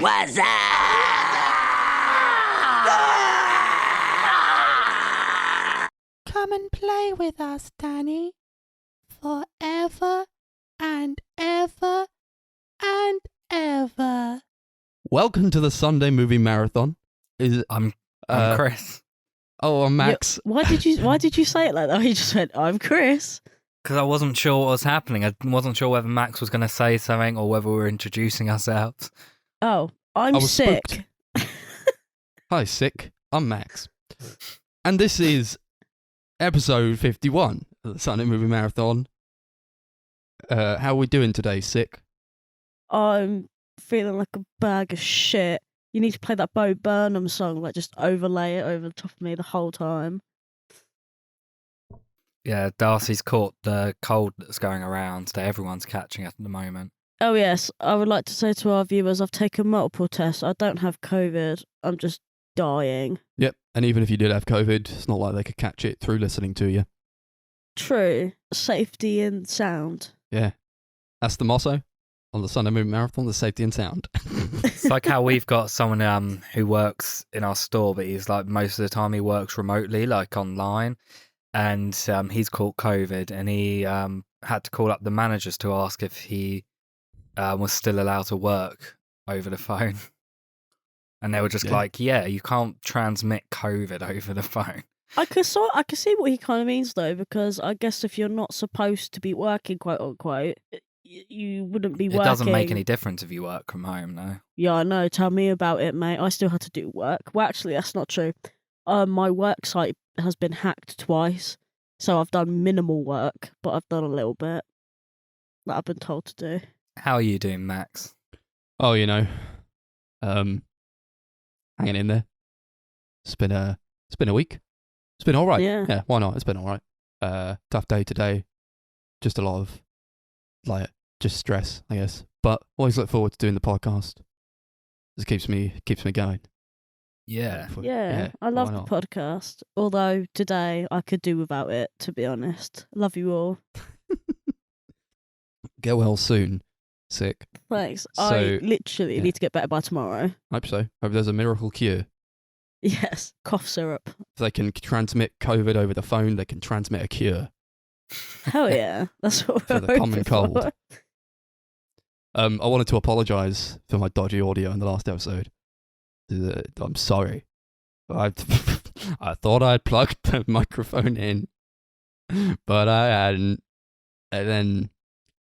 What's up? Come and play with us, Danny. Forever and ever and ever. Welcome to the Sunday Movie Marathon. I'm Chris. Oh, I'm Max. Why did you say it like that? You just went, I'm Chris. Because I wasn't sure what was happening. I wasn't sure whether Max was going to say something or whether we were introducing ourselves. Oh, I'm sick. Hi, sick. I'm Max. And this is episode 51 of the Sunday Movie Marathon. How are we doing today, sick? I'm feeling like a bag of shit. You need to play that Bo Burnham song, like just overlay it over the top of me the whole time. Yeah, Darcy's caught the cold that's going around that everyone's catching at the moment. Oh yes, I would like to say to our viewers, I've taken multiple tests. I don't have COVID. I'm just dying. Yep, and even if you did have COVID, it's not like they could catch it through listening to you. True. Safety and sound. Yeah, that's the motto on the Sunday Movie Marathon, the safety and sound. It's like how we've got someone who works in our store, but he's like most of the time he works remotely, like online. And he's caught COVID, and he had to call up the managers to ask if he was still allowed to work over the phone. And they were just like, yeah, you can't transmit COVID over the phone. I can see what he kind of means, though, because I guess if you're not supposed to be working, quote unquote, you wouldn't be working. It doesn't make any difference if you work from home, no. Yeah, I know. Tell me about it, mate. I still had to do work. Well, actually, that's not true. My work site has been hacked twice, so I've done minimal work, but I've done a little bit that I've been told to do. How are you doing, Max? Oh, you know, hanging in there. It's been a week. It's been all right. Yeah. Why not? It's been all right. Tough day today. Just a lot of just stress, I guess. But always look forward to doing the podcast. It keeps me going. Yeah. Yeah, I love the podcast. Although today I could do without it, to be honest. Love you all. Get well soon. Sick. Thanks. So, I literally need to get better by tomorrow. Hope so. Hope there's a miracle cure. Yes, cough syrup. If they can transmit COVID over the phone, they can transmit a cure. Hell yeah. That's what For we're the common hoping for. cold. I wanted to apologise for my dodgy audio in the last episode. I'm sorry. I thought I'd plugged the microphone in, but I hadn't. And then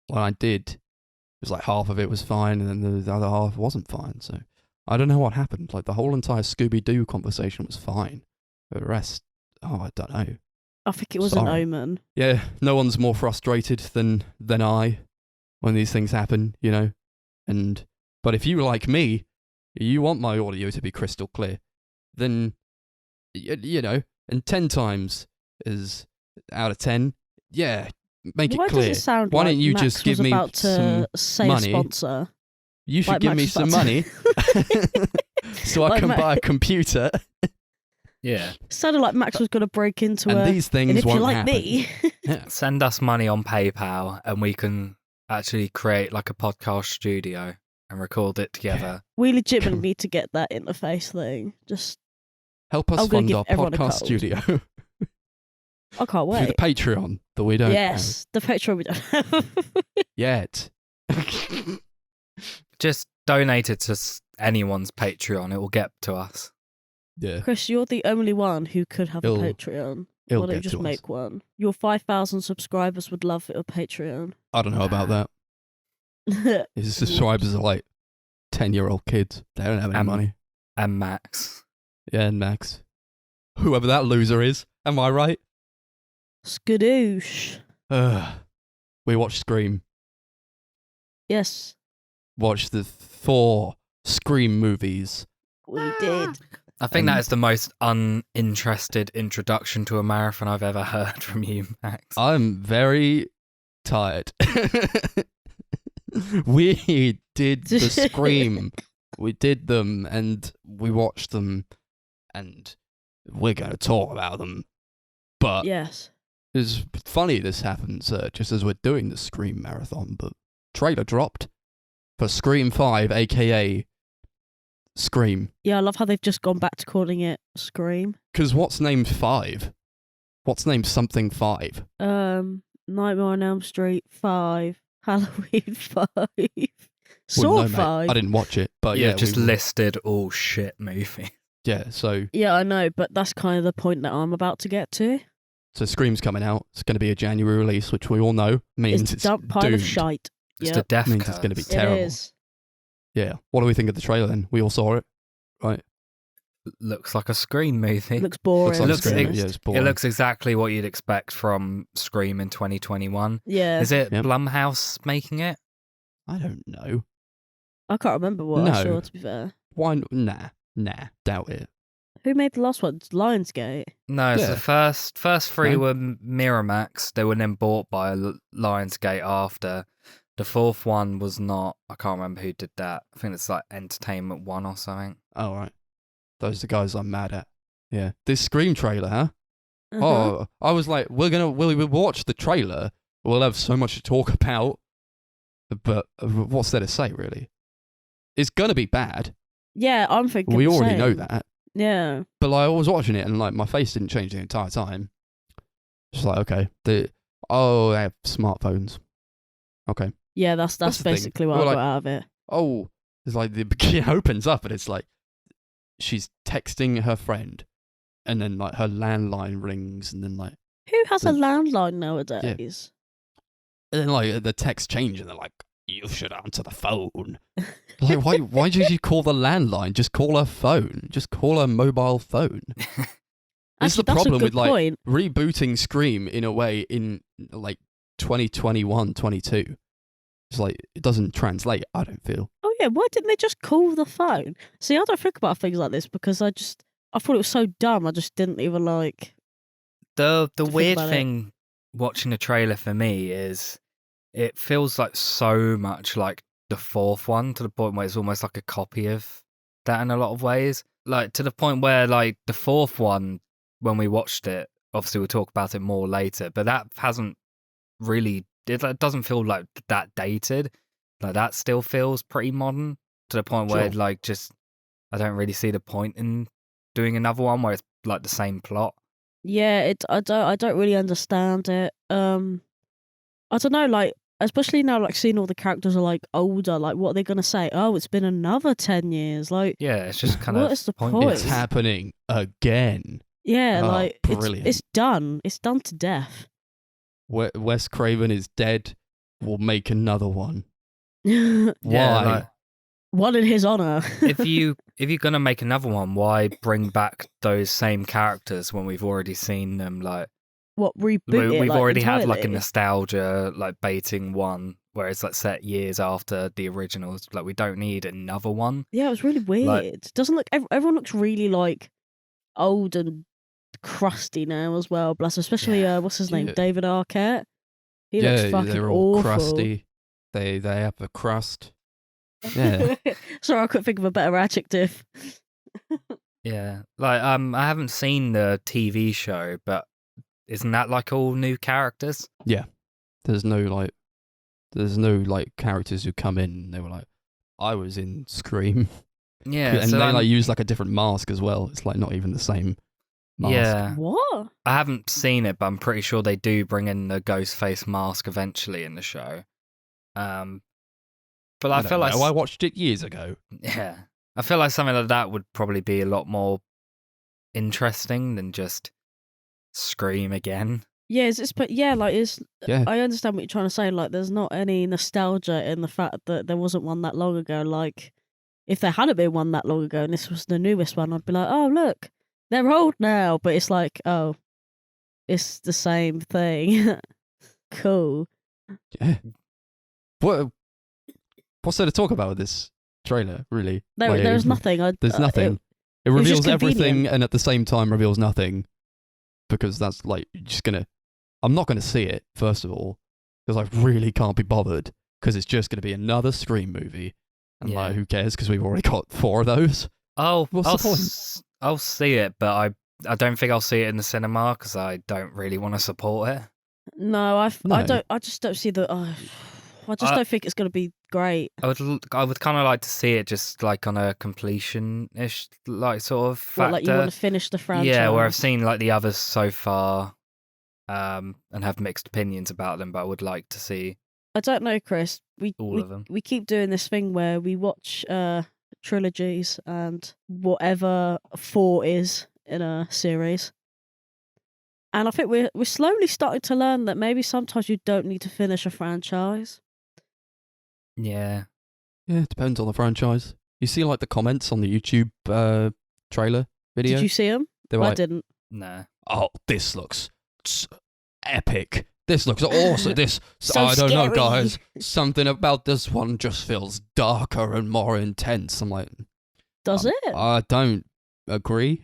when I did, it was like half of it was fine, and then the other half wasn't fine. So I don't know what happened. Like the whole entire Scooby-Doo conversation was fine. But the rest, I don't know. I think it was an omen. Yeah, no one's more frustrated than I when these things happen, you know. But if you, like me, you want my audio to be crystal clear, then, you know, and 10 times is out of 10, yeah, make it clear. Does it sound Why like don't you Max just give was me about some to say money? A sponsor? You should Like give Max me was some about money so I Like can Max- buy a computer. Yeah. Sounded like Max was going to break into And a... these things and if won't you like happen. me... Send us money on PayPal and we can actually create like a podcast studio and record it together. We legitimately need to get that interface thing. Just... Help us I'm gonna fund give our everyone a podcast cold. studio I can't through wait. the Patreon that we don't Yes, the Patreon we don't have. yet. Just donate it to anyone's Patreon. It will get to us. Yeah. Chris, you're the only one who could have It'll- a Patreon. it'll Why don't you get just to us. make one? Your 5,000 subscribers would love a Patreon. I don't know about that. His subscribers are like 10-year-old kids. They don't have any money. And Max. Yeah, and Max. Whoever that loser is. Am I right? Skadoosh. We watched Scream. Yes, Watched the 4 Scream movies. we did. I think that is the most uninterested introduction to a marathon I've ever heard from you, Max. I'm very tired. We did the Scream. We did them and we watched them and we're going to talk about them. But Yes. it's funny this happens just as we're doing the Scream marathon, but trailer dropped for Scream 5, aka Scream. Yeah, I love how they've just gone back to calling it Scream. Because what's named 5? What's named something 5? Nightmare on Elm Street 5, Halloween 5, Saw Wouldn't know, mate. 5. I didn't watch it, but Yeah, yeah, just listed all shit movie. yeah. So Yeah, I know, but that's kind of the point that I'm about to get to. Scream's coming out. It's going to be a January release, which we all know means it's dump pile doomed. of shite. It's Yep. the death Means curse. it's going to be It terrible. is. Yeah. What do we think of the trailer then? We all saw it, right? Looks like a Scream movie. Looks boring. Looks like It a looks- Scream. it- Yeah, it's boring. It looks exactly what you'd expect from Scream in 2021. Yeah. Is it Yep. Blumhouse making it? I don't know. I can't remember what I No. saw, to be fair. Why? Nah. Doubt it. Who made the last one? It's Lionsgate. No, so Yeah. the first three No? were Miramax. They were then bought by Lionsgate after. The fourth one was not. I can't remember who did that. I think it's like Entertainment One or something. Oh, right. Those are the guys I'm mad at. Yeah. This Scream trailer, huh? Uh-huh. Oh, I was like, we'll watch the trailer. We'll have so much to talk about. But what's there to say, really? It's gonna be bad. Yeah, I'm thinking We the already know same. that. Yeah. But like, I was watching it and like my face didn't change the entire time. Just like, okay, they have smartphones. Okay. Yeah, that's That's the thing. basically what I Well, got out of it. Oh, it's like the beginning opens up and it's like she's texting her friend, and then like her landline rings, and then like Who has a the- landline nowadays? and then like the text change and they're like, you should answer the phone. Like, why did you call the landline? Just call her phone. Just call her mobile phone. This is Actually, the that's a problem good with like point. rebooting Scream in a way in like 2021, 22. It's like it doesn't translate, I don't feel. Oh yeah, why didn't they just call the phone? See, I don't think about things like this because I thought it was so dumb. I just didn't even like. The think weird about it. thing watching the trailer for me is it feels like so much like the fourth one, to the point where it's almost like a copy of that in a lot of ways. Like to the point where like the fourth one, when we watched it, obviously we'll talk about it more later, but that hasn't really, it doesn't feel like that dated. Like that still feels pretty modern, to the point where Sure. like just I don't really see the point in doing another one where it's like the same plot. Yeah, I don't really understand it. I don't know, like especially now, like seeing all the characters are like older. Like, what are they gonna say? Oh, it's been another 10 years. Like, Yeah, it's just kind What of is the pointless. point? It's happening again. yeah, Oh, like brilliant. it's done. It's done to death. Wes Craven is dead. We'll make another one. One Yeah, Why? like, in his honor. if you're gonna make another one, why bring back those same characters when we've already seen them? Like What reboot it? we've like, already had like a entirely? nostalgia like baiting one where it's like set years after the originals. Like we don't need another one. Yeah, it was really weird. Doesn't look everyone looks really like old and crusty now as well. Bless, especially what's his name, Yeah. David Arquette. He looks fucking they're all awful. crusty. They have the crust. Yeah. Sorry, I couldn't think of a better adjective. Yeah, like I haven't seen the TV show, but isn't that like all new characters? There's no like characters who come in and they were like, I was in Scream. Yeah, And so they I'm- like use like a different mask as well. It's like not even the same mask. yeah. What? I haven't seen it, but I'm pretty sure they do bring in the ghost face mask eventually in the show. But I feel like I watched it years ago. yeah, I feel like something like that would probably be a lot more interesting than just Scream again. Yeah, but yeah, like it's. Yeah. I understand what you're trying to say. Like, there's not any nostalgia in the fact that there wasn't one that long ago. Like, if there hadn't been one that long ago and this was the newest one, I'd be like, oh look, they're old now. But it's like, oh, it's the same thing. Cool. Yeah. What's there to talk about with this trailer, really? There's Like, nothing. There's nothing. It was just reveals everything convenient. and at the same time reveals nothing. Because that's like, you're just gonna... I'm not gonna see it, first of all. Because I really can't be bothered. Because it's just gonna be another Scream movie. And Yeah. like, who cares? Because we've already got 4 of those. Oh, What's the point? I'll see it, but I don't think I'll see it in the cinema because I don't really want to support it. No, I No. don't. I just don't see the. I just don't think it's going to be great. I would kind of like to see it just like on a completion-ish like sort of factor. What, like you want to finish the franchise? Yeah, where I've seen like the others so far, and have mixed opinions about them, but I would like to see I don't know, Chris. all of them. We keep doing this thing where we watch trilogies and whatever 4 is in a series. And I think we're slowly starting to learn that maybe sometimes you don't need to finish a franchise. Yeah. Yeah, it depends on the franchise. You see, like, the comments on the YouTube trailer video? Did you see them? They were I like, didn't. No. oh, this looks epic. This looks awesome. This, So I don't know, scary. guys. Something about this one just feels darker and more intense. I'm like, Does it? I don't agree.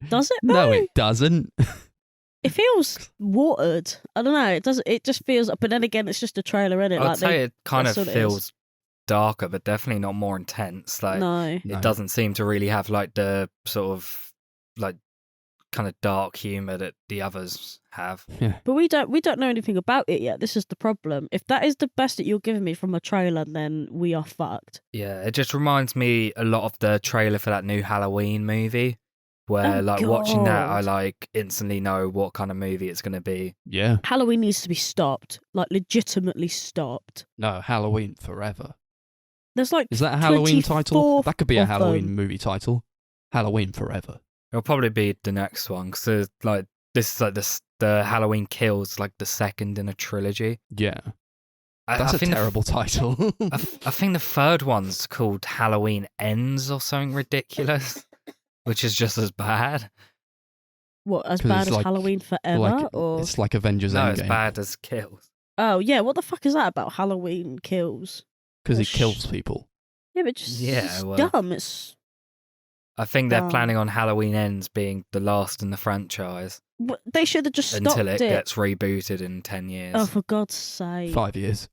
Does it? No, though? it doesn't. It feels watered. I don't know. It doesn't. It just feels. But then again, it's just a trailer, isn't it? I'd say it kind of that's what it feels darker, but definitely not more intense. Like No. No. it doesn't seem to really have like the sort of like kind of dark humor that the others have. Yeah. But we don't know anything about it yet. This is the problem. If that is the best that you're giving me from a trailer, then we are fucked. Yeah, it just reminds me a lot of the trailer for that new Halloween movie, where Oh, like watching that, I God. like instantly know what kind of movie it's going to be. Yeah. Halloween needs to be stopped, like legitimately stopped. No, Halloween Forever. There's like Is that a Halloween title? 24 That could be a of Halloween them. movie title. Halloween Forever. It'll probably be the next one because like this is like the Halloween Kills like the second in a trilogy. Yeah. I That's a think terrible title. I think the third one's called Halloween Ends or something ridiculous, which is just as bad. What, as 'Cause bad it's as like- Halloween Forever? like, or it's like Avengers No, as Endgame. bad as Kills. oh yeah, what the fuck is that about? Halloween Kills. Because he Sh- kills people. Yeah, but just Yeah, it's well- dumb. It's I think they're Dumb. planning on Halloween Ends being the last in the franchise they should have just stopped until it it. gets rebooted in 10 years. Oh, for God's sake! 5 years.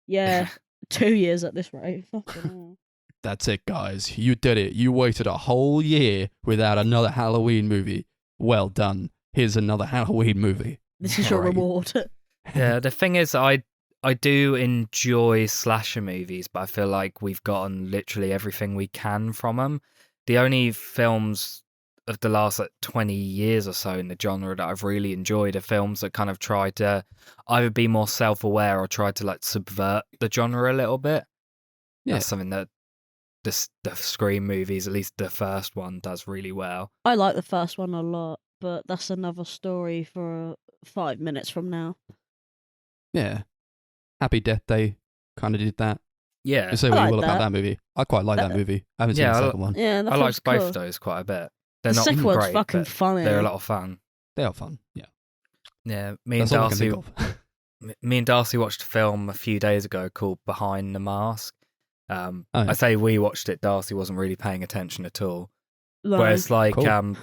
Yeah, 2 years at this rate. Fucking hell. That's it, guys. You did it. You waited a whole year without another Halloween movie. Well done. Here's another Halloween movie. This is your Right. reward. Yeah, the thing is, I do enjoy slasher movies, but I feel like we've gotten literally everything we can from them. The only films of the last like 20 years or so in the genre that I've really enjoyed are films that kind of try to either be more self-aware or try to like subvert the genre a little bit. Yeah. That's something that the Scream movies, at least the first one, does really well. I like the first one a lot, but that's another story for 5 minutes from now. Yeah. Happy Death Day kind of did that. Yeah, You say I what you like will about that. that movie. I quite like that movie. I haven't seen Yeah, the I second one. Yeah, that I film's liked both cool. of those quite a bit. They're The not second one's great, fucking but funny. they're a lot of fun. They are fun. Yeah. Yeah, me and That's all I can Darcy think of. me and Darcy watched a film a few days ago called Behind the Mask. yeah. I say we watched it. Darcy wasn't really paying attention at all. No. Where it's like, Cool.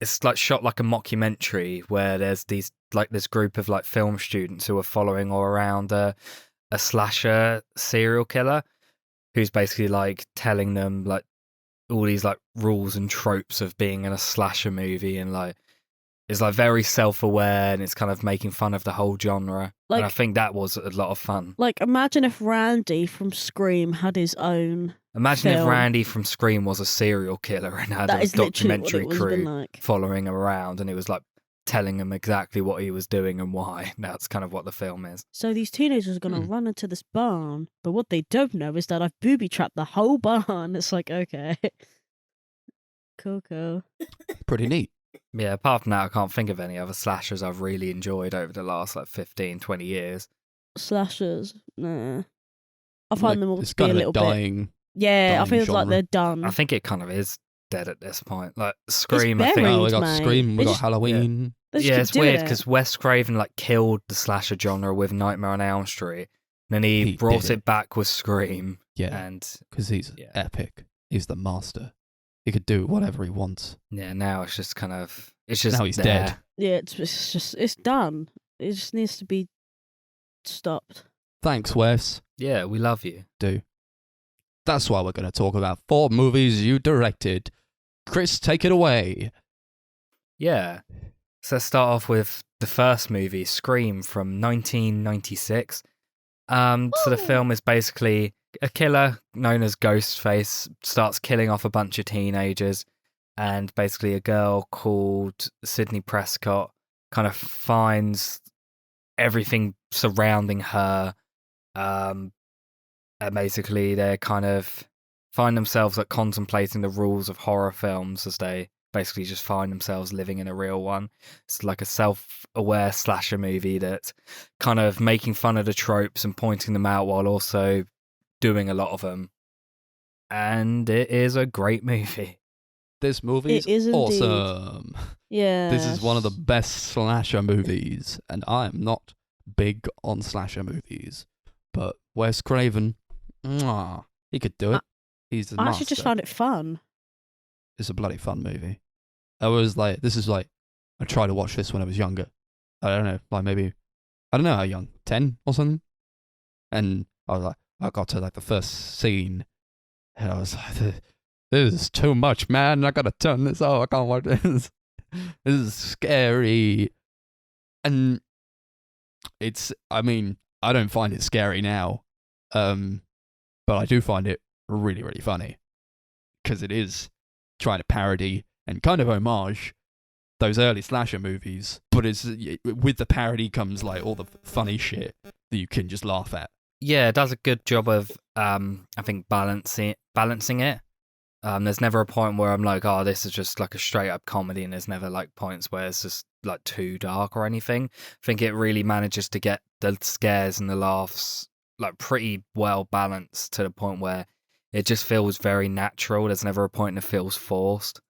it's like shot like a mockumentary where there's these like this group of like film students who are following all around a slasher serial killer who's basically like telling them like all these like rules and tropes of being in a slasher movie, and like it's like very self-aware and it's kind of making fun of the whole genre. And I Like- think that was a lot of fun. Like, imagine if Randy from Scream had his own. Imagine if film. Randy from Scream was a serial killer and had That a is literally what documentary it would have been crew like. following him around, and it was like telling him exactly what he was doing and why. That's kind of what the film is. So these teenagers are going to run into this barn, but what they don't know is that I've booby trapped the whole barn. It's like, okay. Cool. Pretty neat. Yeah, apart from that, I can't think of any other slashers I've really enjoyed over the last like 15, 20 years. Slashers, nah. I find Like, them all it's to be a kind of little a bit. dying. Yeah, I dying feel like genre. they're done. I think it kind of is dead at this point. Like Scream, I think. buried. Oh, we got mate. Scream, we They got just- Halloween. They just Yeah, keep it's doing weird it. because Wes Craven like killed the slasher genre with Nightmare on Elm Street. Then he He brought did it back with Scream, Yeah, and because he's yeah. epic. He's the master. He could do whatever he wants. yeah, now it's just kind of it's just Now he's there. dead. Yeah, it's just it's done. It just needs to be stopped. Thanks, Wes. Yeah, we love you. Do. That's why we're going to talk about 4 movies you directed. Chris, take it away. Yeah. So let's start off with the first movie, Scream, from 1996. So the Ooh. film is basically a killer known as Ghostface starts killing off a bunch of teenagers, and basically a girl called Sydney Prescott kind of finds everything surrounding her. And basically they kind of find themselves like contemplating the rules of horror films as they basically just find themselves living in a real one. It's like a self-aware slasher movie that's kind of making fun of the tropes and pointing them out while also doing a lot of them. And it is a great movie. This movie's It is indeed. awesome. Yeah. This is one of the best slasher movies, and I am not big on slasher movies, but Wes Craven, he could do it. He's the I master. actually just found it fun. It's a bloody fun movie. I tried to watch this when I was younger. I don't know, like maybe, I don't know how young, 10 or something? And I was like, I got to like the first scene, and I was like, this is too much, man. I gotta turn this off. I can't watch this. This is scary. And I don't find it scary now. But I do find it really, really funny. Because it is trying to parody and kind of homage those early slasher movies. But with the parody comes like all the funny shit that you can just laugh at. Yeah, it does a good job of, I think, balancing it. There's never a point where I'm like, oh, this is just like a straight up comedy, and there's never like points where it's just like too dark or anything. I think it really manages to get the scares and the laughs like pretty well balanced to the point where it just feels very natural. There's never a point that feels forced.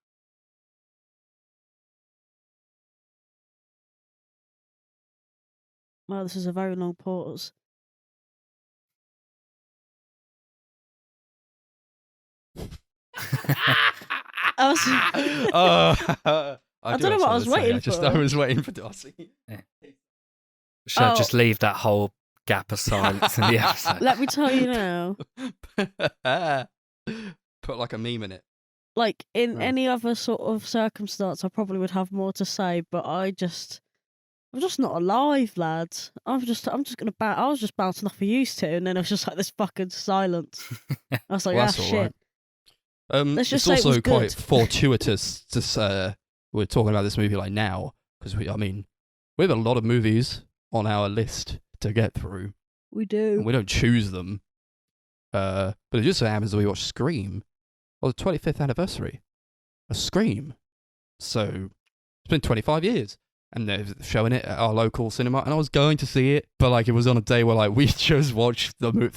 Wow, this is a very long pause. I don't know what I was waiting for. I was waiting for Darcy. Should I just leave that whole gap of silence in the episode? Let me tell you now. Put like a meme in it. Like in Oh. any other sort of circumstance, I probably would have more to say, but I'm just not alive, lads. I was just bouncing off a used to, and then it was just like this fucking silence. I was like, Well, ah, that's all shit. right. Let's It's just say it was also quite good. fortuitous to we're talking about this movie like now, because we have a lot of movies on our list to get through, We and do. we don't choose them. But it just so happens that we watched Scream on the 25th anniversary of Scream. So it's been 25 years. And they're showing it at our local cinema, and I was going to see it, but like it was on a day where like we just watched all It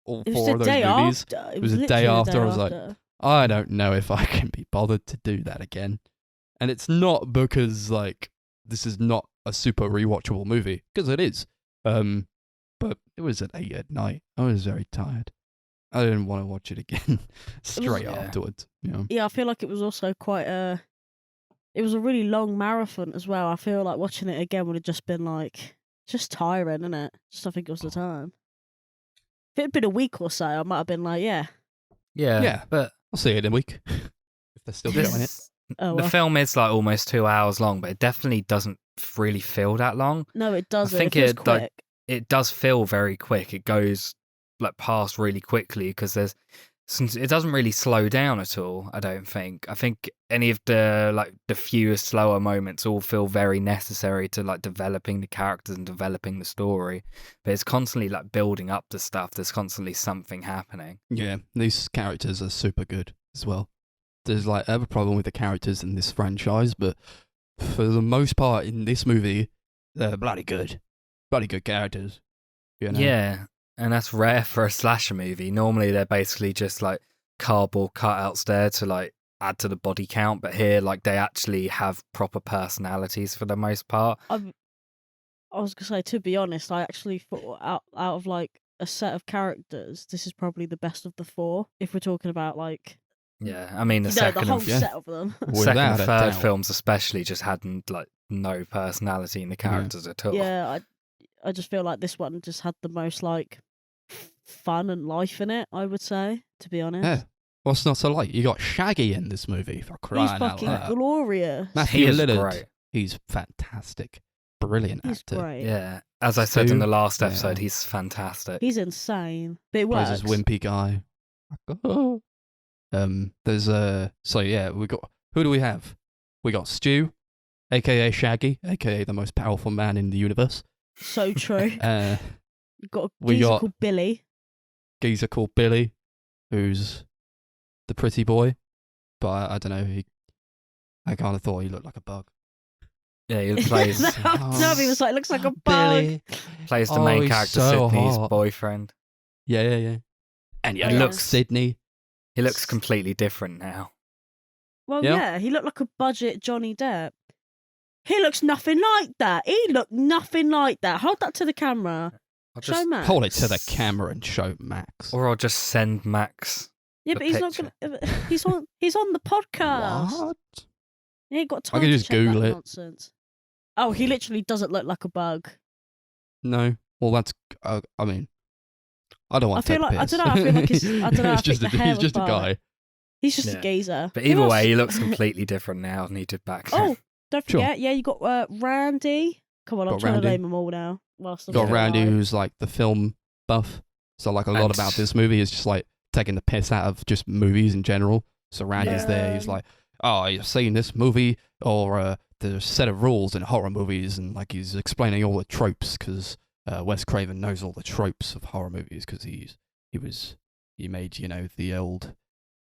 was four the of those day movies. after. It was a day literally the after. I was like, after. I don't know if I can be bothered to do that again. And it's not because like this is not a super rewatchable movie, because it is. But it was at 8 at night. I was very tired. I didn't want to watch it again straight Yeah. afterwards. You know? Yeah, I feel like it was also quite it was a really long marathon as well. I feel like watching it again would have just been like, just tiring, innit? Just I think it was the time. If it had been a week or so, I might have been like, yeah. Yeah. But I'll see it in a week if they're still showing it. this, Oh, the well. film is like almost 2 hours long, but it definitely doesn't really feel that long. No, it doesn't. think it feels it, quick. like, It does feel very quick. It goes like past really quickly because since it doesn't really slow down at all. I don't think. I think any of the fewer slower moments all feel very necessary to like developing the characters and developing the story. But it's constantly like building up the stuff. There's constantly something happening. Yeah, these characters are super good as well. There's like I have a problem with the characters in this franchise, but for the most part in this movie, they're bloody good. Bloody good characters. You know? Yeah, and that's rare for a slasher movie. Normally they're basically just like cardboard cutouts there to like add to the body count, but here like they actually have proper personalities for the most part. I was gonna say, to be honest, I actually thought out of like a set of characters, this is probably the best of the four. If we're talking about like Yeah, I mean the the second whole and yeah. set of them. second Without and a third doubt. films especially just hadn't like no personality in the characters at all. Yeah, I just feel like this one just had the most like fun and life in it, I would say, to be honest. Yeah. What's not so like? You got Shaggy in this movie for He's crying out fucking loud. glorious. Matthew He is Lillard, great. he's fantastic. brilliant He's actor. great. Yeah. As I said in the last Yeah. episode, he's fantastic. He's insane. But it Plays works. this wimpy guy. There's so yeah, we got, who do we have? We got Stu, aka Shaggy, aka the most powerful man in the universe. So true. You've got a we geezer got- called Billy. Geezer called Billy, who's the pretty boy, but I don't know. I kind of thought he looked like a bug. Yeah, he plays Toby was like, looks like a bug. Billy. plays the Oh, main he's character, so Sydney's hot. boyfriend. Yeah. And yeah, He looks looks- Sydney. He looks completely different now. Well, Yeah. yeah, he looked like a budget Johnny Depp. He looks nothing like that. He looked nothing like that. Hold that to the camera. I'll Show just, Max. Hold it to the camera and show Max. or I'll just send Max. Yeah, the but he's picture. not gonna. He's on the podcast. What? He ain't got time can to just check Google that it. nonsense. Oh, he literally doesn't look like a bug. No. Well, that's. I mean, I don't want I to feel take like- I piss. don't know, I feel like he's- I don't know, I He's think just the hair he's was just a bad. guy. He's just Yeah. a geezer. But Who either else? way, he looks completely different now than he did back then. Oh, don't Sure. forget. Yeah, you got Randy. Come on, I'm Got trying Randy. to name them all now. Whilst I'm Got still Randy, alive. who's like the film buff. So like a lot And- about this movie is just like taking the piss out of just movies in general. So Randy's there. He's Yeah. like, oh, you've seen this movie, or there's a set of rules in horror movies, and like he's explaining all the tropes because Wes Craven knows all the tropes of horror movies because he made the old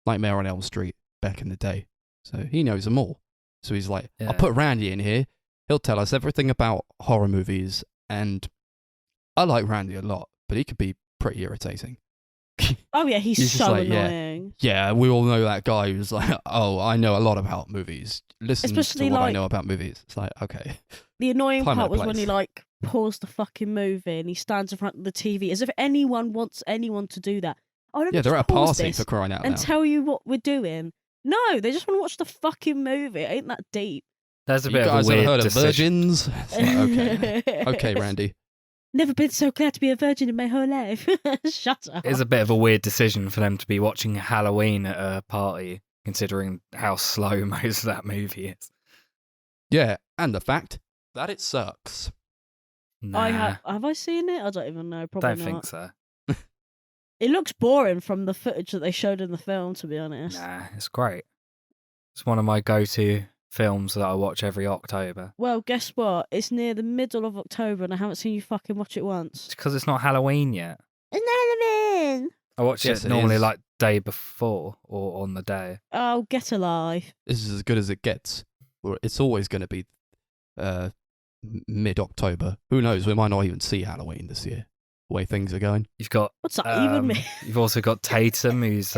Nightmare on Elm Street back in the day, so he knows them all. So he's like, Yeah. I'll put Randy in here. He'll tell us everything about horror movies, and I like Randy a lot, but he could be pretty irritating. Oh yeah, he's He's just so like, yeah. annoying. Yeah, we all know that guy who's like, oh, I know a lot about movies. Listen Especially to what I like- know about movies. It's like, okay. The annoying Time and part was when place. he like paused the fucking movie and he stands in front of the TV as if anyone wants anyone to do that. Oh, let me Yeah, they're just at a pause party this for crying out and loud. tell you what we're doing. No, they just want to watch the fucking movie. It ain't that deep. There's a You bit of guys a ever weird heard of decision. virgins? It's like, okay, Randy. Never been so glad to be a virgin in my whole life. Shut up. It's a bit of a weird decision for them to be watching Halloween at a party, considering how slow most of that movie is. Yeah, and the fact that it sucks. Nah, Have I seen it? I don't even know. Probably don't not. think so. It looks boring from the footage that they showed in the film, to be honest. Nah, it's great. It's one of my go-to films that I watch every October. Well, guess what? It's near the middle of October and I haven't seen you fucking watch it once. It's because it's not Halloween yet. It's not Halloween. I watch Yes, it it normally is. like day before or on the day. Oh, get a life. This is as good as it gets. Or it's always going to be mid-October. Who knows? We might not even see Halloween this year. The way things are going. You've got What's that even mean? You've also got Tatum, who's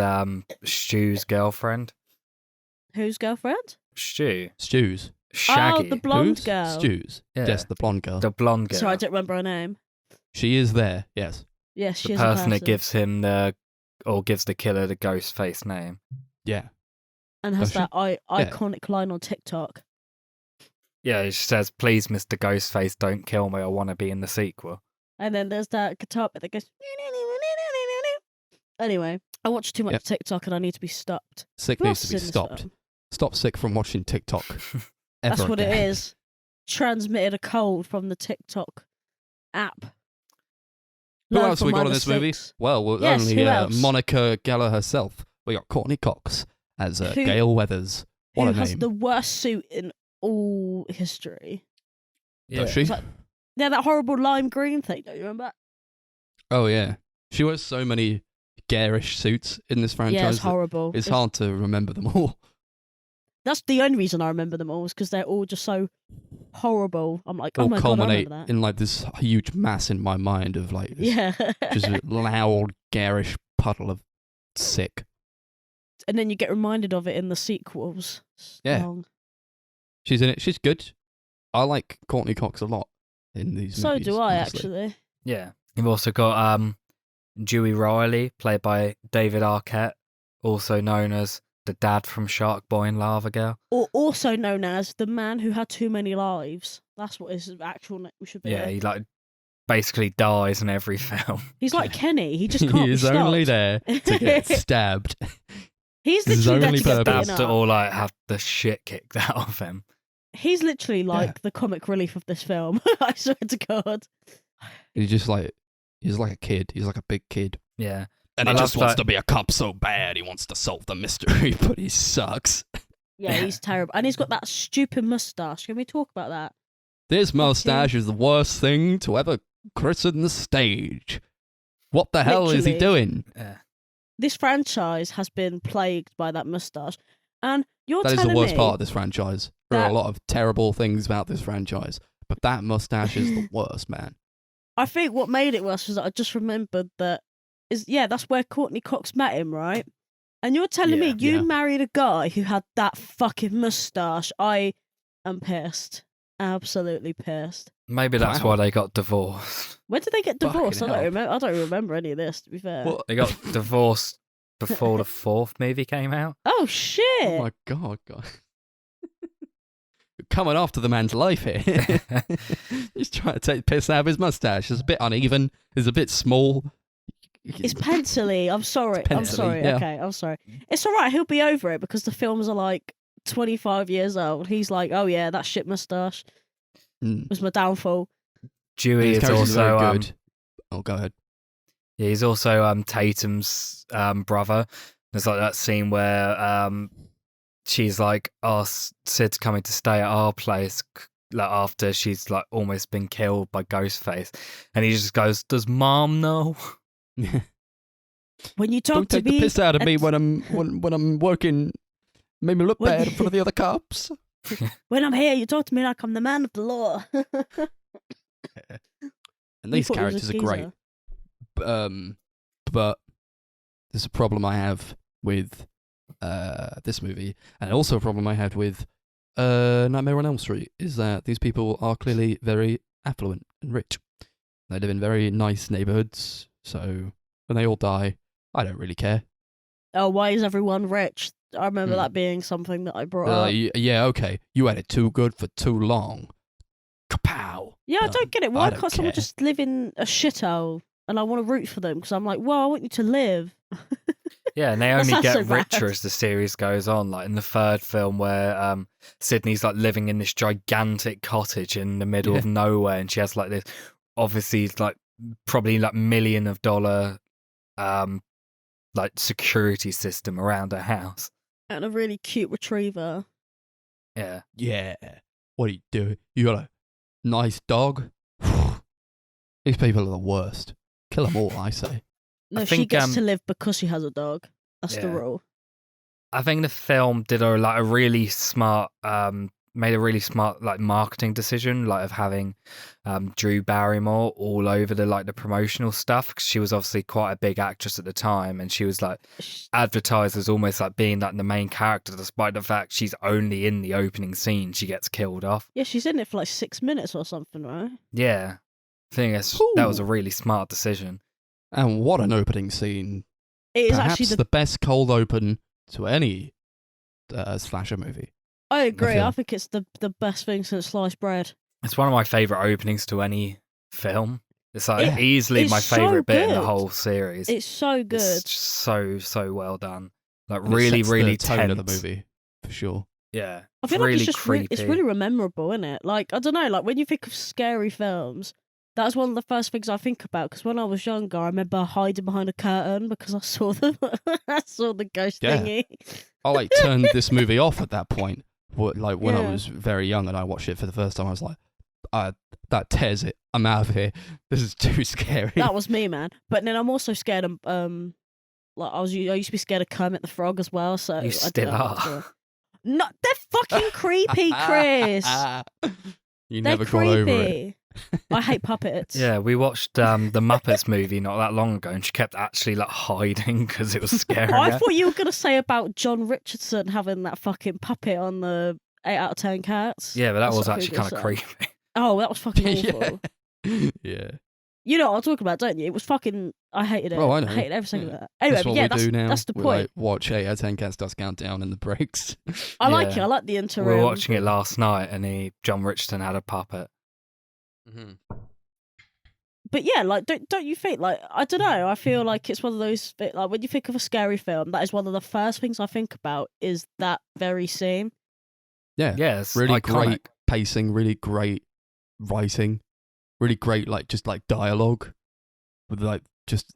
Stu's girlfriend. Whose girlfriend? Stu, Stews. Shaggy, Oh, the blonde Who's? girl. Stews. Yeah. Yes, the blonde girl. the blonde girl, Sorry, I don't remember her name. She is there. Yes. Yes, she the is person a that gives him gives the killer the ghost face name. Yeah. and has Does she? that iconic line on TikTok. Yeah, she says, "Please, Mr. Ghostface, don't kill me. I want to be in the sequel." And then there's that guitar bit that goes. Anyway, I watch too much Yep. TikTok and I need to be stopped. Sick Who needs else to be is in this stopped. film? Stop Sick from watching TikTok. That's ever what it again. is. Transmitted a cold from the TikTok app. Who Learn else from we my got in this movie? mistakes. Well, we're Yes, only who else? Monica Geller herself. We got Courtney Cox as Who- Gail Weathers. What Who a has name. the worst suit in all history? Yeah, Does she? It's like- Yeah, that horrible lime green thing. Don't you remember? Oh, yeah. She wears so many garish suits in this franchise. Yeah, it's that horrible. It's hard to remember them all. That's the only reason I remember them all, is because they're all just so horrible. I'm like, oh All my god, I culminate remember that. in like this huge mass in my mind of like this Yeah. just a loud, garish puddle of sick. And then you get reminded of it in the sequels. It's Yeah. long. She's in it. She's good. I like Courtney Cox a lot in these So movies. do I, honestly. actually. yeah. You've also got Dewey Riley, played by David Arquette, also known as the dad from Shark Boy and Lava Girl. Or also known as the man who had too many lives. That's what his actual name should be. Yeah, he like basically dies in every film. He's like Kenny. He just can't He be is stopped. only there to get stabbed. He's His literally there only to get purpose. beaten That's to up. all like have the shit kicked out of him. He's literally like the comic relief of this film. I swear to God. He's just like, he's like a kid. He's like a big kid. Yeah. And I he just love wants that- to be a cop so bad. He wants to solve the mystery, but he sucks. Yeah, he's terrible. And he's got that stupid mustache. Can we talk about that? This mustache is the worst thing to ever christen the stage. What the hell is he Literally. doing? Yeah. This franchise has been plagued by that mustache. And you're That is telling the worst me part of this franchise. There are that- a lot of terrible things about this franchise, but that mustache is the worst, man. I think what made it worse was that I just remembered that that's where Courtney Cox met him, right? And you're telling me you Yeah. married a guy who had that fucking mustache. I am pissed. Absolutely pissed. Maybe that's Wow. why they got divorced. When did they get Fucking divorced? hell. I don't remember any of this, to be fair. What? They got divorced before the 4th movie came out. Oh shit. Oh my god. You're coming after the man's life here. He's trying to take the piss out of his mustache. It's a bit uneven. It's a bit small. It's pencily. I'm sorry. I'm pencily, sorry. yeah. Okay, I'm sorry. It's all right. He'll be over it because the films are like 25 years old. He's like, oh yeah, that shit mustache Mm. was my downfall. Dewey His is character's very also good. Oh, go ahead. yeah, he's also Tatum's brother. There's like that scene where she's like, "Oh, Sid's coming to stay at our place." Like after she's like almost been killed by Ghostface, and he just goes, "Does Mom know?" When you talk Don't to take me, the piss out of me and- when I'm working. Make me look When- bad in front of the other cops. when I'm here, you talk to me like I'm the man of the law. And these thought he was a characters are great. But there's a problem I have with this movie, and also a problem I had with Nightmare on Elm Street is that these people are clearly very affluent and rich. They live in very nice neighborhoods, so when they all die, I don't really care. Oh, why is everyone rich? I remember Hmm. that being something that I brought They're up. like, yeah, okay, you had it too good for too long. Kapow! Yeah, I don't get it. Why I don't can't someone care. just live in a shithole? And I want to root for them because I'm like, well, I want you to live. Yeah, and they That only sounds get so bad. richer as the series goes on. Like in the 3rd film, where Sydney's like living in this gigantic cottage in the middle of nowhere, and she has like this, obviously, like probably like $1 million like security system around her house. And a really cute retriever. Yeah, Yeah. What are you doing? You got a nice dog? These people are the worst. Kill them all, I say. No, I she think, gets to live because she has a dog. That's the Yeah. rule. I think the film did a really smart, made a really smart like marketing decision, like of having Drew Barrymore all over the promotional stuff, because she was obviously quite a big actress at the time, and she was like advertised as almost like being like the main character, despite the fact she's only in the opening scene. She gets killed off. Yeah, she's in it for like 6 minutes or something, right? Yeah, I think that was a really smart decision. And what an opening scene. It is Perhaps actually the best cold open to any slasher movie. I agree. I film. think it's the best thing since sliced bread. It's one of my favorite openings to any film. It's like It- easily it's my so favorite bit in the good. whole series. It's so good. It's so well done. Like And it really, sets really the tone of the tense. movie, for sure. Yeah, I feel really like it's just creepy. it's really memorable, isn't it? Like, I don't know, like when you think of scary films, that's one of the first things I think about. Because when I was younger, I remember hiding behind a curtain because I saw I saw the ghost Yeah. thingy. I turned this movie off at that point. When I Yeah. was very young and I watched it for the first time, I was like, that tears it. I'm out of here. This is too scary. That was me, man. But then I'm also scared of like I used to be scared of Kermit the Frog as well. So You I still didn't are. want to. No, they're fucking creepy, Chris. You They're never got over it. creepy. I hate puppets. Yeah, we watched the Muppets movie not that long ago, and she kept actually like hiding because it was scaring I her. thought you were gonna say about John Richardson having that fucking puppet on the 8 out of 10 cats. Yeah, but that That's was what I actually was kind of gonna say. creepy. Oh, that was fucking awful. Yeah. You know what I'm talking about, don't you? It was fucking. I hated it. Oh, I know. I hated every second Yeah. of that. Anyway, That's but what yeah, we that's do now. that's the We point. watch 8 out of 10 Cats Dust Countdown in the breaks. I like it. Yeah. I like the We interim. were watching it last night, and John Richardson had a puppet. But yeah, like, don't you think, like, I don't know, I feel like it's one of those, like, when you think of a scary film, that is one of the first things I think about is that very scene. Yeah. Yeah, it's Really iconic. great pacing, really great writing, really great just dialogue with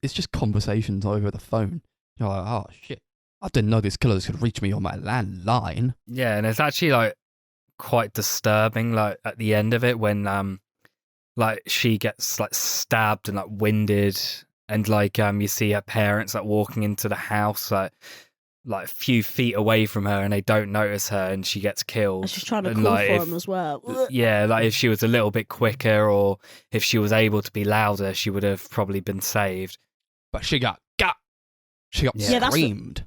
it's just conversations over the phone. You're like, oh shit, I didn't know these killers could reach me on my landline. Yeah, and it's actually like quite disturbing. Like at the end of it, when like she gets like stabbed and like winded, and like you see her parents like walking into the house like a few feet away from her, and they don't notice her, and she gets killed. And she's trying to And, call like, for if- him as well. Yeah, like if she was a little bit quicker, or if she was able to be louder, she would have probably been saved. But she got got. She got Yeah, that's- screamed.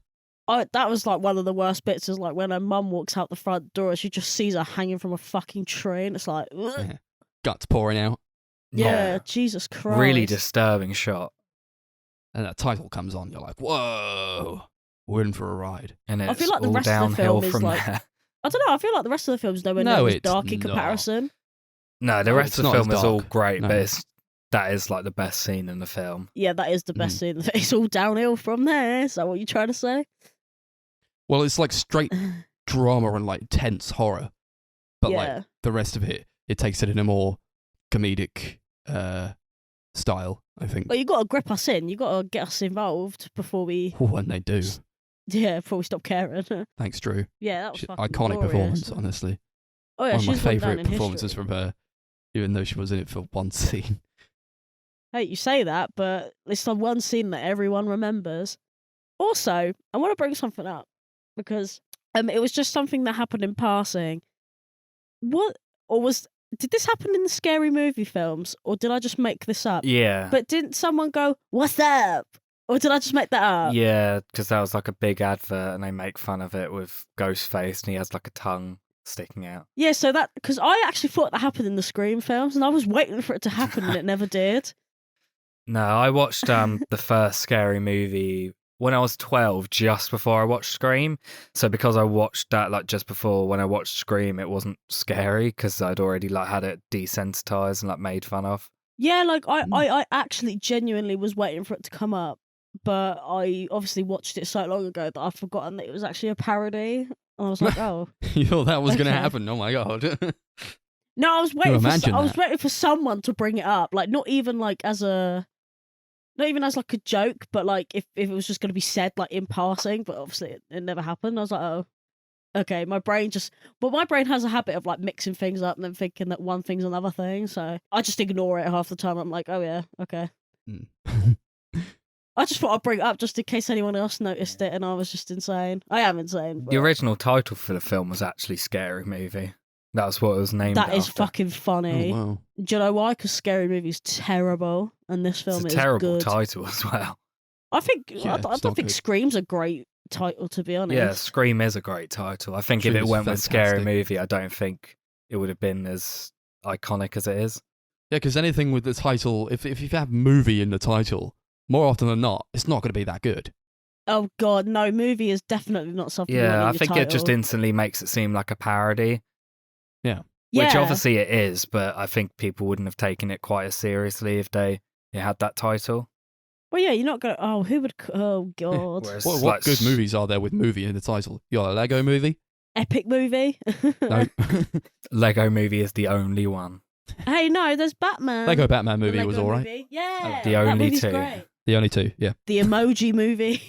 That was like one of the worst bits. Is like when her mum walks out the front door, she just sees her hanging from a fucking tree, and it's like, ugh. Yeah. Guts pouring out. Yeah, Jesus Christ. Really disturbing shot. And that title comes on. You're like, whoa, we're in for a ride. And it's I feel like the all rest of the downhill film is from like- there. I don't know. I feel like the rest of the film's nowhere No, near as it's dark in not. comparison. No, the No, rest it's of the not as film is all dark. great, No. but that is like the best scene in the film. Yeah, that is the best scene. It's all downhill from there. Is that what you're trying to say? Well, it's like straight drama and like tense horror, but like Yeah. the rest of it takes it in a more comedic style. I think. Well, you got to grip us in. You got to get us involved before we, When they do. before we stop caring. Thanks, Drew. Yeah, that was fucking Iconic glorious. performance, honestly. Oh yeah, One of she's my gone down favourite in performances history. from her, even though she was in it for one scene. Hey, you say that, but it's the one scene that everyone remembers. Also, I want to bring something up because it was just something that happened in passing. Did this happen in the Scary Movie films, or did I just make this up? Yeah. But didn't someone go, "What's up?" Or did I just make that up? Yeah, because that was like a big advert, and they make fun of it with Ghostface, and he has like a tongue sticking out. Yeah, so that, because I actually thought that happened in the Scream films, and I was waiting for it to happen, and it never did. No, I watched the first Scary Movie when I was 12, just before I watched Scream. So because I watched that like just before when I watched Scream, it wasn't scary because I'd already like had it desensitized and like made fun of. Yeah, like I actually genuinely was waiting for it to come up, but I obviously watched it so long ago that I've forgotten that it was actually a parody. And I was like, oh. You thought that was going to Okay. happen? Oh my god! No, I was waiting imagine I was that? waiting for someone to bring it up, like not even like as like a joke, but like if it was just going to be said like in passing, but obviously it never happened. I was like, oh, okay. My brain has a habit of like mixing things up and then thinking that one thing's another thing, so I just ignore it half the time. I'm like, oh yeah, okay. Mm. I just thought I'd bring it up just in case anyone else noticed it, and I was just insane. I am insane. The but original title for the film was actually Scary Movie. That's what it was named that is after. fucking funny. Oh wow! Do you know why? Because Scary Movie's terrible, and this film It's is a terrible good. title as well. I think Yeah, I it's don't not think good. Scream's a great title, to be honest. Yeah, Scream is a great title. I think if Scream it is went with Scary fantastic. Movie, I don't think it would have been as iconic as it is. Yeah, because anything with the title, if you have movie in the title, more often than not, it's not going to be that good. Oh god, no! Movie is definitely not something. you want in Yeah, I your think it just title. instantly makes it seem like a parody, Yeah. which obviously it is, but I think people wouldn't have taken it quite as seriously if it had that title. Well, yeah, you're not gonna. Oh, who would? Oh god, Whereas What like, good movies are there with movie in the title? You got a Lego movie? epic movie. No. Lego Movie is the only one. Hey, no, there's Batman. Lego Batman The movie Lego was all right. movie. Yeah, The that only movie's two. Great. The only two, yeah. The Emoji Movie.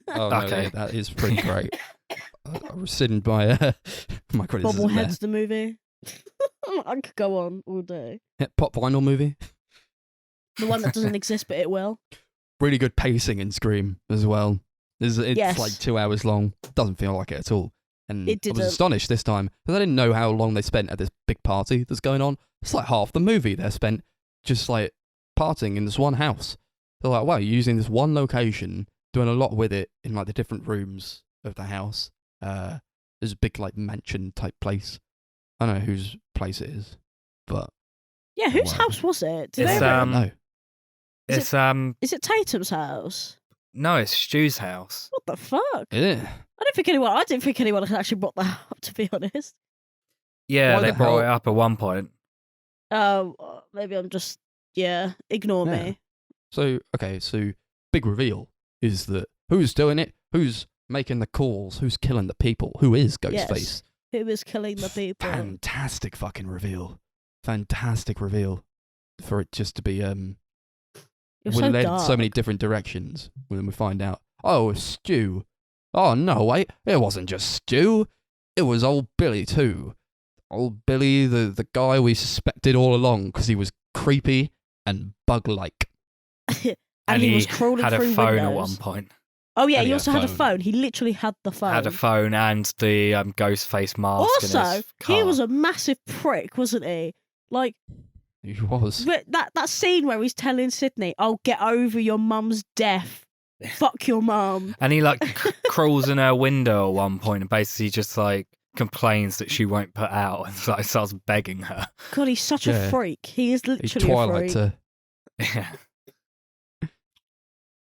Oh, no, Okay. that is pretty great. I rescind my my criticism there. Bobbleheads the movie. I could go on all day. Yeah, Pop Vinyl movie. The one that doesn't exist, but it will. Really good pacing in Scream as well. It's Yes. like 2 hours long. Doesn't feel like it at all. And It I was didn't. astonished this time because I didn't know how long they spent at this big party that's going on. It's like half the movie they're spent just like partying in this one house. They're like, wow, you're using this one location, doing a lot with it in like the different rooms of the house. There's a big like mansion type place. I don't know whose place it is, but Yeah, whose Wow. house was it? Did It's, they ever- no. Is It's Is it Tatum's house? no, it's Stu's house. What the fuck? Yeah. I didn't think anyone had actually brought that up, to be honest. Yeah, Why they the brought hell- it up at one point. Oh, maybe I'm just ignore Yeah. me. So big reveal is that who's doing it, who's making the calls, who's killing the people, who is Ghostface? Yes. who is killing the people. Fantastic fucking reveal. Fantastic reveal. For it just to be It was we're so led dark. so many different directions when we find out. Oh, it's Stu. Oh no, wait, it wasn't just Stu. It was old Billy too. Old Billy, the guy we suspected all along because he was creepy and bug-like. and he was crawling had through a phone windows. at one point. Oh yeah, And he he also had a had a phone. He literally had the phone. Had a phone and the ghost face mask. in Also, his car. he was a massive prick, wasn't he? Like He was. but that scene where he's telling Sydney, "Oh, get over your mum's death. Fuck your mum." And he like crawls in her window at one point and basically just like complains that she won't put out and like starts begging her. God, he's such a Yeah. freak. He is He literally a Twilight freak. Yeah.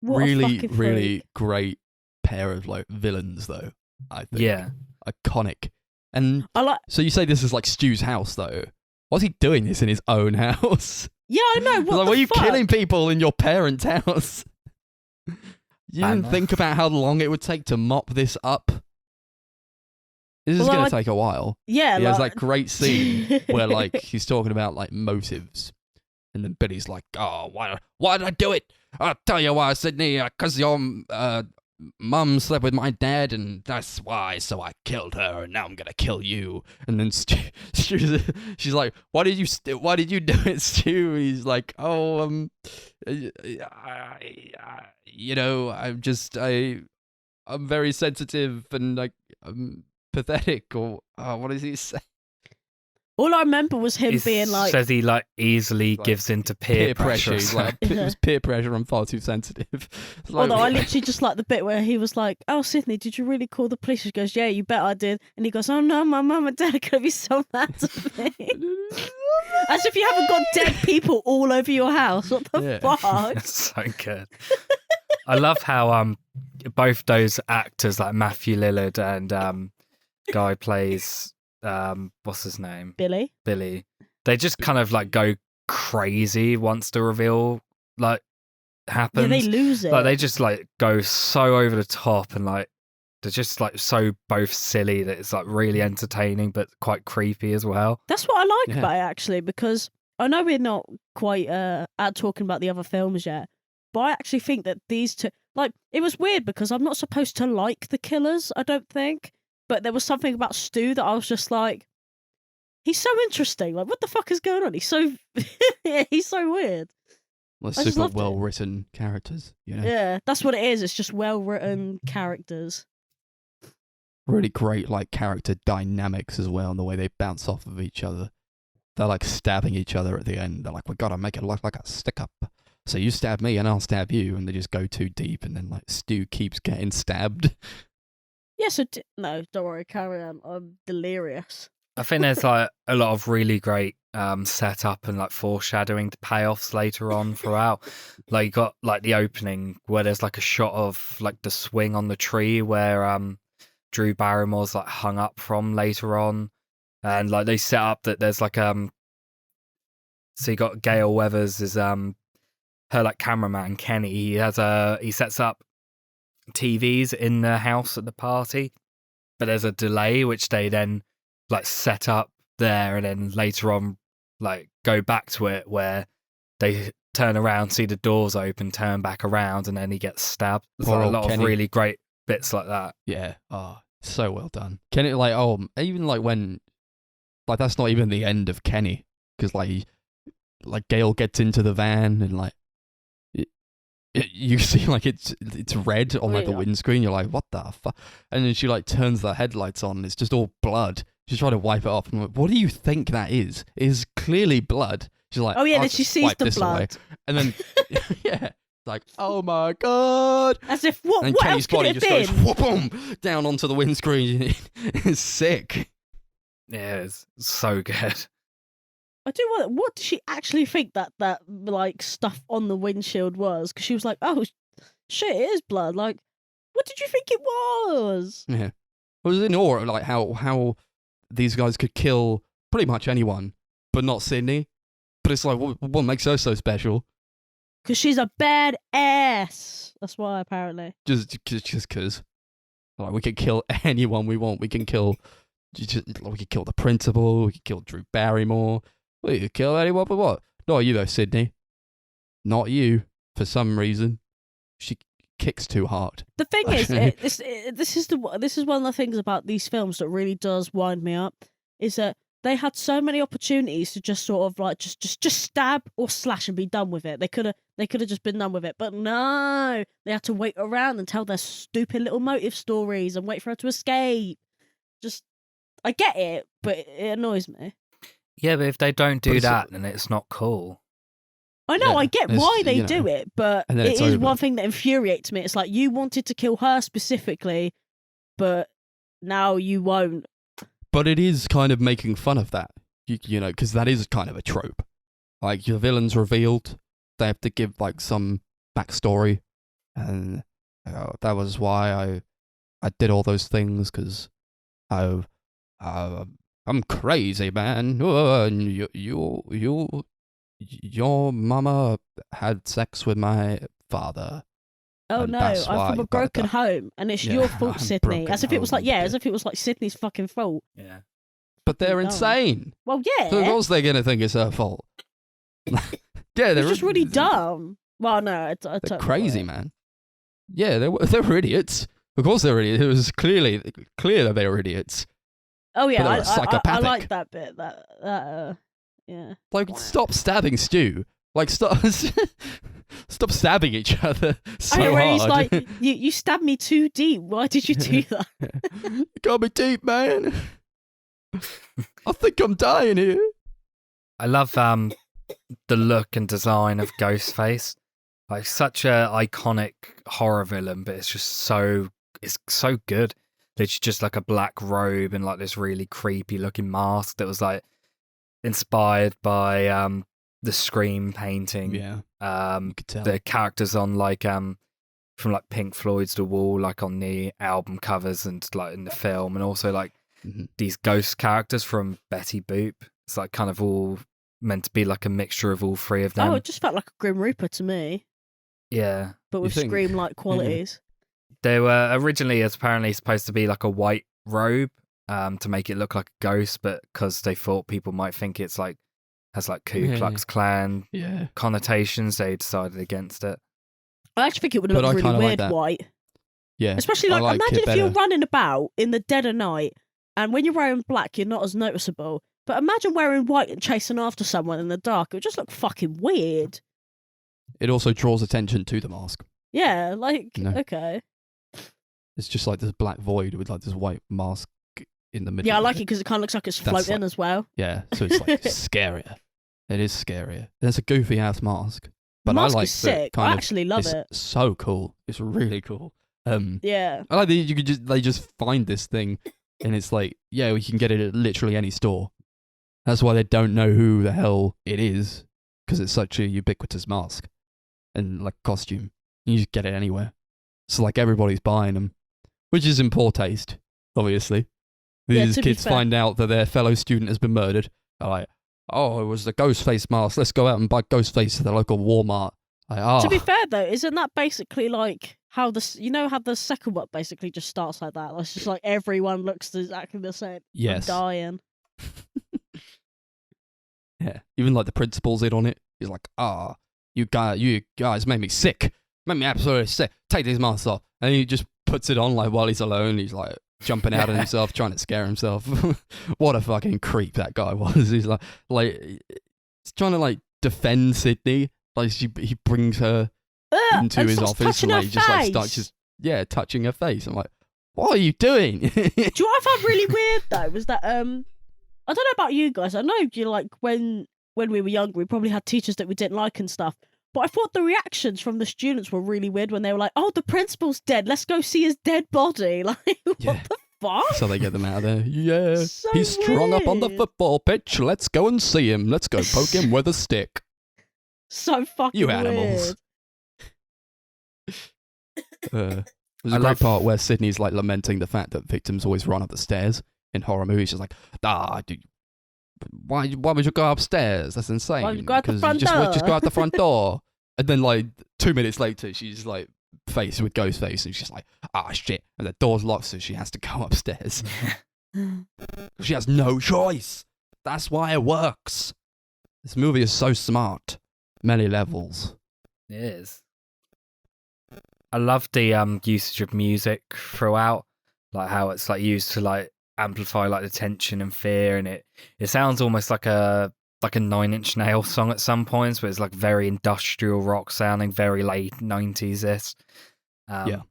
What a really, fucking really freak. great pair of like villains though. I think. Yeah. Iconic. And I like. so you say this is like Stu's house though. Why's he doing this in his own house? Yeah, I know. What like, the why are you fuck? killing people in your parents' house? You didn't Man. think about how long it would take to mop this up? This is Well, going I- to take a while. Yeah, He has that great scene where like he's talking about like motives, and then Billy's like, "Oh, why did I do it? I'll tell you why, Sydney. Because your mum slept with my dad, and that's why. So I killed her, and now I'm gonna kill you." And then she's like, "Why did you do it, Stu?" He's like, "Oh, you know, I'm very sensitive and like I'm pathetic, or what does he say? All I remember was him He being like, says he like easily Like, gives into peer pressure. He's like, it was peer pressure. I'm far too sensitive. It's like, although I literally just like the bit where he was like, "Oh, Sydney, did you really call the police?" She goes, "Yeah, you bet I did." And he goes, "Oh no, my mum and dad are gonna be so mad at me." As if you haven't got dead people all over your house. What the Yeah. fuck? It's so good. I love how both those actors like Matthew Lillard and guy plays what's his name? Billy. Billy. They just kind of like go crazy once the reveal like happens. Yeah, they lose it. Like they just like go so over the top and like they're just like so both silly that it's like really entertaining but quite creepy as well. That's what I like Yeah. about it, actually, because I know we're not quite at talking about the other films yet, but I actually think that these two, like, it was weird because I'm not supposed to like the killers, I don't think, but there was something about Stu that I was just like, he's so interesting. Like, what the fuck is going on? He's so he's so weird. Well, I just super loved it. well written characters, you know. Yeah, that's what it is. It's just well written characters. Really great like character dynamics as well, and the way they bounce off of each other. They're like stabbing each other at the end. They're like, "We gotta make it look like a stick up. So you stab me and I'll stab you," and they just go too deep, and then like Stu keeps getting stabbed. Yeah, so no, don't worry, carry on. I'm delirious. I think there's like a lot of really great setup and like foreshadowing to payoffs later on throughout. Like you got like the opening where there's like a shot of like the swing on the tree where Drew Barrymore's like hung up from later on, and like they set up that there's like so you got Gail Weathers is her like cameraman Kenny. He sets up TVs in the house at the party, but there's a delay which they then like set up there, and then later on like go back to it where they turn around, see the doors open, turn back around, and then he gets stabbed. There's Poor like a old lot Kenny. of really great bits like that. Yeah. Oh, so well done. Kenny, like, even like when, like, that's not even the end of Kenny, because like Gail gets into the van and like, you see like it's red on like the Yeah. windscreen. You're like, what the fuck? And then she like turns the headlights on. And it's just all blood. She's trying to wipe it off. I'm like, what do you think that is? It is clearly blood. She's like, Oh yeah, "I'll then she just sees wipe the this away." blood. And then yeah, like, oh my god. As if what? And What Kenny's else could body it have just been? goes whoop down onto the windscreen. It's sick. Yeah, it's so good. I do want. What did she actually think that like stuff on the windshield was? Because she was like, "Oh shit, it is blood." Like, what did you think it was? Yeah. I was in awe of like how these guys could kill pretty much anyone, but not Sydney. But it's like, what makes her so special? Because she's a bad ass. That's why, apparently. Just because. Like, we can kill anyone we want. We can kill we could kill the principal. We could kill Drew Barrymore. We could kill anyone but what? Not you though, Sydney. Not you. For some reason, she kicks too hard. The thing is, this is one of the things about these films that really does wind me up, is that they had so many opportunities to just sort of like just stab or slash and be done with it. They could have just been done with it, but no, they had to wait around and tell their stupid little motive stories and wait for her to escape. Just, I get it, but it annoys me. Yeah, but if they don't do that, then it's not cool. I know, Yeah, I get why they do it, but and then it it's is over. one thing that infuriates me. It's like, you wanted to kill her specifically, but now you won't. But it is kind of making fun of that, you know, because that is kind of a trope. Like, your villain's revealed, they have to give, like, some backstory, and that was why I did all those things, because I'm crazy, man. And your mama had sex with my father. Oh And no, that's why I'm from a you gotta broken die. home, and it's Yeah, your fault, I'm Sydney. broken As if it was like, home, as if it was like Sydney's fucking fault. Yeah. But they're No. insane. Well, yeah, So of course they're going to think it's her fault. Yeah, they're it's just really dumb. Well, no, I They're totally crazy, get it. man. Yeah, they were idiots. Of course they were idiots. It was clear that they were idiots. Oh yeah, But they were I psychopathic. like that bit. Yeah. Like, stop stabbing Stu. Like, stop stop stabbing each other so I know where he's hard. like, you stabbed me too deep. Why did you do that? You got me deep, man. I think I'm dying here. I love the look and design of Ghostface. Like, such a iconic horror villain, but it's so good. It's just like a black robe and like this really creepy looking mask that was like inspired by the Scream painting. Yeah, you could tell. The characters on like from like Pink Floyd's The Wall, like on the album covers and like in the film, and also like these ghost characters from Betty Boop. It's like kind of all meant to be like a mixture of all three of them. Oh, it just felt like a Grim Reaper to me, Yeah. but with think? Scream-like qualities. They were originally apparently supposed to be like a white robe to make it look like a ghost, but because they thought people might think it's like has like Ku Klux Klan Yeah. connotations, they decided against it. I actually think it would But look I really kinda like weird that. white. Yeah. Especially I like, like imagine it if you're better. running about in the dead of night, and when you're wearing black, you're not as noticeable. But imagine wearing white and chasing after someone in the dark. It would just look fucking weird. It also draws attention to the mask. Yeah, like, No. okay. It's just like this black void with like this white mask in the middle. Yeah, I of like it because it kind of looks like it's That's floating as well. Yeah, so it's like scarier. It is scarier. And it's a goofy ass mask. But The I mask like is that sick. kind I of actually love it's it. so cool. It's really cool. Yeah. I like that they just find this thing and it's like, yeah, we can get it at literally any store. That's why they don't know who the hell it is, because it's such a ubiquitous mask and like costume. You just get it anywhere. So like everybody's buying them, which is in poor taste, obviously. Yeah, These to be kids fair. find out that their fellow student has been murdered. They're like, oh, it was the Ghostface mask. Let's go out and buy Ghostface at the local Walmart. Like, oh, To be fair though, isn't that basically like how how the second one basically just starts like that? It's just like everyone looks exactly the same. yes. I'm dying. Yeah, even like the principal's in on it. He's like, you guys made me sick. Made me absolutely sick. Take these masks off. And he just puts it on like while he's alone. He's like jumping out at himself, trying to scare himself. What a fucking creep that guy was. He's like he's trying to like defend Sydney. Like he brings her Ugh, into and his starts office touching and her like just like face. starts just touching her face. I'm like, what are you doing? Do you know what I found really weird though? Was that I don't know about you guys. I know you like when we were younger, we probably had teachers that we didn't like and stuff. But I thought the reactions from the students were really weird when they were like, "Oh, the principal's dead. Let's go see his dead body." Like, what Yeah. the fuck? So they get them out of there. Yeah, So he's strung up on the weird. football pitch. Let's go and see him. Let's go poke him with a stick. So fucking You animals. weird. There's I a great love- part where Sydney's like lamenting the fact that victims always run up the stairs in horror movies. She's like, dude, why would you go upstairs? That's insane. Why would you go out the 'Cause front just door?" go out the front door. And then like 2 minutes later, she's like faced with Ghostface and she's like, shit. And the door's locked, so she has to go upstairs. She has no choice. That's why it works. This movie is so smart. Many levels. It is. I love the usage of music throughout, like how it's like used to like amplify like the tension and fear, and it sounds almost like a 9 Inch Nail song at some points, but it's like very industrial rock sounding, very late 90s. Yeah.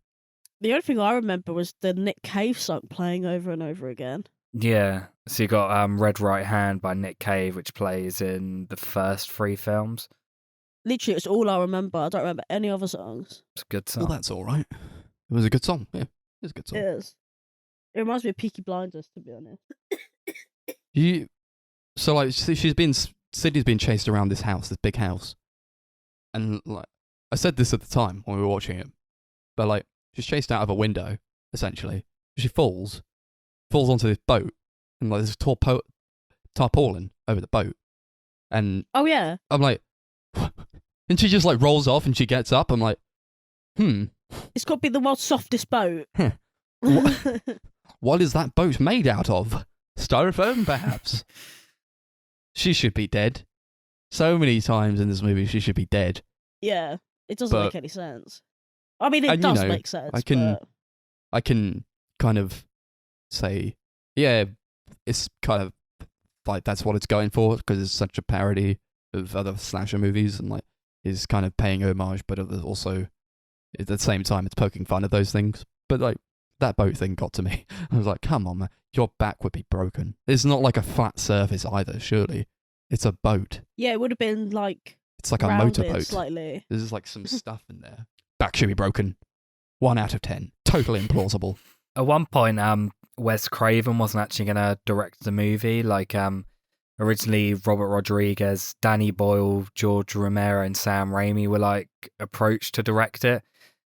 The only thing I remember was the Nick Cave song playing over and over again. Yeah. So you got Red Right Hand by Nick Cave, which plays in the first 3 films. Literally, it's all I remember. I don't remember any other songs. It's a good song. Well, that's all right. It was a good song. Yeah, it was a good song. It is. It reminds me of Peaky Blinders, to be honest. So like Sydney's been chased around this house, this big house, and like I said this at the time when we were watching it, but like she's chased out of a window essentially. She falls onto this boat, and like there's a tarpaulin over the boat, and Oh, yeah. I'm like, and she just like rolls off and she gets up. I'm like, It's got to be the world's softest boat. Huh. What is that boat made out of? Styrofoam, perhaps? She should be dead. So many times in this movie, she should be dead. Yeah. It doesn't But- make any sense. I mean, it and, you does know, make sense. I can- but- I can kind of say, yeah, it's kind of like that's what it's going for because it's such a parody of other slasher movies and like is kind of paying homage, but also at the same time it's poking fun at those things. But like that boat thing got to me. I was like, come on, man, your back would be broken. It's not like a flat surface either, surely. It's a boat. Yeah, it would have been like It's like a rounded motorboat. slightly. There's like some stuff in there. Back should be broken. 1 out of 10. Totally implausible. At one point, Wes Craven wasn't actually going to direct the movie. Like, originally, Robert Rodriguez, Danny Boyle, George Romero, and Sam Raimi were like approached to direct it.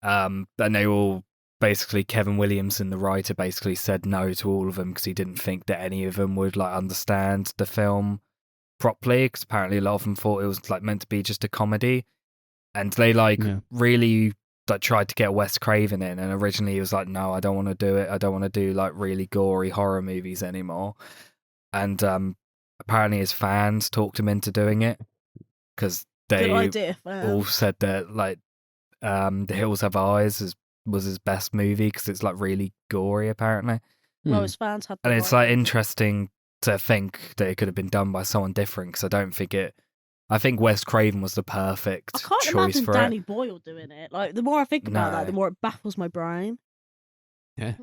And they all basically, Kevin Williamson, the writer, basically said no to all of them because he didn't think that any of them would like understand the film properly. Because apparently, a lot of them thought it was like meant to be just a comedy, and they like really like tried to get Wes Craven in, and originally he was like, no, I don't want to do it. I don't want to do like really gory horror movies anymore. And apparently his fans talked him into doing it because Good they idea, fam. all said that like The Hills Have Eyes was his best movie because it's like really gory apparently. Well, his fans had the And it's right like idea. interesting to think that it could have been done by someone different because I think Wes Craven was the perfect I can't choice imagine for Danny it. Boyle doing it. Like, the more I think about that, the No. more it baffles my brain. Yeah.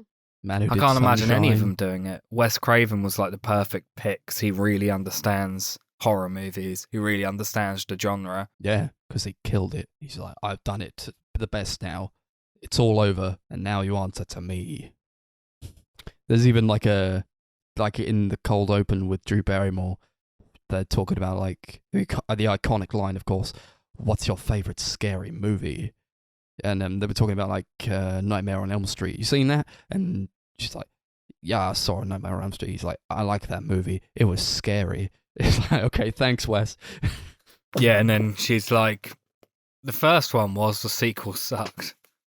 Man who I did can't imagine any of Sunshine. them doing it. Wes Craven was like the perfect pick 'cause he really understands horror movies. He really understands the genre. Yeah, because he killed it. He's like, I've done it to the best now. It's all over, and now you answer to me. There's even like in the cold open with Drew Barrymore, they're talking about like the iconic line, of course. What's your favorite scary movie? And they were talking about like Nightmare on Elm Street. You seen that? And she's like, yeah, I saw Nightmare on Elm Street. He's like, I like that movie. It was scary. It's like, okay, thanks, Wes. Yeah, and then she's like, the first one was, the sequel sucked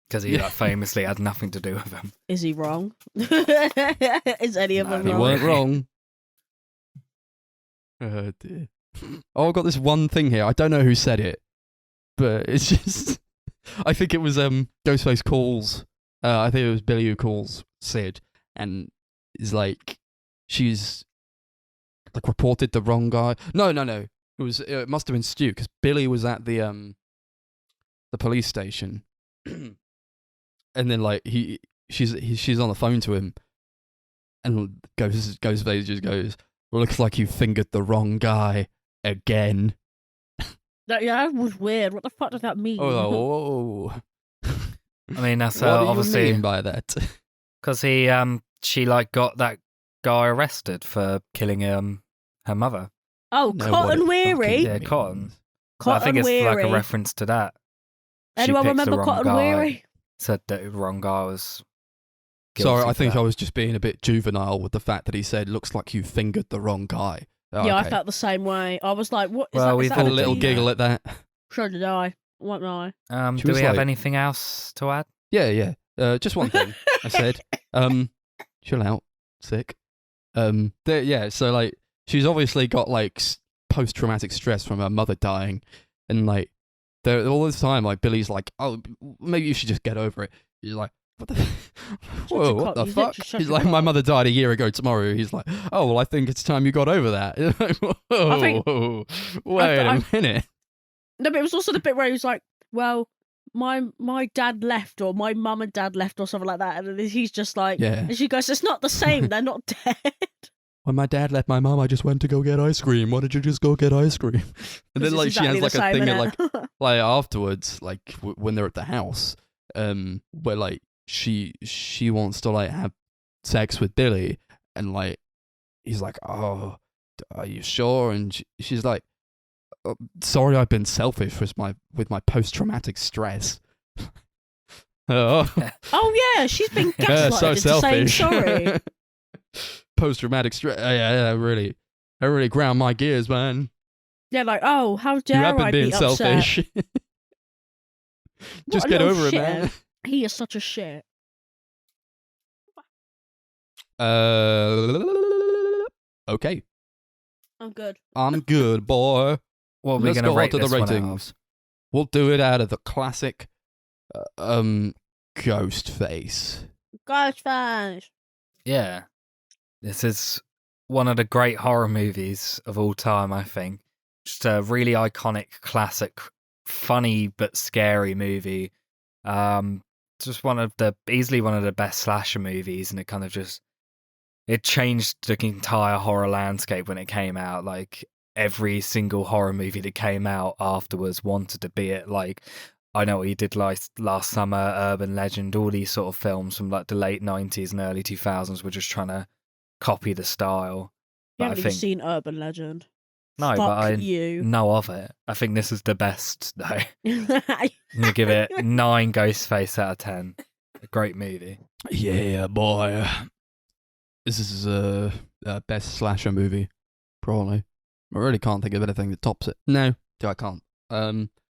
because he like famously had nothing to do with him. Is he wrong? Is any of No, them You not wrong? weren't wrong. Oh dear. Oh, I've got this one thing here. I don't know who said it, but it's just. I think it was Ghostface calls. I think it was Billy who calls Sid, and is like, she's like reported the wrong guy. No. It must have been Stu because Billy was at the police station, and then like she's on the phone to him, and Ghostface just goes, well, looks like you fingered the wrong guy again. That was weird. What the fuck does that mean? Oh, I mean, that's what do you obviously mean by that? because she like got that guy arrested for killing her mother. Oh, No, what Cotton it Weary. fucking Yeah, means. Cotton. So I Cotton think it's Weary. like a reference to that. She Anyone picked the remember wrong Cotton guy. Weary? Said that the wrong guy was. Sorry, guilty I for think that. I was just being a bit juvenile with the fact that he said, looks like you fingered the wrong guy. Oh, Yeah, I okay. felt the same way. I was like, what is Well, that? we've Is that Had a all little done giggle at that. So did I. Won't lie. She Do was we have like- anything else to add? Yeah. Just one thing. I said, chill out, sick. So like she's obviously got like post-traumatic stress from her mother dying, and like all this time like Billy's like, oh, maybe you should just get over it. She's like, what the whoa, what the fuck? He's like, my mother died a year ago tomorrow. He's like, oh well, I think it's time you got over that. Like, whoa, wait a minute. No, but it was also the bit where he was like, well, my dad left, or my mum and dad left, or something like that, and then he's just like, and she goes, it's not the same, they're not dead. When my dad left my mum, I just went to go get ice cream. Why did you just go get ice cream? And then like exactly she has like a thing at, like afterwards, like when they're at the house, where like she wants to like have sex with Billy, and like he's like, oh, are you sure? And she's like, sorry, I've been selfish with my post-traumatic stress. Oh yeah, she's been gaslighted so into selfish. saying sorry. Post-traumatic stress. Yeah, I really ground my gears, man. Yeah, like, oh, how dare You have been I being be selfish. Just get over it, man. He is such a shit. Okay. I'm good. I'm good, boy. What are we Let's going to go rate on to this the one out ratings. We'll do it out of the classic, ghost face. Ghost face. Yeah. This is one of the great horror movies of all time, I think. Just a really iconic, classic, funny but scary movie. Just easily one of the best slasher movies, and it changed the entire horror landscape when it came out. Like, every single horror movie that came out afterwards wanted to be it. Like, I Know What You Did Last Summer, Urban Legend, all these sort of films from like the late 90s and early 2000s were just trying to copy the style. You haven't even seen Urban Legend. No, Fuck but I you. know of it. I think this is the best, though. I'm going to give it 9 Ghostface out of 10. A great movie. Yeah, boy. This is a best slasher movie, probably. I really can't think of anything that tops it. No, I can't.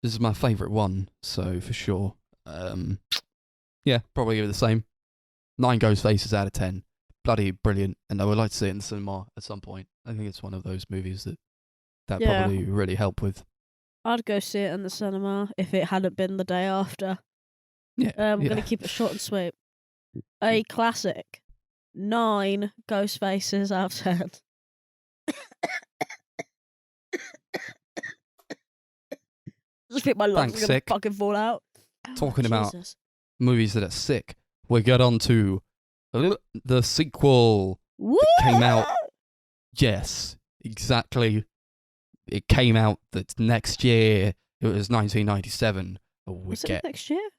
This is my favourite one, so for sure. Yeah, probably give it the same. 9 Ghostfaces out of 10. Bloody brilliant, and I would like to see it in the cinema at some point. I think it's one of those movies that probably really help with. I'd go see it in the cinema if it hadn't been the day after. Yeah, I'm going to keep it short and sweet. A classic. 9 Ghost Faces out of 10. Just think my lungs are going to fucking fall out. Talking about movies that are sick, we get on to the sequel. Woo! That came out. Yes, exactly. It came out the next year. It was 1997. Was it next year?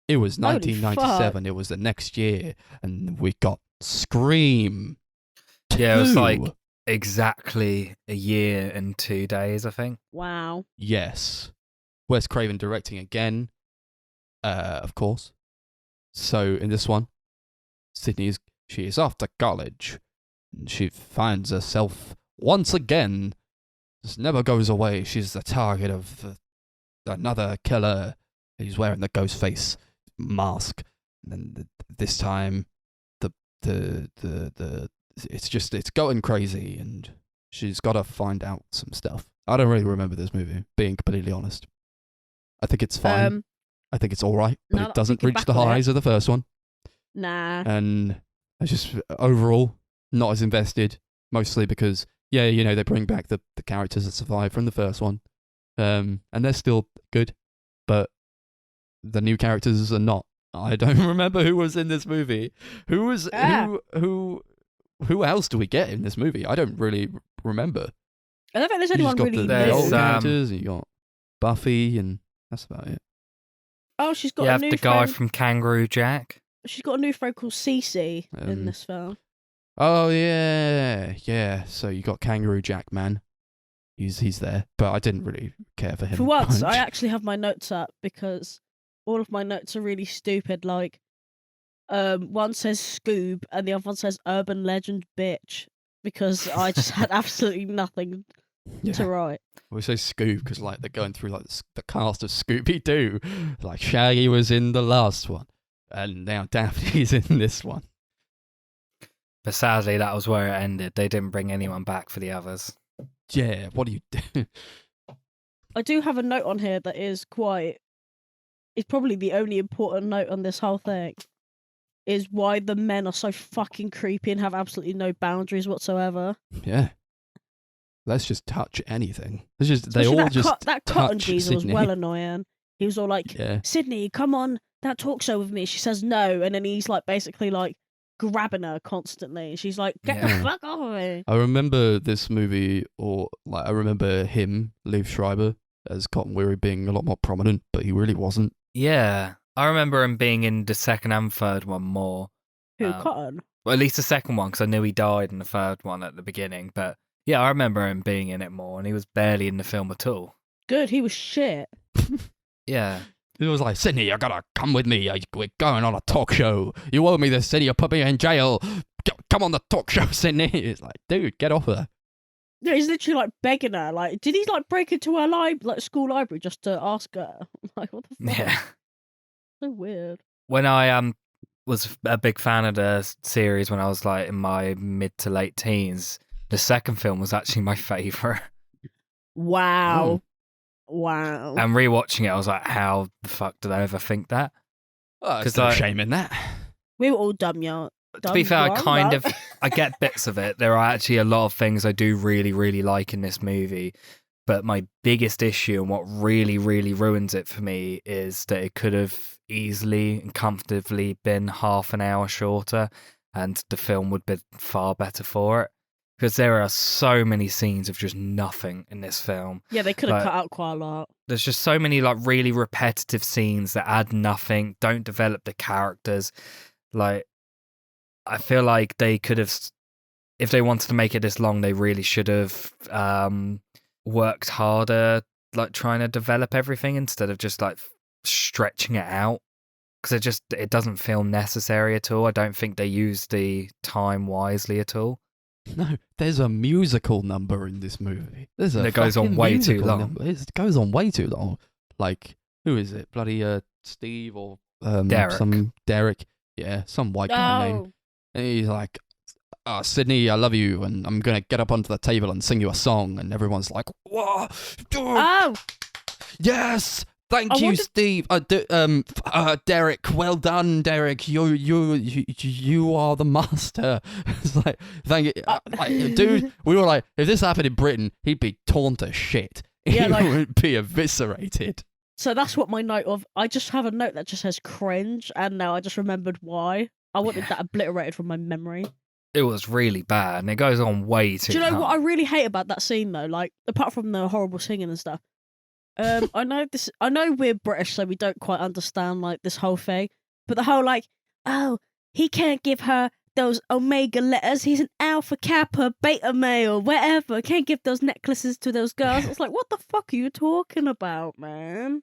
It was 1997. It was the next year, and we got Scream 2. Yeah, it was like exactly a year and 2 days, I think. Wow. Yes. Wes Craven directing again, of course. So in this one, she is off to college, and she finds herself once again. This never goes away. She's the target of another killer. He's wearing the ghost face mask, and then this time, it's going crazy, and she's got to find out some stuff. I don't really remember this movie, being completely honest. I think it's fine. I think it's all right, but it doesn't reach the highs of the first one. Nah. And I just overall not as invested, mostly because they bring back the characters that survived from the first one, and they're still good, but the new characters are not. I don't remember who was in this movie. Who else do we get in this movie? I don't really remember. I don't think there's anyone really new. The old characters, and you got Buffy, and that's about it. Oh, she's got a new the guy from Kangaroo Jack. She's got a new friend called Cece in this film. Oh yeah. So you got Kangaroo Jack, man. He's there, but I didn't really care for him. For once, I actually have my notes up because all of my notes are really stupid. Like, one says Scoob and the other one says Urban Legend bitch because I just had absolutely nothing to write. We say Scoob because like they're going through like the cast of Scooby-Doo. Like Shaggy was in the last one, and now Daphne's in this one. But sadly, that was where it ended. They didn't bring anyone back for the others. Yeah, what do you do? I do have a note on here that is quite. It's probably the only important note on this whole thing. Is why the men are so fucking creepy and have absolutely no boundaries whatsoever. Yeah. Let's just touch anything. They Especially all that just that cotton touch geezer was Sydney. well annoying. He was all like, Yeah. Sydney, come on that talk show with me. She says no, and then he's like basically like grabbing her constantly. She's like, get the Yeah. fuck off of me. I remember this movie, or like I remember him, Liev Schreiber, as Cotton Weary being a lot more prominent, but he really wasn't. Yeah. I remember him being in the second and third one more. Who, Cotton? Well, at least the second one, because I knew he died in the third one at the beginning. But yeah, I remember him being in it more, and he was barely in the film at all. Good, he was shit. Yeah. It was like, Sydney, you gotta come with me. We're going on a talk show. You owe me this, Sydney. You put me in jail. Come on the talk show, Sydney. It's like, dude, get off her. Yeah, he's literally like begging her. Like, did he like break into her school library just to ask her? Like, what the fuck? Yeah. So weird. When I was a big fan of the series when I was like in my mid to late teens, the second film was actually my favourite. Wow. Wow. And rewatching it, I was like, how the fuck did I ever think that? Oh, there's 'Cause no I- shame in that. We were all dumb, young. To be fair, I get bits of it. There are actually a lot of things I do really, really like in this movie. But my biggest issue and what really, really ruins it for me is that it could have easily and comfortably been half an hour shorter and the film would be far better for it. Because there are so many scenes of just nothing in this film. Yeah, they could have Like- cut out quite a lot. There's just so many like really repetitive scenes that add nothing, don't develop the characters. Like, I feel like they could have, if they wanted to make it this long, they really should have worked harder, like trying to develop everything instead of just like stretching it out. Because it doesn't feel necessary at all. I don't think they use the time wisely at all. No, there's a musical number in this movie. There's a That goes on fucking way too musical long. number. It goes on way too long. Like, who is it? Bloody Steve or Derek. some Derek. Yeah, some white guy name. Oh, And he's like, Sydney, I love you, and I'm gonna get up onto the table and sing you a song, and everyone's like, "What? oh, Yes, thank I you, wonder- Steve. Derek, well done, Derek. You are the master." It's like, thank you, dude. We were like, if this happened in Britain, he'd be torn to shit. Yeah, he like- would be eviscerated. so that's what my note of. I just have a note that just says cringe, and now I just remembered why. I wanted that obliterated from my memory. It was really bad, and it goes on way too Do you know long. what I really hate about that scene though? Like, apart from the horrible singing and stuff. I know we're British, so we don't quite understand like this whole thing. But the whole like, oh, he can't give her those omega letters. He's an alpha, kappa, beta male, whatever. Can't give those necklaces to those girls. It's like, what the fuck are you talking about, man?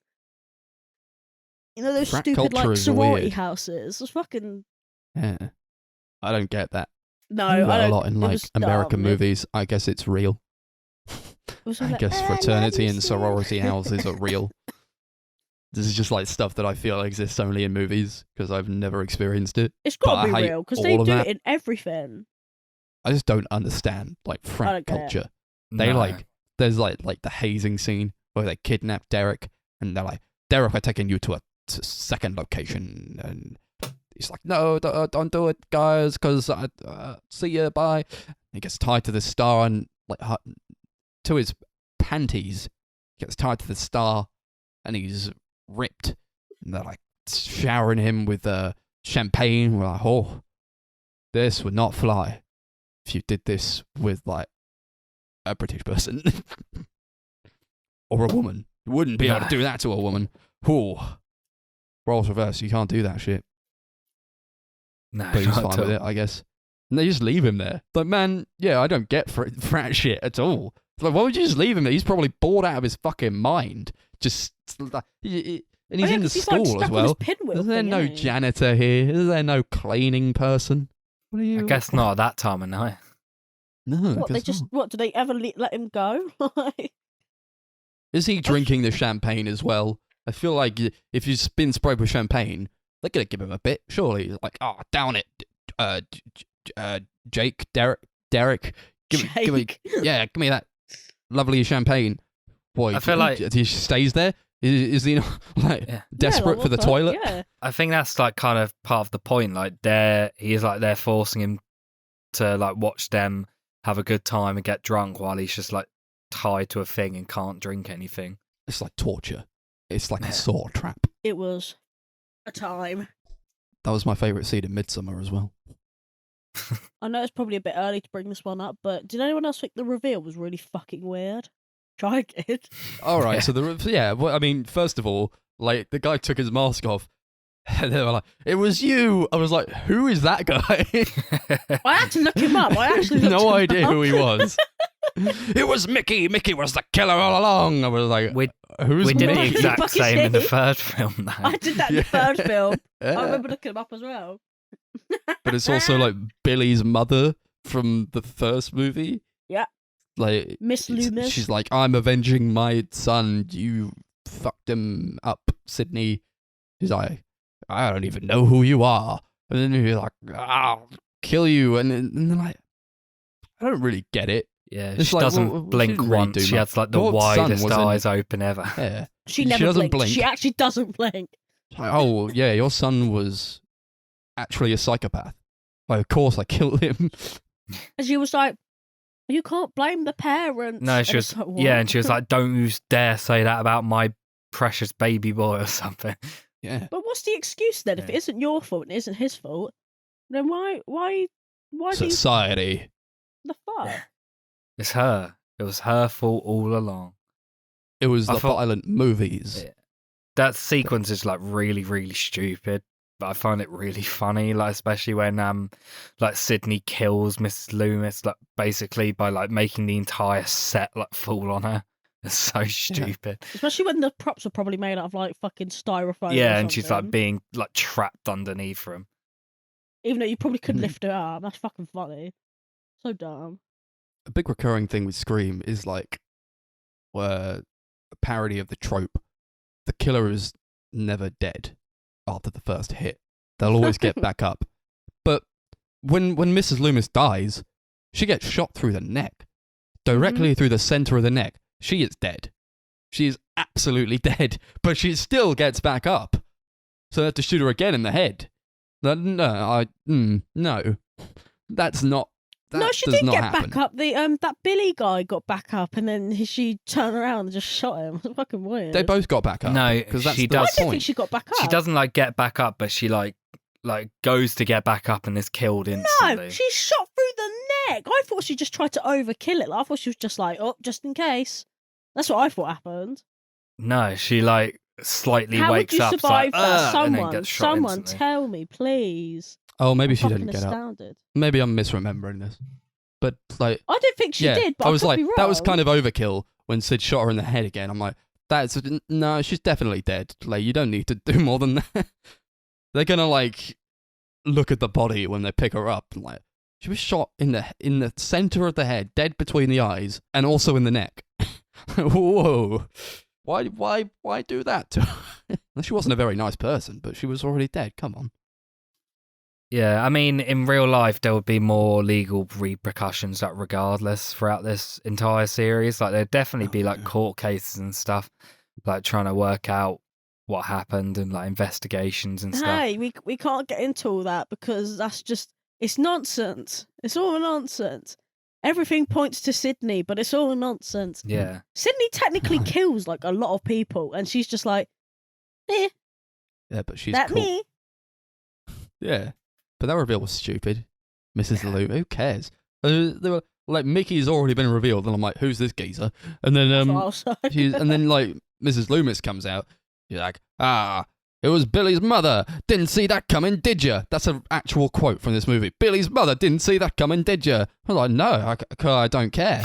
You know those Frat stupid culture like is sorority weird. houses. It's fucking Yeah, I don't get that. no. Well, I a don't. lot in it like was American dumb. movies. I guess it's real. It was all I like, guess "I love fraternity you, and sis." sorority houses are real. This is just like stuff that I feel exists only in movies because I've never experienced it. It's but got to I be hate real because all they of do that. it in everything. I just don't understand like frat don't get it. culture. They No. like there's like the hazing scene where they kidnap Derek and they're like, Derek, we're taking you to a second location, and he's like, no, don't do it, guys, because I see you, bye. He gets tied to the star and like to his panties. Gets tied to the star, and he's ripped. And they're like showering him with champagne. We're like, oh, this would not fly if you did this with like a British person or a woman. You wouldn't be able to No. do that to a woman. Oh, roles reverse. You can't do that shit. No, But he's not fine at with all. it, I guess. And they just leave him there. Like, man, yeah, I don't get frat shit at all. Like, why would you just leave him there? He's probably bored out of his fucking mind. Just, and he's Oh, yeah, in the 'cause he's, like, school stuck as on well. his pinwheel Is there thing, no isn't he? janitor here? Is there no cleaning person? What are you? I guess not at that time of night. No, I What they guess just not. what do they ever let him go? Like, Is he drinking the champagne as well? I feel like if he's been sprayed with champagne, they're gonna give him a bit. Surely, like, oh, down it, Jake, Derek, give me, Jake. yeah, give me that lovely champagne. Boy, I feel like- he stays there. Is he not like Yeah. desperate Yeah, for the what fuck? toilet? Yeah. I think that's like kind of part of the point. Like they're forcing him to like watch them have a good time and get drunk while he's just like tied to a thing and can't drink anything. It's like torture. It's like Yeah. a saw trap. It was a time. That was my favourite scene in Midsummer as well. I know it's probably a bit early to bring this one up, but did anyone else think the reveal was really fucking weird? I did. All right, Yeah. so well, I mean, first of all, like the guy took his mask off, and they were like, "It was you." I was like, "Who is that guy?" I had to look him up. I actually looked no him idea up. who he was. It was Mickey. Mickey was the killer all along. I was like, We "Who's we did Mickey?" the exact Fuck is same in the he? third film, though. I did that in Yeah. the third film. Yeah. I remember looking him up as well. But it's also like Billy's mother from the first movie. Yeah. Like Miss Loomis. she's like, "I'm avenging my son. You fucked him up, Sydney." He's like, "I don't even know who you are." And then he's like, "I'll kill you." And they're like, I don't really get it. Yeah, It's she like, doesn't well, she blink didn't really once. do She much. has like the Your son widest was in- eyes open ever. Yeah. She She never doesn't blinked. blink. She actually doesn't blink. It's like, oh, yeah, your son was actually a psychopath. Like, of course I killed him. And she was like, "You can't blame the parents." No, And she it's was like, what? yeah, and she was like, "Don't you dare say that about my precious baby boy" or something. Yeah. But what's the excuse then? If it Yeah. isn't your fault and it isn't his fault, then why do you Society. the fuck? Yeah. It's her. It was her fault all along. It was I the thought- violent movies. Yeah. That sequence is like really, really stupid, but I find it really funny. Like especially when like Sydney kills Mrs. Loomis, like basically by like making the entire set like fall on her. It's so stupid. Especially when the props were probably made out of like fucking styrofoam. Yeah, or and she's like something. being like trapped underneath him. Even though you probably couldn't Mhm. lift her up. That's fucking funny. So dumb. A big recurring thing with Scream is like a parody of the trope. The killer is never dead after the first hit. They'll always get back up. But when Mrs. Loomis dies, she gets shot through the neck. Directly through the center of the neck. She is dead. She is absolutely dead. But she still gets back up. So they have to shoot her again in the head. No. That's not. That no, she does did not get happen. back up. The that Billy guy got back up, and then she turned around and just shot him. It's fucking weird. They both got back up. No, because that's she the I does- don't point. think she got back up. She doesn't like get back up, but she like goes to get back up and is killed instantly. No, she shot through the neck. I thought she just tried to overkill it. Like, I thought she was just like, oh, just in case. That's what I thought happened. No, she like slightly How would wakes you up. survive it's like, that? and then Someone, gets shot someone, instantly. tell me, please. Oh, maybe I'm she fucking didn't get up. astounded. Maybe I'm misremembering this. But like, I didn't think she yeah, did, but I was could like, be wrong. that was kind of overkill when Sid shot her in the head again. I'm like, no, she's definitely dead. Like, you don't need to do more than that. They're gonna like look at the body when they pick her up and like, she was shot in the center of the head, dead between the eyes, and also in the neck. Whoa. Why do that to her? She wasn't a very nice person, but she was already dead. Come on. Yeah, I mean, in real life, there would be more legal repercussions, like regardless, throughout this entire series. Like, there'd definitely be like court cases and stuff, like trying to work out what happened and like investigations and stuff. Hey, we can't get into all that because that's just, it's nonsense. It's all nonsense. Everything points to Sydney, but it's all nonsense. Yeah, Sydney technically kills like a lot of people, and she's just like, eh, Yeah, but she's that cool. me. Yeah, but that reveal was stupid. Mrs. Lou, who cares? They were like, Mickey's already been revealed, and I'm like, who's this geezer? And then That's what I was like. and then like Mrs. Loomis comes out. You're like, it was Billy's mother. Didn't see that coming, did you? That's an actual quote from this movie. Billy's mother didn't see that coming, did you? I'm like, no, I don't care.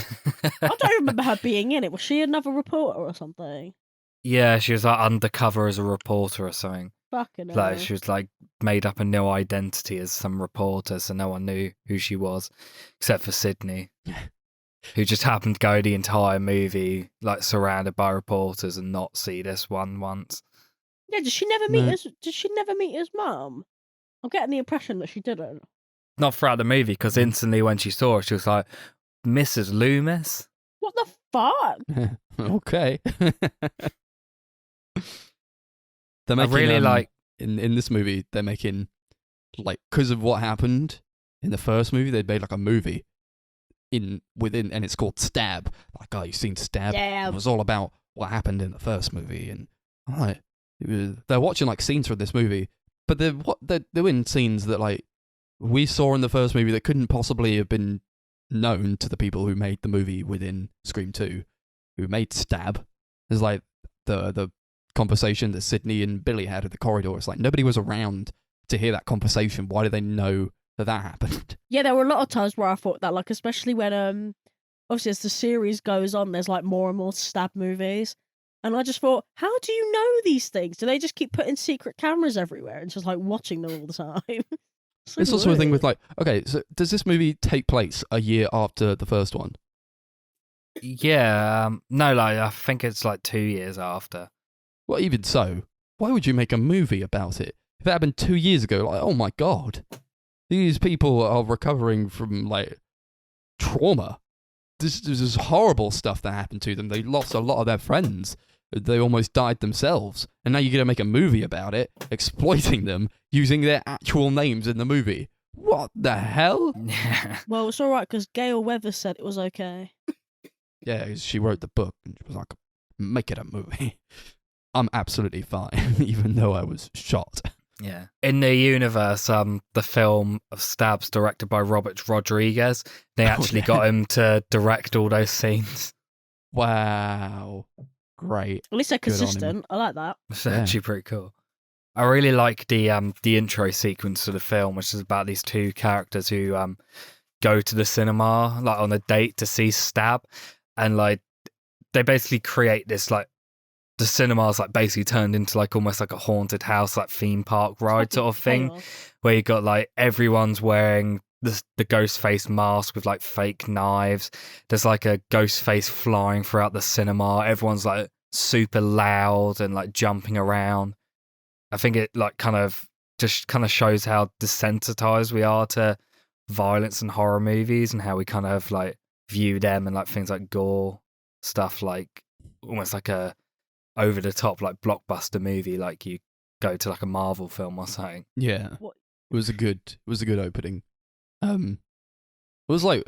I don't remember her being in it. Was she another reporter or something? yeah, she was like undercover as a reporter or something. Fucking hell. Like she was like made up a new identity as some reporter, so no one knew who she was, except for Sydney, who just happened to go the entire movie like surrounded by reporters and not see this one once. Yeah, did she never meet No. his? Did she never meet his mum? I'm getting the impression that she didn't. not throughout the movie, because instantly when she saw it, she was like, Mrs. Loomis? What the fuck? Okay. They're I making, really like... in this movie, they're making, like, because of what happened in the first movie, they made like a movie within, and it's called Stab. Like, oh, you've seen Stab? Yeah. It was all about what happened in the first movie, and like, they're watching like scenes from this movie, but they're doing scenes that like we saw in the first movie that couldn't possibly have been known to the people who made the movie within Scream 2, who made Stab. There's like the conversation that Sydney and Billy had at the corridor. It's like nobody was around to hear that conversation. Why do they know that happened? Yeah, there were a lot of times where I thought that, like, especially when obviously as the series goes on, there's like more and more Stab movies, and I just thought, how do you know these things? Do they just keep putting secret cameras everywhere and just like watching them all the time? It's also a thing with like, okay, so does this movie take place a year after the first one? Yeah, no, like, I think it's like 2 years after. Well, even so, why would you make a movie about it? If it happened 2 years ago, like, oh my god, these people are recovering from like trauma. This is horrible stuff that happened to them. They lost a lot of their friends. They almost died themselves. And now you're going to make a movie about it, exploiting them, using their actual names in the movie. What the hell? Yeah. Well, it's all right because Gail Weathers said it was okay. Yeah, she wrote the book and she was like, make it a movie. I'm absolutely fine, even though I was shot. Yeah. In the universe, the film of Stabs directed by Robert Rodriguez, they actually got him to direct all those scenes. Wow. Great. At least they're Good on him. consistent. I like that. It's actually pretty cool. I really like the intro sequence to the film, which is about these two characters who go to the cinema like on a date to see Stab, and like they basically create this like the cinema's like basically turned into like almost like a haunted house, like theme park ride sort of thing, where you got like everyone's wearing the ghost face mask with like fake knives. There's like a ghost face flying throughout the cinema. Everyone's like super loud and like jumping around. I think it like kind of shows how desensitized we are to violence and horror movies, and how we kind of like view them and like things like gore stuff, like almost like a over the top like blockbuster movie, like you go to like a Marvel film or something. Yeah. What? It was a good opening. It was like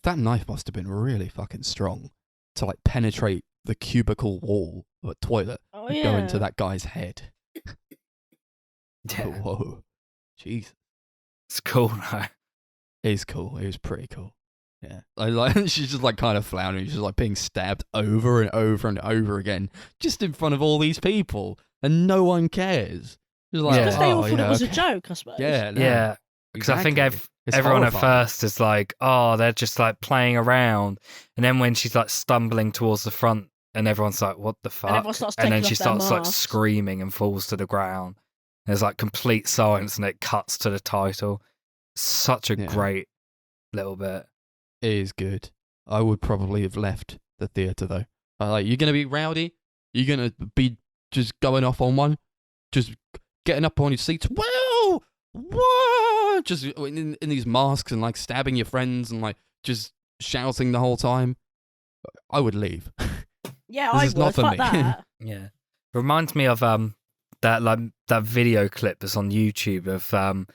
that knife must have been really fucking strong to like penetrate the cubicle wall of a toilet Oh and yeah. go into that guy's head. Yeah. Whoa. Jeez. It's cool though. It's cool. It was pretty cool. Yeah. I like she's just like kind of floundering. She's like being stabbed over and over and over again just in front of all these people, and no one cares. Just like, Yeah. Because they all oh, thought yeah, it was a okay. joke, I suppose. Yeah. No, Yeah. Because I think exactly. It's everyone at horrifying. first is like, oh, they're just like playing around. And then when she's like stumbling towards the front and everyone's like, what the fuck? everyone starts And then taking she off their starts like masks. screaming and falls to the ground. There's like complete silence and it cuts to the title. Such a Yeah. great little bit. It is good. I would probably have left the theatre though. Like, you're gonna be rowdy. You're gonna be just going off on one, just getting up on your seats. Whoa, whoa! Just in these masks and like stabbing your friends and like just shouting the whole time. I would leave. Yeah, This I is would. not for Fuck me. that. Yeah. Reminds me of that video clip that's on YouTube of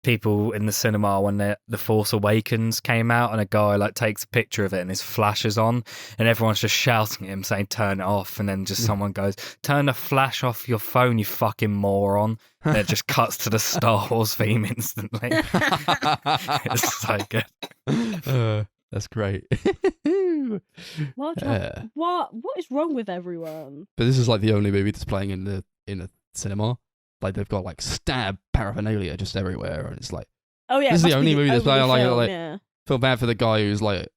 people in the cinema when the Force Awakens came out, and a guy like takes a picture of it and his flash is on and everyone's just shouting at him saying turn it off, and then just someone goes, turn the flash off your phone, you fucking moron. And it just cuts to the Star Wars theme instantly. It's so good. That's great. What? Uh, What is wrong with everyone? But this is like the only movie that's playing in the cinema. Like, they've got like stab paraphernalia just everywhere, and it's like, Oh yeah, This is it the must only be movie that's over the playing, film, like- yeah. feel bad for the guy who's like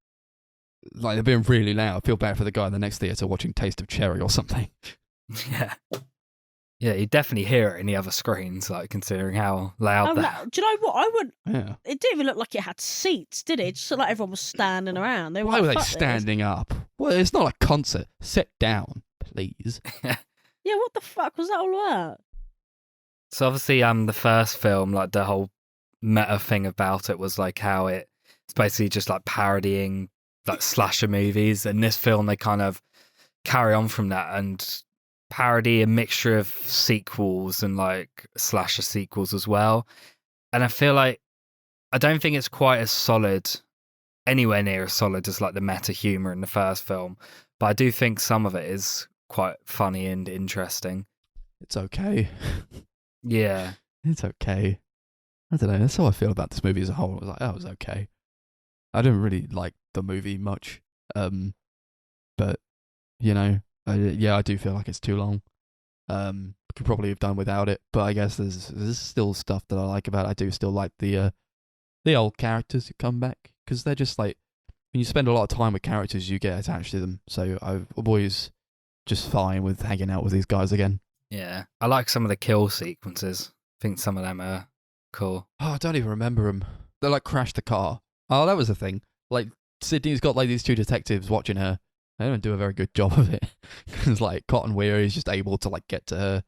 they're being really loud. Feel bad for the guy in the next theatre watching Taste of Cherry or something. Yeah. Yeah, you definitely hear it in the other screens, like considering how loud Oh, they no, do you know what? I would. Yeah. It didn't even look like it had seats, did it? It just looked like everyone was standing around. They were Why like, were they "Fuck this." standing up? Well, it's not a concert. Sit down, please. Yeah, what the fuck was that all about? So obviously, the first film, like the whole meta thing about it was like how it's basically just like parodying like slasher movies. And this film, they kind of carry on from that and parody a mixture of sequels and like slasher sequels as well. And I feel like I don't think it's quite as solid, anywhere near as solid as like the meta humor in the first film, but I do think some of it is quite funny and interesting. It's okay. Yeah. It's okay. I don't know. That's how I feel about this movie as a whole. I was like, oh, it was okay. I didn't really like the movie much. But, you know, I do feel like it's too long. Could probably have done without it, but I guess there's still stuff that I like about it. I do still like the old characters who come back, because they're just like, when you spend a lot of time with characters, you get attached to them. So I'm always just fine with hanging out with these guys again. Yeah. I like some of the kill sequences. I think some of them are cool. Oh, I don't even remember them. They like crashed the car. Oh, that was the thing. Like, Sydney's got like these two detectives watching her. They don't do a very good job of it, because like Cotton Weir is just able to like get to her.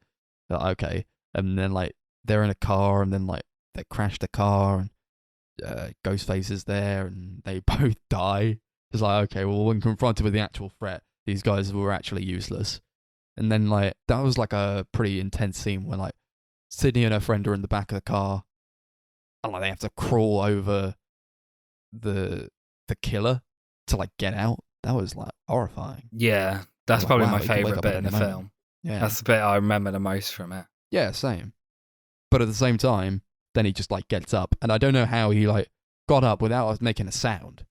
Like, okay, and then like they're in a car, and then like they crash the car, and Ghostface is there, and they both die. It's like, okay, well, when confronted with the actual threat, these guys were actually useless. And then like that was like a pretty intense scene when like Sydney and her friend are in the back of the car, and like they have to crawl over the killer to like get out. That was like horrifying. Yeah, that's Like, probably wow, my he could wake favourite up bit at in the any moment. film. Yeah, That's the bit I remember the most from it. yeah, same. But at the same time, then he just like gets up, and I don't know how he like got up without making a sound,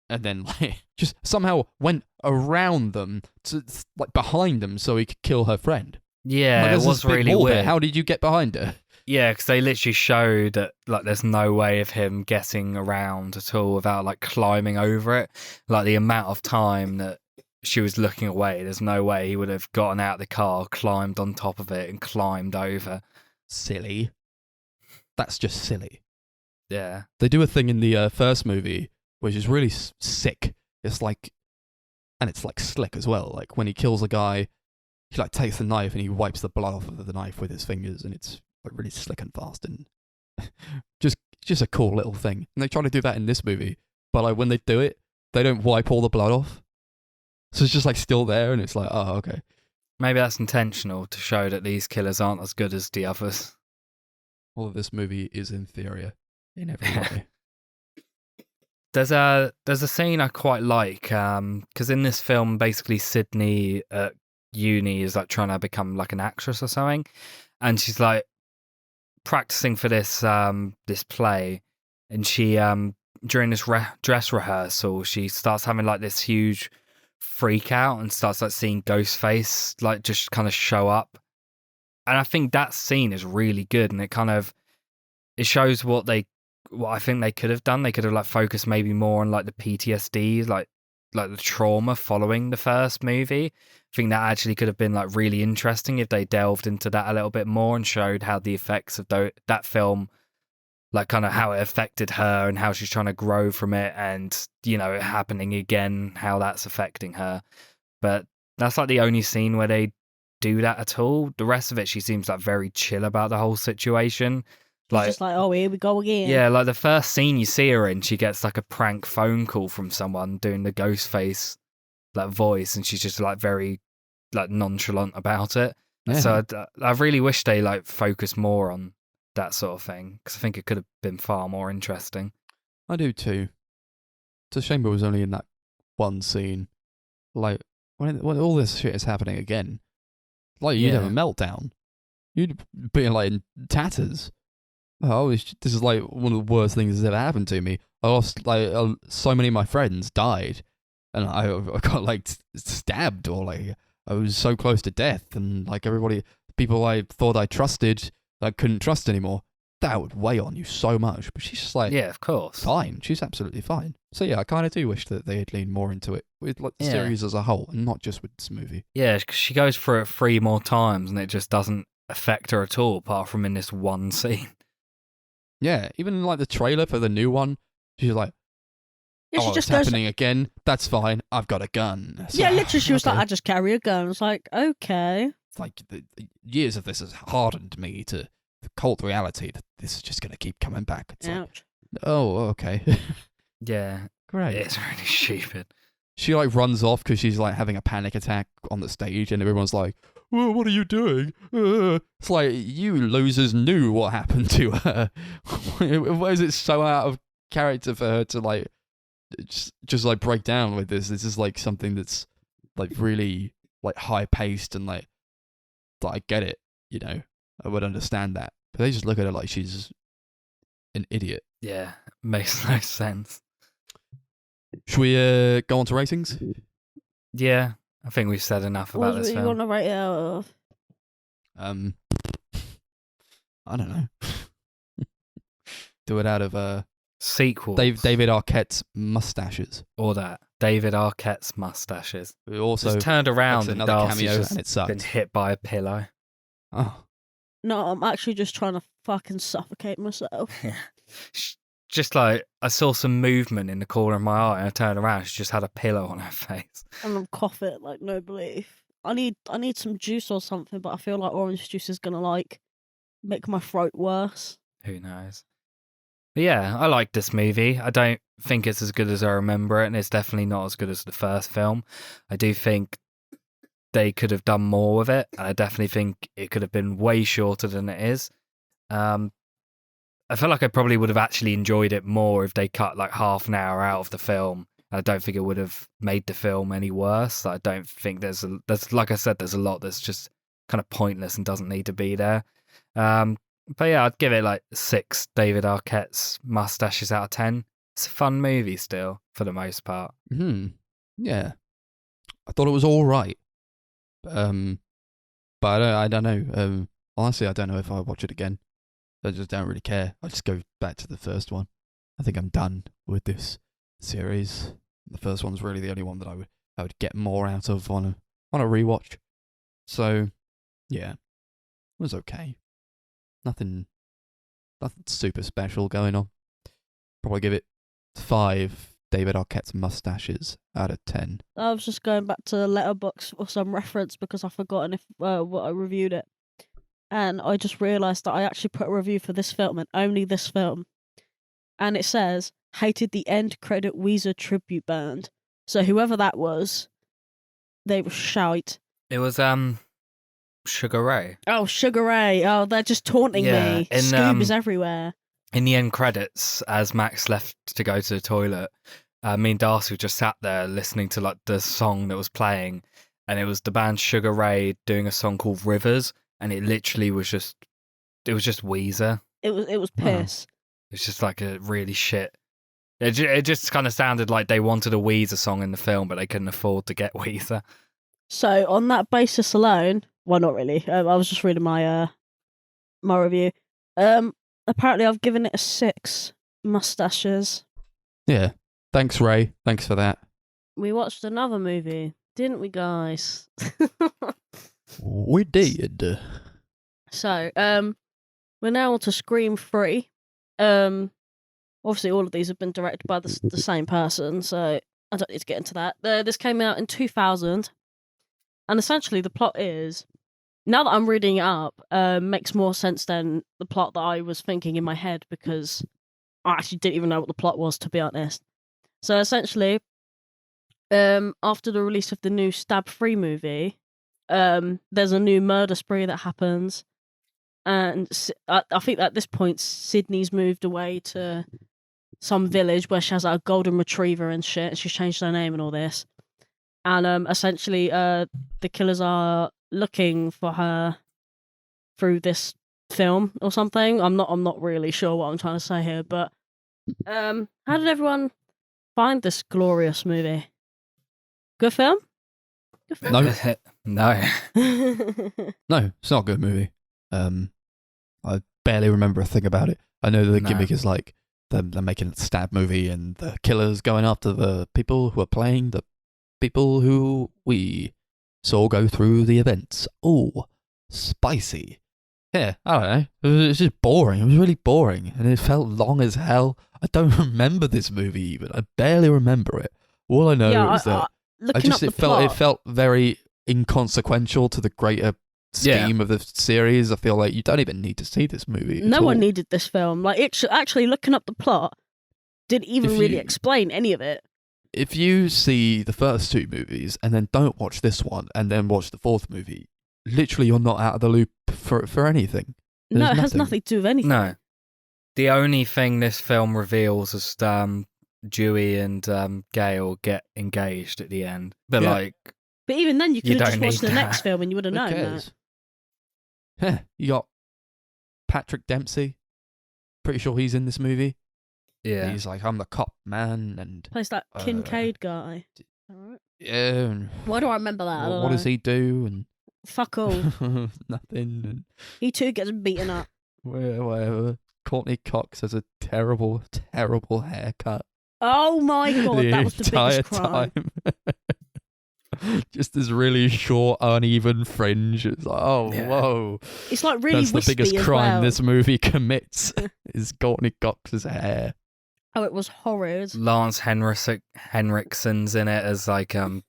and then like just somehow went around them to like behind them so he could kill her friend. Yeah, Like, it there's was this big really wall there. weird. How did you get behind her? Yeah, because they literally showed that like there's no way of him getting around at all without like climbing over it. Like the amount of time that she was looking away, there's no way he would have gotten out of the car, climbed on top of it, and climbed over. Silly. That's just silly. Yeah. They do a thing in the first movie which is really sick. It's like, and it's like slick as well. Like when he kills a guy, he like takes the knife and he wipes the blood off of the knife with his fingers, and it's like really slick and fast and just a cool little thing. And they try to do that in this movie, but like when they do it, they don't wipe all the blood off, so it's just like still there, and it's like, oh, okay. Maybe that's intentional to show that these killers aren't as good as the others. All of this movie is inferior in every way. There's a scene I quite like, because in this film, basically Sydney at uni is like trying to become like an actress or something, and she's like practicing for this this play, and she during this dress rehearsal, she starts having like this huge freak out and starts like seeing Ghostface like just kind of show up, and I think that scene is really good, and it shows what I think they could have done. They could have like focused maybe more on like the PTSD, like the trauma following the first movie. I think that actually could have been like really interesting if they delved into that a little bit more and showed how the effects of that film, like kind of how it affected her and how she's trying to grow from it, and you know it happening again, how that's affecting her. But that's like the only scene where they do that at all. The rest of it, she seems like very chill about the whole situation. It's just like, oh, here we go again. Yeah, like the first scene you see her in, she gets like a prank phone call from someone doing the Ghostface like voice, and she's just like very like nonchalant about it. Yeah. So I really wish they like focused more on that sort of thing, because I think it could have been far more interesting. I do too. It's a shame it was only in that one scene. Like when all this shit is happening again, like you'd have a meltdown. You'd be like in tatters. Oh, this is like one of the worst things that's ever happened to me. I lost like so many of my friends died, and I got like stabbed, or like I was so close to death, and like people I thought I trusted, I couldn't trust anymore. That would weigh on you so much. But she's just like, yeah, of course, fine. She's absolutely fine. So yeah, I kind of do wish that they had leaned more into it with like the series as a whole, and not just with this movie. Yeah, 'cause she goes through it 3 more times, and it just doesn't affect her at all, apart from in this one scene. Yeah, even in like the trailer for the new one, she's like, Yeah, she oh, just it's goes. happening again. That's fine. I've got a gun. So, Yeah, literally, she was okay. like, I just carry a gun. It's like, okay. It's like the years of this has hardened me to the cold reality that this is just going to keep coming back. It's like, Ouch. oh, okay. Yeah, Great. it's really stupid. She like runs off because she's like having a panic attack on the stage, and everyone's like, well, what are you doing? It's like, you losers knew what happened to her. Why is it so out of character for her to like just like break down with this? This is like something that's like really like high paced and like I get it, you know, I would understand that, but they just look at her like she's an idiot. Yeah, makes no sense. Should we go on to ratings? Yeah, I think we've said enough about What this do you film. want to rate it out of? I don't know. Do it out of Sequel. David Arquette's mustaches. Or that. David Arquette's mustaches. We also Just turned around that's and another Darcy's cameo, just and it sucked. been hit by a pillow. Oh, No, I'm actually just trying to fucking suffocate myself. Just like, I saw some movement in the corner of my eye and I turned around, she just had a pillow on her face. And I'm coughing like no belief. I need some juice or something, but I feel like orange juice is gonna like make my throat worse. Who knows? But yeah, I like this movie. I don't think it's as good as I remember it, and it's definitely not as good as the first film. I do think they could have done more with it, and I definitely think it could have been way shorter than it is. I feel like I probably would have actually enjoyed it more if they cut like half an hour out of the film. I don't think it would have made the film any worse. I don't think there's like I said, there's a lot that's just kind of pointless and doesn't need to be there. But yeah, I'd give it like 6 David Arquette's mustaches out of 10. It's a fun movie still, for the most part. yeah. I thought it was all right. But I don't know. Honestly, I don't know if I'll watch it again. I just don't really care. I just go back to the first one. I think I'm done with this series. The first one's really the only one that I would get more out of on a rewatch. So, yeah, it was okay. Nothing super special going on. Probably give it 5 David Arquette's mustaches out of 10. I was just going back to Letterboxd for some reference because I've forgotten if what I reviewed it. And I just realised that I actually put a review for this film and only this film. And it says, hated the end credit Weezer tribute band. So whoever that was, they were shite. It was Sugar Ray. Oh, Sugar Ray. Oh, they're just taunting Yeah, me. in, Scoob is everywhere. In the end credits, as Max left to go to the toilet, me and Darcy just sat there listening to like the song that was playing, and it was the band Sugar Ray doing a song called Rivers, and it literally was just Weezer. It was piss. It's just like a really shit. It just kind of sounded like they wanted a Weezer song in the film, but they couldn't afford to get Weezer. So on that basis alone, well, not really. I was just reading my my review. Apparently, I've given it a 6 mustaches. Yeah. Thanks, Ray. Thanks for that. We watched another movie, didn't we, guys? We did. So, we're now on to Scream 3. Obviously, all of these have been directed by the same person, so I don't need to get into that. This came out in 2000, and essentially the plot is, now that I'm reading it up, makes more sense than the plot that I was thinking in my head, because I actually didn't even know what the plot was, to be honest. So essentially, after the release of the new Stab 3 movie, there's a new murder spree that happens, and I think at this point Sydney's moved away to some village where she has a golden retriever and shit, and she's changed her name and all this, and essentially the killers are looking for her through this film or something. I'm not really sure what I'm trying to say here, but how did everyone find this glorious movie? Good film? Good film? No. No. No, it's not a good movie. I barely remember a thing about it. I know the gimmick is like they're making a stab movie and the killer's going after the people who are playing the people who we saw go through the events. Oh, spicy. Yeah, I don't know. It was just boring. It was really boring. And it felt long as hell. I don't remember this movie even. I barely remember it. All I know is that looking up the plot, it felt very inconsequential to the greater scheme of the series, I feel like you don't even need to see this movie. No at one all. needed this film. Like, actually looking up the plot didn't even If really you- explain any of it. If you see the first two movies and then don't watch this one and then watch the fourth movie, literally you're not out of the loop for anything. No, There's it has nothing. nothing to do with anything. No. The only thing this film reveals is Dewey and Gail get engaged at the end. But Yeah. like, But even then, you You could have don't just watched need the next that. film and you would have Who known that. cares? Heh, you got Patrick Dempsey. Pretty sure he's in this movie. yeah. He's like, I'm the cop man, and Plays that Kincaid guy. Alright. yeah. And Why do I remember that? I don't what does know. he do? Fuck all. And nothing. And He too gets beaten up. whatever. Courtney Cox has a terrible, terrible haircut. Oh my god, that was the entire biggest crime. time. Just this really short, uneven fringe. It's like, oh, Yeah. whoa. It's like really That's the wispy biggest as crime well. this movie commits is Courtney Cox's hair. Oh, it was horrid. Lance Henriksen's in it as like a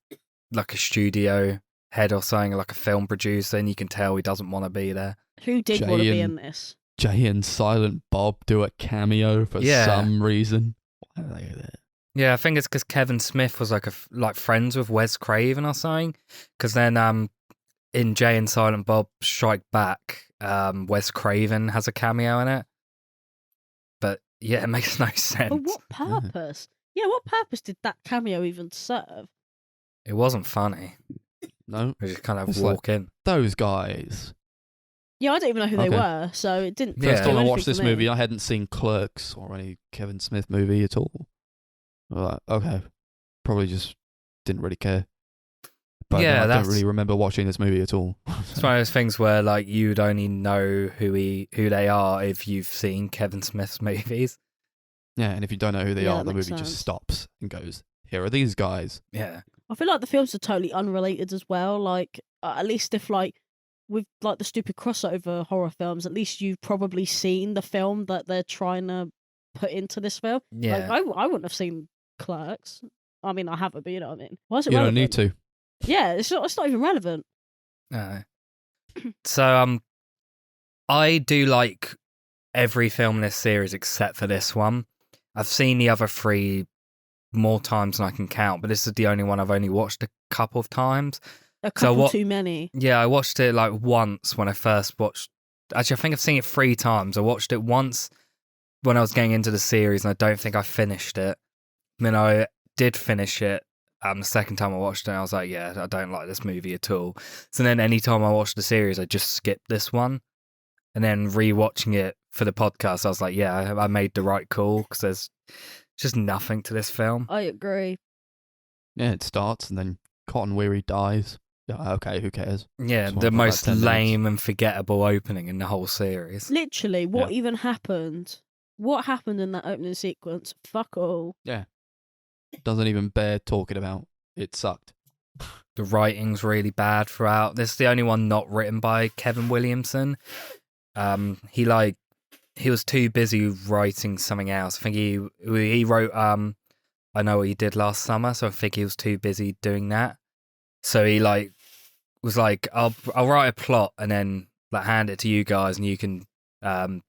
studio head or something, like a film producer, and you can tell he doesn't want to be there. Who did Jay want to be and- in this? Jay and Silent Bob do a cameo for Yeah. some reason. Why are they there? Yeah, I think it's because Kevin Smith was like friends with Wes Craven or something. Because then in Jay and Silent Bob Strike Back, Wes Craven has a cameo in it. But yeah, it makes no sense. For what purpose? Yeah, what purpose did that cameo even serve? It wasn't funny. No, We just kind of It's walk in. those guys. Yeah, I don't even know who they Okay. were, so it didn't. Yeah. First do time I anything watched for this me. movie, I hadn't seen Clerks or any Kevin Smith movie at all. Like, okay, probably just didn't really care. But Yeah, I don't that's- really remember watching this movie at all. It's one of those things where like you'd only know who they are if you've seen Kevin Smith's movies. Yeah, and if you don't know who they Yeah, are, that the makes movie just sense. stops and goes, here are these guys. Yeah. I feel like the films are totally unrelated as well. Like, at least if like with like the stupid crossover horror films, at least you've probably seen the film that they're trying to put into this film. Yeah. Like, I wouldn't have seen Clerks. I mean, I haven't, but you know what I mean. Why is it You relevant? don't need to. Yeah, it's not even relevant. No. So I do like every film in this series except for this one. I've seen the other three more times than I can count, but this is the only one I've only watched a couple of times. A couple what- too many. Yeah, I watched it like once when I first watched. Actually, I think I've seen it 3 times. I watched it once when I was getting into the series, and I don't think I finished it. Then I did finish it. The second time I watched it, I was like, yeah, I don't like this movie at all. So then any time I watched the series, I just skipped this one. And then rewatching it for the podcast, I was like, yeah, I made the right call because there's just nothing to this film. I agree. Yeah, it starts and then Cotton Weary dies. Yeah, okay, who cares? Yeah, Just wanna the put about most 10 minutes. lame and forgettable opening in the whole series. Literally, what Yeah. even happened? What happened in that opening sequence? Fuck all. Doesn't even bear talking about. It sucked. The writing's really bad throughout. This is the only one not written by Kevin Williamson. He was too busy writing something else. I think he wrote I Know What You Did Last Summer, so I think he was too busy doing that. So he was like, I'll write a plot and then hand it to you guys and you can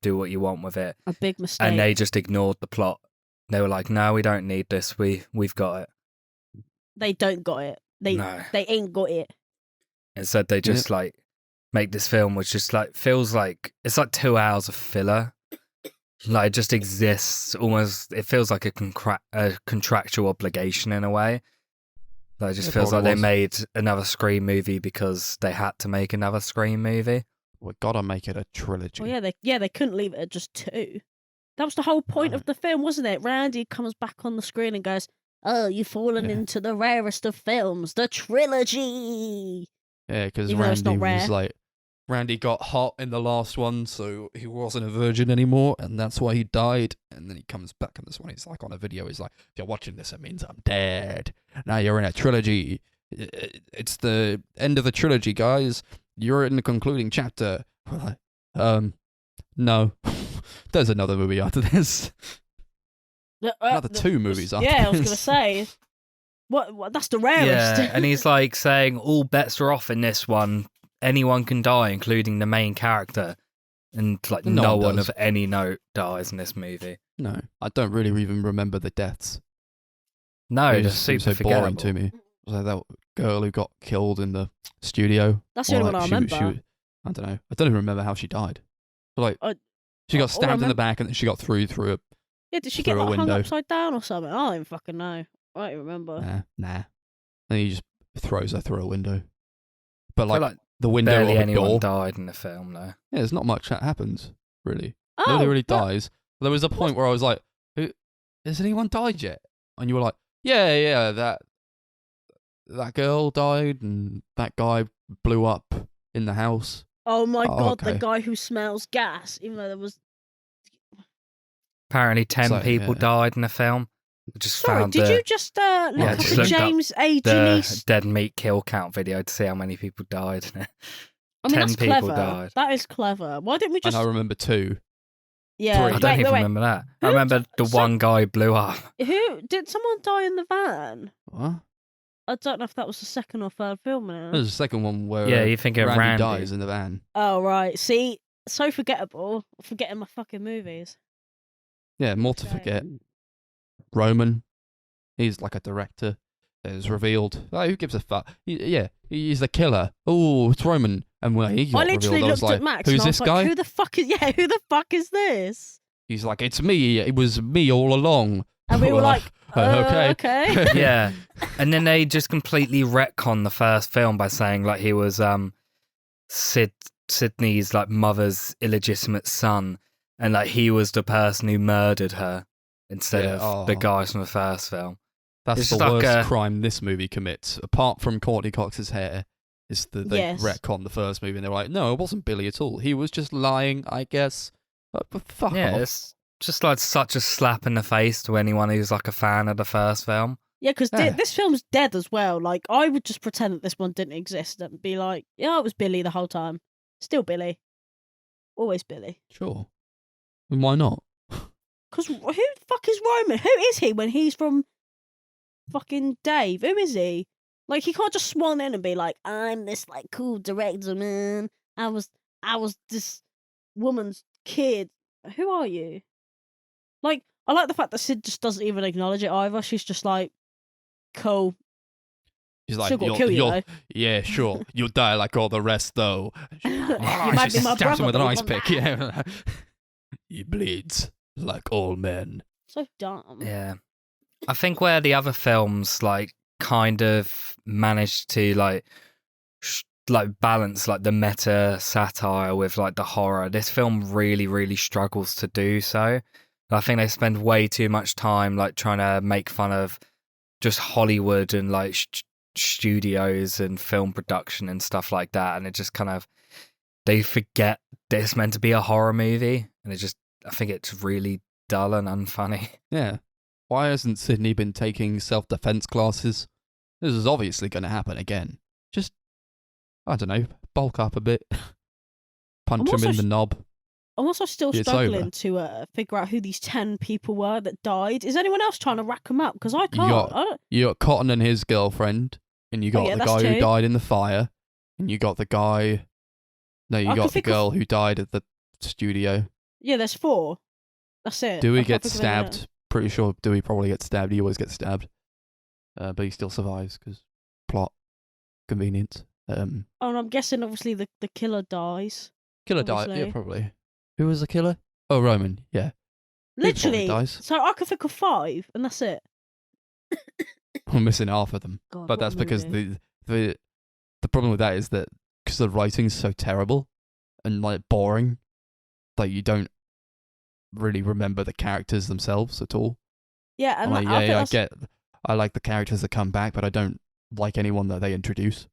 do what you want with it. A big mistake. And they just ignored the plot. They were like, no, we don't need this. We've got it. They don't got it. No. They ain't got it. Instead, they just make this film, which just feels like it's like 2 hours of filler. Like it just exists almost. It feels like a contractual obligation in a way. Like it just It feels like probably they was. made another Scream movie because they had to make another Scream movie. We gotta make it a trilogy. Well, they couldn't leave it at just 2. That was the whole point of the film, wasn't it? Randy comes back on the screen and goes, "Oh, you've fallen Yeah. into the rarest of films, the trilogy." Yeah, because Even though it's Randy not rare. was like, Randy got hot in the last one, so he wasn't a virgin anymore, and that's why he died. And then he comes back in this one. He's like on a video. He's like, if you're watching this, it means I'm dead. Now you're in a trilogy. It's the end of the trilogy, guys. You're in the concluding chapter. We're like, no. There's another movie after this. Another 2 movies after Yeah, I was this. gonna say. What? That's the rarest. Yeah, and he's like saying all bets are off in this one. anyone can die, including the main character, and like No no one one does. of any note dies in this movie. No, I don't really even remember the deaths. No, It they're just seems super so boring forgettable. to me. Like that girl who got killed in the studio. That's the only Or, one I like, remember. I don't know. I don't even remember how she died. But, like, I- she all I got stabbed in the remember- back and then she got through a Yeah, did she get through a like hung window. upside down or something? I don't even fucking know. I don't even remember. nah. Then he just throws her through a window. But I feel like the window barely of a anyone door. died in the film, though. Yeah, there's not much that happens really. Oh, Nobody really yeah. dies. There was a point where I was like, has anyone died yet? And you were like, yeah, that girl died and that guy blew up in the house. Oh my Oh, god, the okay. guy who smells gas, even though there was. Apparently 10 So, people yeah. died in the film. I just Sorry, found did the, you just look Yeah, up just the looked up James A. the Janice? dead meat kill count video to see how many people died. I mean, 10 that's people clever. died. That is clever. Why didn't we just? And I remember 2. Yeah, three. I don't wait, even wait, remember that. Who I remember di- the some- one guy blew up. Who did someone die in the van? What? I don't know if that was the second or third film now. There's a second one where Yeah, you think of Randy. dies in the van. Oh right, see, so forgettable. Forgetting my fucking movies. Yeah, more to Okay. forget. Roman, he's like a director. It's revealed. Oh, who gives a fuck? He's the killer. Oh, it's Roman. And when he got I literally revealed, I was looked like, at Max who's and I this was like, guy? who the fuck is? Yeah, who the fuck is this? He's like, it's me. It was me all along. And we were like, okay. okay. Yeah. And then they just completely retcon the first film by saying like he was Sydney's like mother's illegitimate son, and like he was the person who murdered her instead Yeah, of the oh. guys from the first film. That's It's the like worst a- crime this movie commits. Apart from Courtney Cox's hair, is that they Yes. retcon the first movie and they're like, no, it wasn't Billy at all. He was just lying, I guess. But fuck Yeah, off. it's just like such a slap in the face to anyone who's like a fan of the first film. Yeah, because Yeah. this film's dead as well. Like, I would just pretend that this one didn't exist and be like, yeah, it was Billy the whole time. Still Billy. Always Billy. Sure. And why not? Because who the fuck is Roman? Who is he when he's from fucking Dave? Who is he? Like, he can't just swan in and be like, I'm this, like, cool director, man. I was this woman's kid. Who are you? Like, I like the fact that Sid just doesn't even acknowledge it either. She's just like, cool. He's like, Still gonna kill you, though. yeah, sure. You'll die like all the rest, though. You Oh, might she be my stabs him brother, with an but you ice won't pick. die. Yeah. He bleeds like all men. So dumb. Yeah. I think where the other films like kind of managed to like balance like the meta satire with like the horror, this film really struggles to do so. I think they spend way too much time like trying to make fun of just Hollywood and like studios and film production and stuff like that, and it just kind of they forget that it's meant to be a horror movie, and I think it's really dull and unfunny. Yeah. Why hasn't Sydney been taking self-defense classes? This is obviously going to happen again. Just, I don't know, bulk up a bit. Punch him also in the knob. I'm also still It's struggling over. to figure out who these 10 people were that died. Is anyone else trying to rack them up? Because I You can't. got- I don't... You got Cotton and his girlfriend, and you got yeah, the that's guy who two. died in the fire, and you got the guy... No, you I can got the think of- girl who died at the studio. Yeah, there's 4. That's it. Dewey I can't gets think of anyone else. stabbed. Pretty sure Dewey probably gets stabbed. He always gets stabbed. But he still survives, because plot. Convenience. Oh, and I'm guessing obviously the killer dies. Killer died. Obviously. Yeah, probably. Who was the killer? Oh, Roman. Yeah. He probably Literally. dies. So I can think of 5, and that's it. I'm missing half of them. God, But what a that's because movie. the problem with that is that because the writing's so terrible and like boring, like you don't really remember the characters themselves at all. Yeah, and Like, I think I that's... get, I like the characters that come back, but I don't like anyone that they introduce.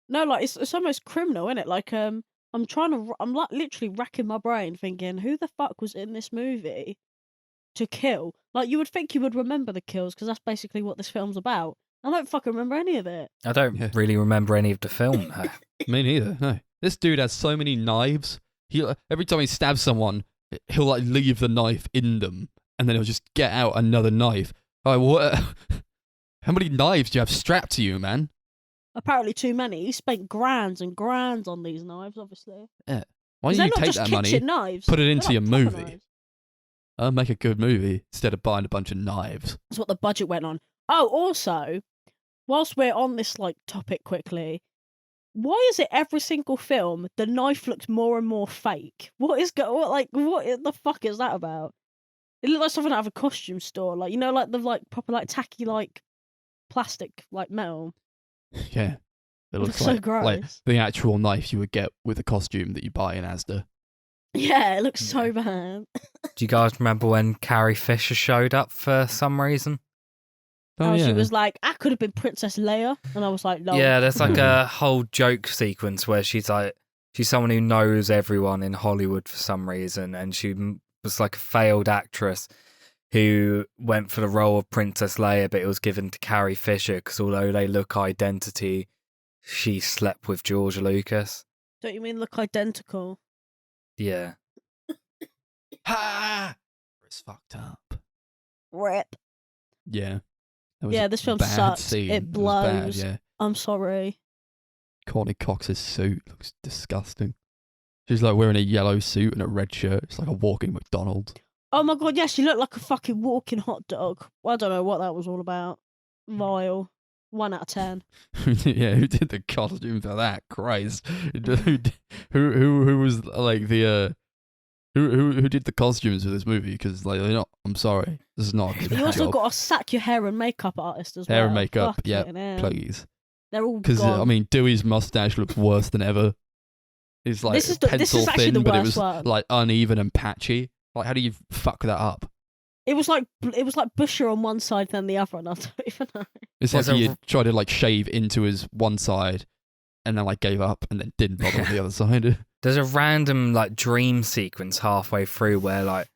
No, like it's almost criminal, isn't it? Like I'm like literally racking my brain thinking who the fuck was in this movie to kill. Like you would think you would remember the kills because that's basically what this film's about. I don't fucking remember any of it. I don't Yeah. really remember any of the film. though. Me neither. No, this dude has so many knives. He every time he stabs someone, he'll like leave the knife in them, and then he'll just get out another knife. Like what? How many knives do you have strapped to you, man? Apparently too many. He spent grands and grands on these knives, obviously. Why 'Cause don't they're you not take just that kitchen money, knives. put it They're into like your proper movie, knives. make a good movie instead of buying a bunch of knives? That's what the budget went on. Oh, also, whilst we're on this like topic quickly, why is it every single film the knife looks more and more fake? What the fuck is that about? It looked like something out of a costume store, like like the proper like tacky like plastic like metal. Yeah. It looks so like gross. the actual knife you would get with a costume that you buy in Asda. Yeah, it looks so bad. Do you guys remember when Carrie Fisher showed up for some reason? Oh, yeah. She was like, I could have been Princess Leia, and I was like, no. Yeah, there's like a whole joke sequence where she's someone who knows everyone in Hollywood for some reason, and she was like a failed actress who went for the role of Princess Leia, but it was given to Carrie Fisher because although they look identity, she slept with George Lucas. Don't you mean look identical? Yeah. Ha! It's fucked up. Rip. Yeah. That was Yeah, a this film bad sucks. scene. It was bad, blows. yeah. I'm sorry. Courtney Cox's suit looks disgusting. She's like wearing a yellow suit and a red shirt. It's like a walking McDonald's. Oh my god, yeah, she looked like a fucking walking hot dog. I don't know what that was all about. Vile. 1 out of 10. Yeah, who did the costume for that? Christ. Who was like the who did the costumes for this movie? Because like they're not. I'm sorry, this is not a good You also job. got to sack your hair and makeup artist as well. Hair and makeup, yeah, Fucking hell. please. They're all Because gone. I mean, Dewey's mustache looks worse than ever. It's like This is pencil actually thin, the but it worst was one. like uneven and patchy. Like, how do you fuck that up? It was like bushier on one side than the other, and I don't even know. It's like There's a he tried to like shave into his one side, and then like gave up, and then didn't bother with the other side. There's a random like dream sequence halfway through where like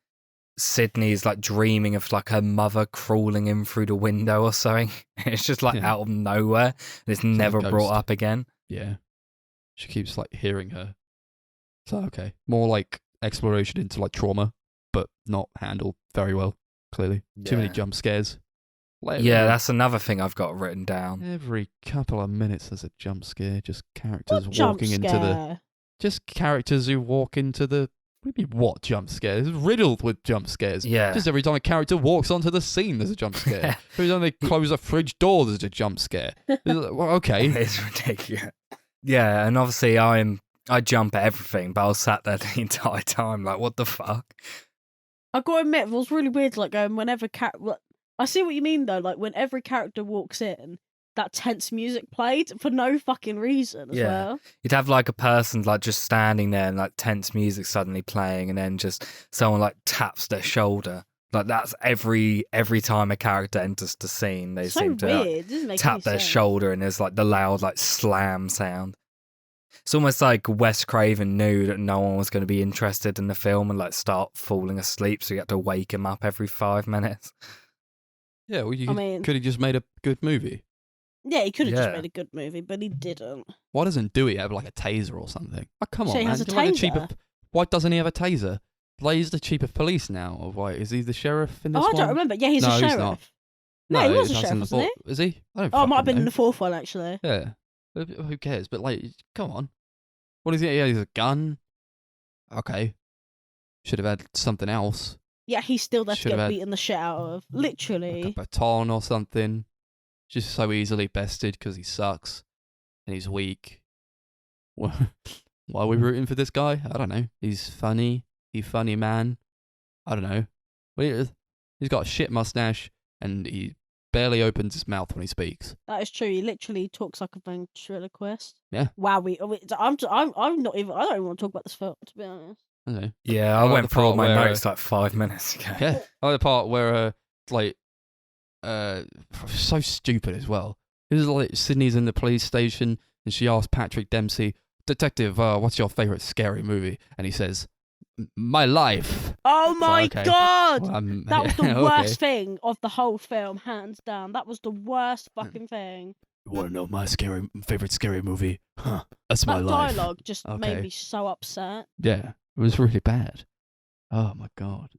Sydney's like dreaming of like her mother crawling in through the window or something. It's just like Yeah. out of nowhere, and it's like a never ghost. brought up again. Yeah, she keeps like hearing her. So okay, more like exploration into like trauma, but not handled very well. Clearly, too many Yeah. jump scares. Like, Yeah, that's another thing I've got written down. every couple of minutes there's a jump scare. Just characters What jump walking into the. scare? Just characters who walk into the. What do you mean, what jump scares? It's riddled with jump scares. Yeah. Just every time a character walks onto the scene, there's a jump scare. Every time they close a fridge door, there's a jump scare. It's like, well, okay. It's ridiculous. Yeah, and obviously I jump at everything, but I was sat there the entire time like, what the fuck? I gotta admit, it was really weird. Like going whenever I see what you mean though. Like when every character walks in, that tense music played for no fucking reason as Yeah. well. You'd have like a person like just standing there and like tense music suddenly playing, and then just someone like taps their shoulder. Like that's every time a character enters the scene, they So seem to weird. like, It doesn't make tap any their sense. shoulder, and there's like the loud like slam sound. It's almost like Wes Craven knew that no one was going to be interested in the film and like start falling asleep, so you had to wake him up every 5 minutes. Yeah, well, you I mean- could have just made a good movie. Yeah, he could have Yeah. just made a good movie, but he didn't. Why doesn't Dewey have like a taser or something? Oh, come So on, he man. has a You're like cheaper. taser? Why doesn't he have a taser? Like, he's the chief of police now. Or why is he the sheriff in this Oh, I one? don't remember. Yeah, he's No, a he's sheriff. not. No, he was a that's in sheriff, the wasn't he? Is he? I don't Oh, it might have fucking been in know. the fourth one actually. Yeah. Who cares? But like, come on. What is he? Yeah, he's a gun. Okay. Should have had something else. Yeah, he's still there to Should've get had- beaten the shit out of. Like Literally. a baton or something. Just so easily bested because he sucks and he's weak. Why are we rooting for this guy? I don't know. He's funny. He's funny man. I don't know. He's got a shit mustache and he barely opens his mouth when he speaks. That is true. He literally talks like a ventriloquist. Yeah. Wow. I'm not even. I don't even want to talk about this film, to be honest. I don't know. Yeah, I I like went the through all part my where, notes like 5 minutes ago. Yeah. I like the part where, so stupid as well. This is like Sydney's in the police station and she asks Patrick Dempsey, Detective, what's your favorite scary movie? And he says, My Life. Oh It's my like, okay. god! Well, That was the okay. worst thing of the whole film, hands down. That was the worst fucking thing. You want to know my favorite scary movie? Huh. That's my That life. dialogue just Okay. made me so upset. Yeah, it was really bad. Oh my god.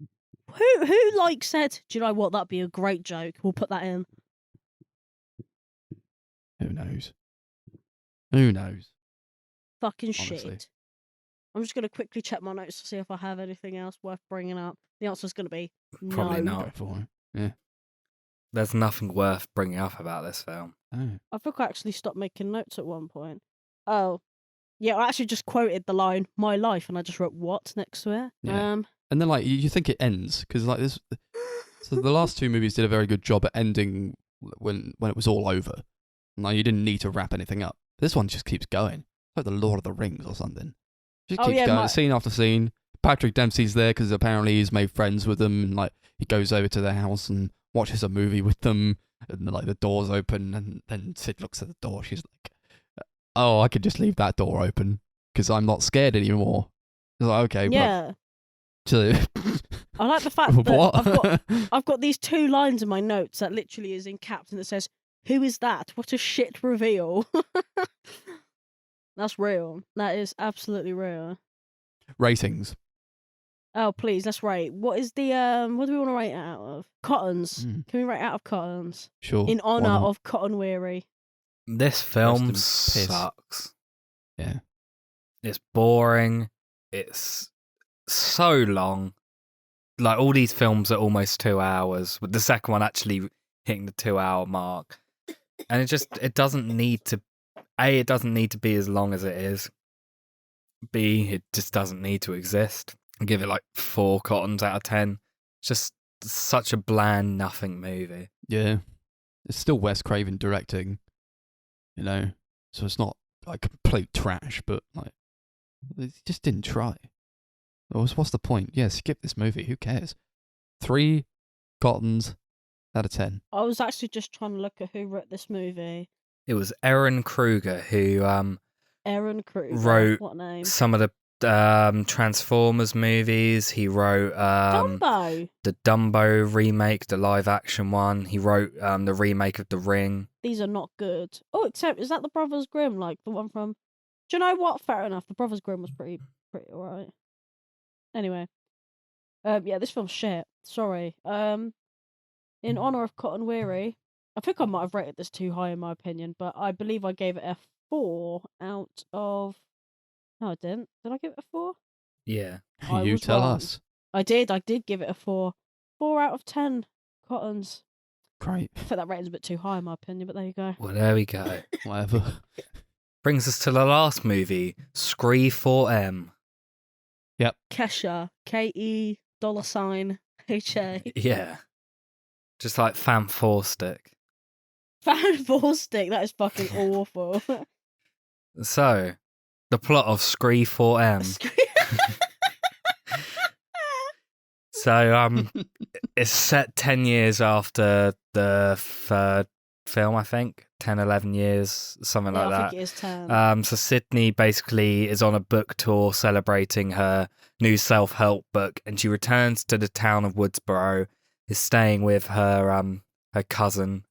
Who like said, do you know what? That'd be a great joke. We'll put that in. Who knows? Who knows? Fucking Honestly. shit. I'm just going to quickly check my notes to see if I have anything else worth bringing up. The answer's going to be Probably no. not. Go for it. There's nothing worth bringing up about this film. Oh. I think I actually stopped making notes at one point. Oh. Yeah, I actually just quoted the line, my life, and I just wrote what next to it. Yeah. And then, like, you think it ends, because, like, this... So the last two movies did a very good job at ending when it was all over. Like, you didn't need to wrap anything up. This one just keeps going. Like the Lord of the Rings or something. Just keeps going, scene after scene. Patrick Dempsey's there because apparently he's made friends with them, and, like, he goes over to their house and watches a movie with them, and, like, the door's open, and then Sid looks at the door. She's like, oh, I could just leave that door open because I'm not scared anymore. It's like, okay, yeah. So, I like the fact that what? I've got these 2 lines in my notes that literally is in caps and it says, who is that? What a shit reveal. That's real. That is absolutely real. Ratings. Oh, please, let's rate. What is the what do we want to rate it out of? Cottons. Can we rate out of Cottons? Sure. In honour of Cotton Weary. This film Rest in piss. sucks. Yeah. It's boring. It's so long. Like, all these films are almost 2 hours, with the second one actually hitting the 2-hour mark. And it doesn't need to... A, it doesn't need to be as long as it is. B, it just doesn't need to exist. I give it like 4 cottons out of 10. It's just such a bland nothing movie. Yeah. It's still Wes Craven directing, you know, so it's not like complete trash, but, like, they just didn't try. What's the point? Yeah, skip this movie. Who cares? 3 cottons out of 10. I was actually just trying to look at who wrote this movie. It was Aaron Kruger who Aaron Kruger. wrote What name? some of the Transformers movies. He wrote Dumbo. the Dumbo remake, the live action one. He wrote the remake of The Ring. These are not good. Oh, except is that the Brothers Grimm, like the one from? Do you know what? Fair enough. The Brothers Grimm was pretty alright. Anyway, yeah, this film's shit. Sorry. In honor of Cotton Weary, I think I might have rated this too high in my opinion, but I believe I gave it a 4 out of. No, I didn't. Did I give it a 4? Yeah. I You was tell wrong. us. I did give it a 4. 4 out of 10 cottons. Great. I think that rating's a bit too high in my opinion, but there you go. Well, there we go. Whatever. Brings us to the last movie, Scree 4M. Kesha, Ke $HA. Yeah. Just like Fan 4 Stick. Fan 4 stick. That is fucking awful. So, the plot of Scree 4M. So, it's set 10 years after the third film, I think. 10, 11 years, something like I that. think it is 10. So Sydney basically is on a book tour celebrating her new self-help book, and she returns to the town of Woodsboro, is staying with her her cousin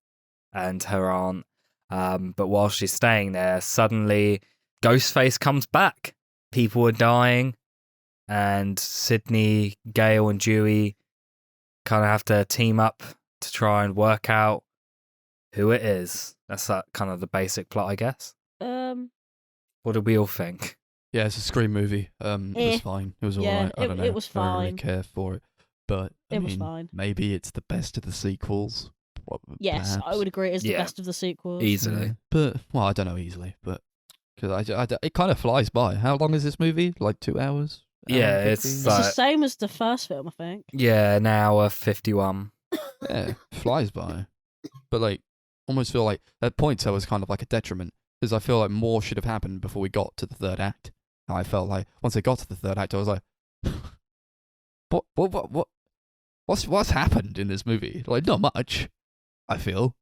and her aunt. But while she's staying there, suddenly Ghostface comes back. People are dying, and Sydney, Gail, and Dewey kind of have to team up to try and work out who it is. That's that kind of the basic plot, I guess. What do we all think? Yeah, it's a Scream movie. It was fine. It was alright. I don't know. It was I don't really fine. care for it. But It was fine. Maybe it's the best of the sequels. Yes, I would agree. It's the Yeah. best of the sequels. Easily. Yeah. But, well, I don't know easily, but because it kind of flies by. How long is this movie? Like 2 hours? Yeah, Hour and it's 15? It's like- the same as the first film, I think. Yeah, an hour 51. Yeah, flies by. But, like, almost feel like at points I was kind of like a detriment because I feel like more should have happened before we got to the third act. And I felt like once I got to the third act, I was like, what's happened in this movie? Like, not much. I feel.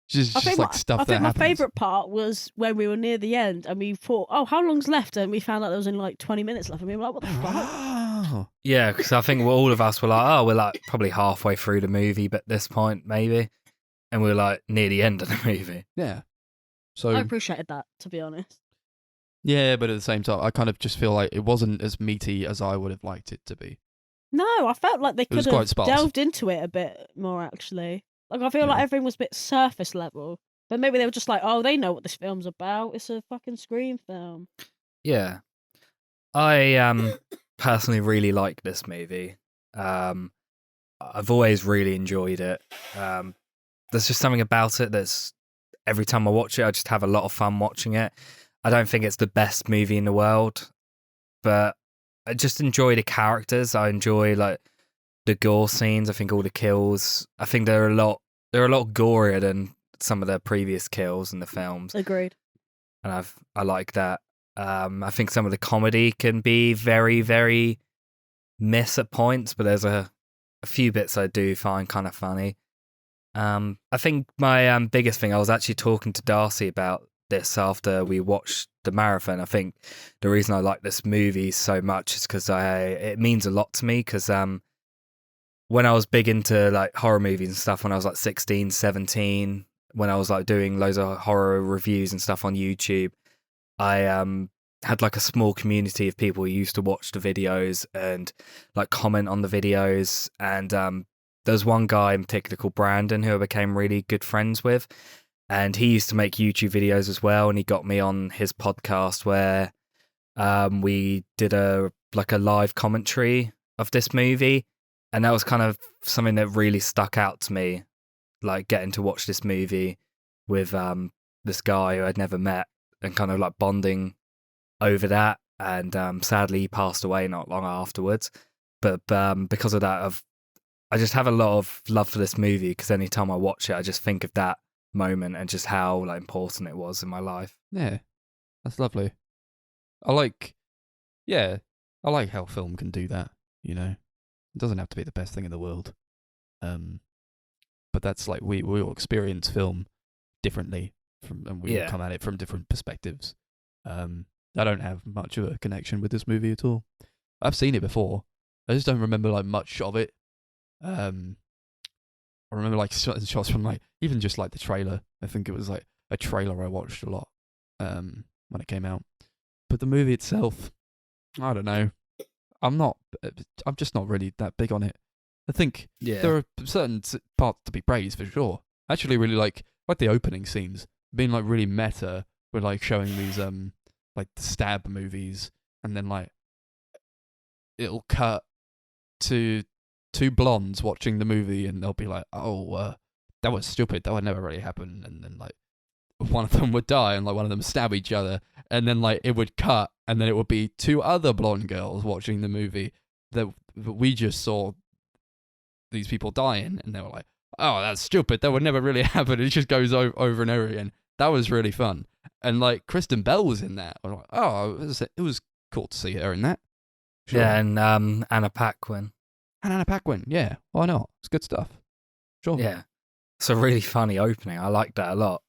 Just like stuff I that think my happens. favourite part was when we were near the end and we thought, oh, how long's left? And we found out there was only like 20 minutes left. And we were like, what the fuck? Oh. Yeah, because I think all of us were like, oh, we're like probably halfway through the movie, but at this point, maybe. And we're like near the end of the movie. Yeah. So I appreciated that, to be honest. yeah, but at the same time, I kind of just feel like it wasn't as meaty as I would have liked it to be. No, I felt like they was could quite have sparse. delved into it a bit more, actually. Like, I feel like Yeah. everything was a bit surface level. But maybe they were just like, oh, they know what this film's about. It's a fucking Scream film. Yeah. I personally really like this movie. I've always really enjoyed it. There's just something about it that's every time I watch it, I just have a lot of fun watching it. I don't think it's the best movie in the world, but I just enjoy the characters. I enjoy like the gore scenes. I think all the kills. I think they're a lot gorier than some of the previous kills in the films, Agreed. and I like that. I think some of the comedy can be very, very miss at points, but there's a few bits I do find kind of funny. I think my biggest thing, I was actually talking to Darcy about this after we watched the marathon. I think the reason I like this movie so much is because it means a lot to me, because when I was big into like horror movies and stuff when I was like 16, 17, when I was like doing loads of horror reviews and stuff on YouTube, I had like a small community of people who used to watch the videos and like comment on the videos. And there's one guy in particular called Brandon who I became really good friends with. And he used to make YouTube videos as well. And he got me on his podcast where we did a live commentary of this movie. And that was kind of something that really stuck out to me, like getting to watch this movie with this guy who I'd never met and kind of like bonding over that. And sadly, he passed away not long afterwards. But because of that, I just have a lot of love for this movie, because anytime I watch it, I just think of that moment and just how like important it was in my life. Yeah, that's lovely. I like how film can do that, you know. It doesn't have to be the best thing in the world. But that's like we all experience film differently and we all come at it from different perspectives. I don't have much of a connection with this movie at all. I've seen it before. I just don't remember like much of it. I remember like shots from like even just like the trailer. I think it was like a trailer I watched a lot when it came out. But the movie itself, I don't know. I'm just not really that big on it. I think there are certain parts to be praised for sure. I actually really like the opening scenes being like really meta with like showing these like the stab movies, and then like it'll cut to two blondes watching the movie and they'll be like, oh, that was stupid, that would never really happen, and then like one of them would die and like one of them stab each other, and then like it would cut and then it would be two other blonde girls watching the movie that we just saw these people dying, and they were like, oh, that's stupid, that would never really happen. It just goes over and over again. That was really fun. And like Kristen Bell was in that. I'm like, oh, it was cool to see her in that. Sure. Yeah, and Anna Paquin. And Anna Paquin, yeah, why not? It's good stuff. Sure. Yeah, it's a really funny opening. I like that a lot.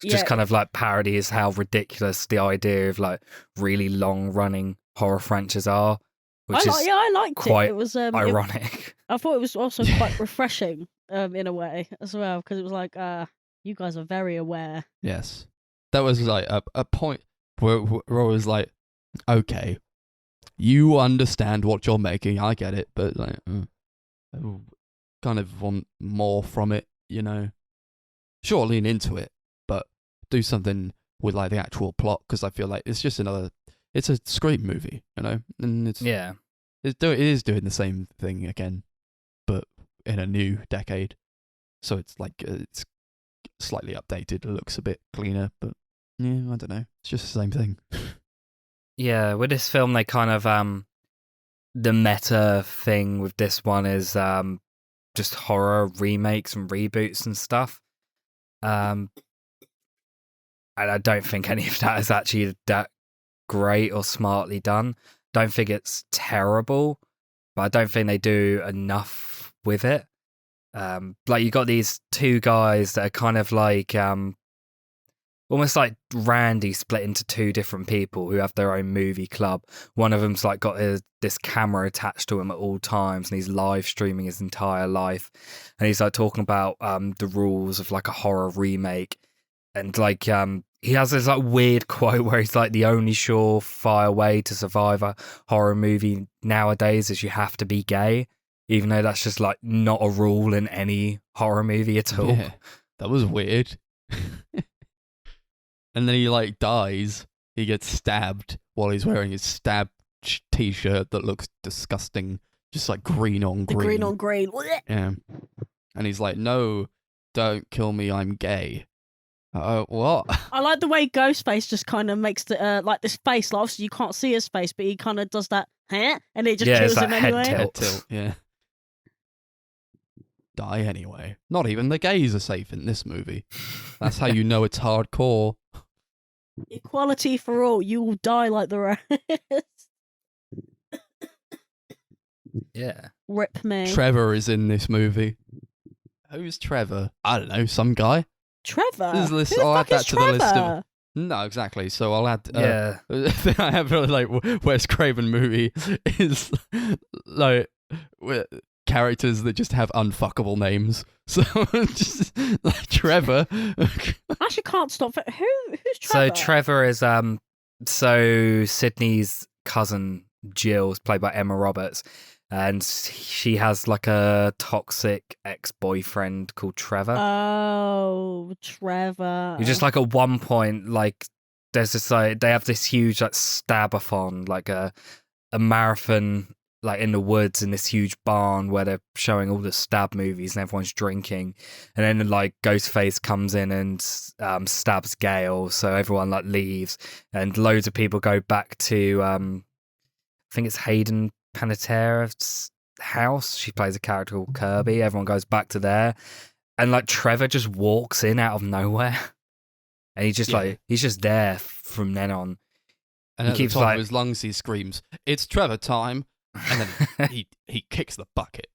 It's just kind of like parodies how ridiculous the idea of like really long running horror franchises are, which I liked quite it. It was ironic. I thought it was also quite refreshing in a way as well, because it was like, you guys are very aware. Yes. That was like a point where I was like, okay, you understand what you're making, I get it, but like, I kind of want more from it, you know. Sure, lean into it, but do something with like the actual plot, because I feel like it's just it's a Scream movie, you know, and it is doing the same thing again, but in a new decade. So it's like it's slightly updated, it looks a bit cleaner, but yeah, I don't know, it's just the same thing. Yeah, with this film, they kind of the meta thing with this one is just horror remakes and reboots and stuff. And I don't think any of that is actually that great or smartly done. Don't think it's terrible, but I don't think they do enough with it. Like you got these two guys that are kind of like almost like Randy split into two different people who have their own movie club. One of them's like got this camera attached to him at all times, and he's live streaming his entire life, and he's like talking about the rules of like a horror remake, and like he has this like weird quote where he's like, the only surefire way to survive a horror movie nowadays is you have to be gay, even though that's just like not a rule in any horror movie at all. Yeah, that was weird. and then he like dies. He gets stabbed while he's wearing his stab t-shirt that looks disgusting, just like green on The green. green on green. Yeah, and he's like, "No, don't kill me. I'm gay." What? I like the way Ghostface just kind of makes the like this face. Like, obviously, you can't see his face, but he kind of does that, huh? And it just Yeah, kills it's him like head anyway. tilt. Head tilt. Yeah. Die anyway. Not even the gays are safe in this movie. That's how you know it's hardcore. Equality for all. You will die like the rest. Yeah. Rip me. Trevor is in this movie. Who's Trevor? I don't know. Some guy. Trevor? This list- Who the I'll fuck add that is to the list of- Trevor? No, exactly. So I'll add. Yeah. I have like Wes Craven movie is like characters that just have unfuckable names. So just like Trevor. I actually can't stop. Who's So Trevor? Trevor is so Sydney's cousin Jill is played by Emma Roberts, and she has like a toxic ex-boyfriend called Trevor. Oh, Trevor. You just like at one point, like there's this like they have this huge like stab-a-thon, like a marathon like in the woods in this huge barn where they're showing all the stab movies and everyone's drinking, and then like Ghostface comes in and stabs Gail, so everyone like leaves and loads of people go back to I think it's Hayden Panettiere's house. She plays a character called Kirby. Everyone goes back to there, and like Trevor just walks in out of nowhere, and he just like he's just there from then on. And He at the keeps top like- of his lungs, he screams, "It's Trevor time!" And then he kicks the bucket,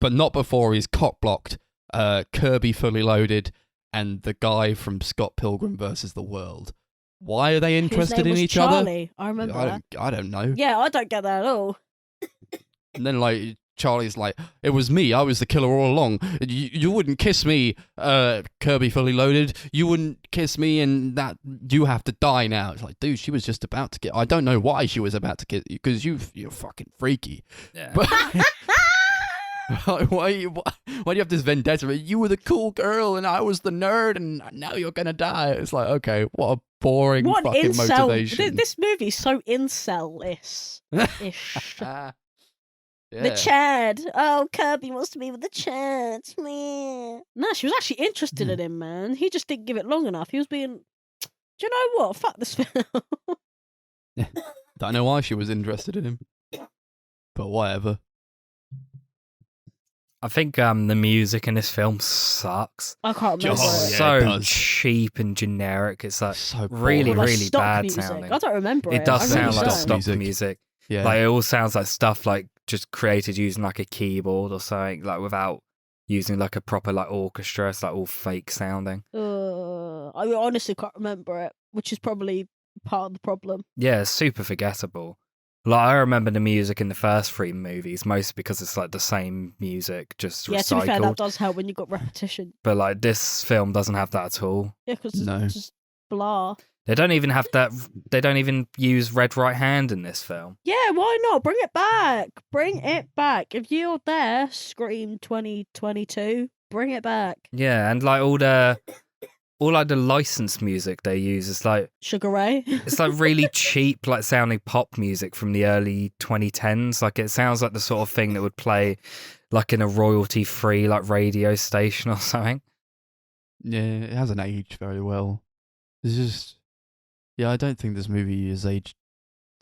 but not before he's cock blocked. Kirby fully loaded, and the guy from Scott Pilgrim versus the World. Why are they His interested name in was each Charlie. I other? remember that. I don't know. Yeah, I don't get that at all. And then like Charlie's like, "It was me. I was the killer all along. You wouldn't kiss me, Kirby fully loaded. You wouldn't kiss me, and that you have to die now." It's like, dude, she was just about to get. I don't know why she was about to kiss you because you're fucking freaky. Yeah. But why do you have this vendetta? You were the cool girl, and I was the nerd, and now you're gonna die. It's like, okay, what a boring What fucking incel? motivation. This movie's so incel-ish. Yeah. The Chad. Oh, Kirby wants to be with the Chad. Man. No, she was actually interested in him, man. He just didn't give it long enough. He was being. Do you know what? Fuck this film. Don't know why she was interested in him, but whatever. I think the music in this film sucks. I can't remember. Oh, it. yeah, it So does. cheap and generic. It's like So really, boring. Like really stock bad music. sounding. I don't remember it. It does I sound really like don't. stock stock music. music. Yeah. Like it all sounds like stuff like just created using like a keyboard or something, like without using like a proper like orchestra. It's like all fake sounding. I honestly can't remember it, which is probably part of the problem. Yeah, it's super forgettable. Like I remember the music in the first three movies, mostly because it's like the same music, just Yeah, to be fair, that recycled. does help when you've got repetition. But like this film doesn't have that at all. Yeah, because No. it's just blah. They don't even have that. They don't even use Red Right Hand in this film. Yeah, why not? Bring it back. Bring it back. If you're there, Scream 2022, bring it back. Yeah, and like all like the licensed music they use is like Sugar Ray. it's like really cheap, like sounding pop music from the early 2010s. Like it sounds like the sort of thing that would play like in a royalty-free like radio station or something. Yeah, it hasn't aged very well. It's just, yeah, I don't think this movie has aged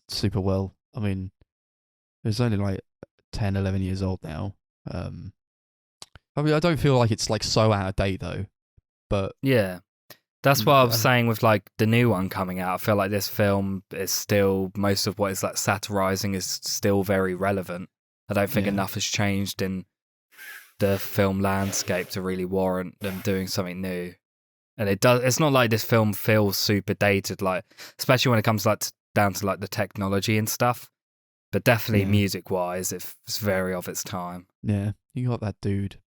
super well. I mean, it's only like 10, 11 years old now. I mean, I don't feel like it's like so out of date though. But Yeah. That's what I was Yeah. saying with like the new one coming out. I feel like this film is still, most of what it's like satirizing is still very relevant. I don't think Yeah. enough has changed in the film landscape to really warrant them doing something new. And it's not like this film feels super dated, like especially when it comes like down to like the technology and stuff. But definitely Yeah. music wise, it's very of its time. yeah, you got that dude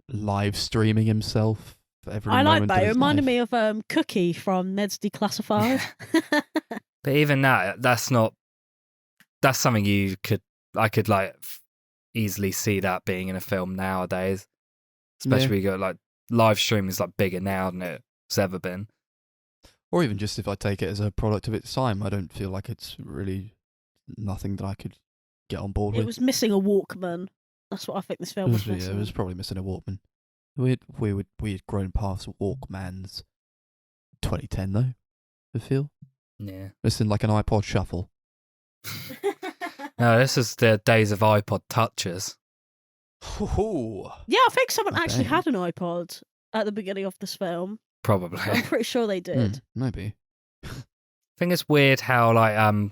live streaming himself for every I like moment that. of It his reminded life. me of Cookie from Ned's Declassified. But even that's something I could like easily see that being in a film nowadays. Especially we got like live streaming is like bigger now than it's ever been. Or even just if I take it as a product of its time, I don't feel like it's really nothing that I could get on board It with. was missing a Walkman. That's what I think this film was missing. Yeah, it was probably missing a Walkman. We had grown past Walkmans. 2010 though, I feel. Yeah. Missing like an iPod Shuffle. No, this is the days of iPod Touches. Ooh. Yeah, I think someone actually Okay. had an iPod at the beginning of this film. Probably. I'm pretty sure they did. Maybe. I think it's weird how like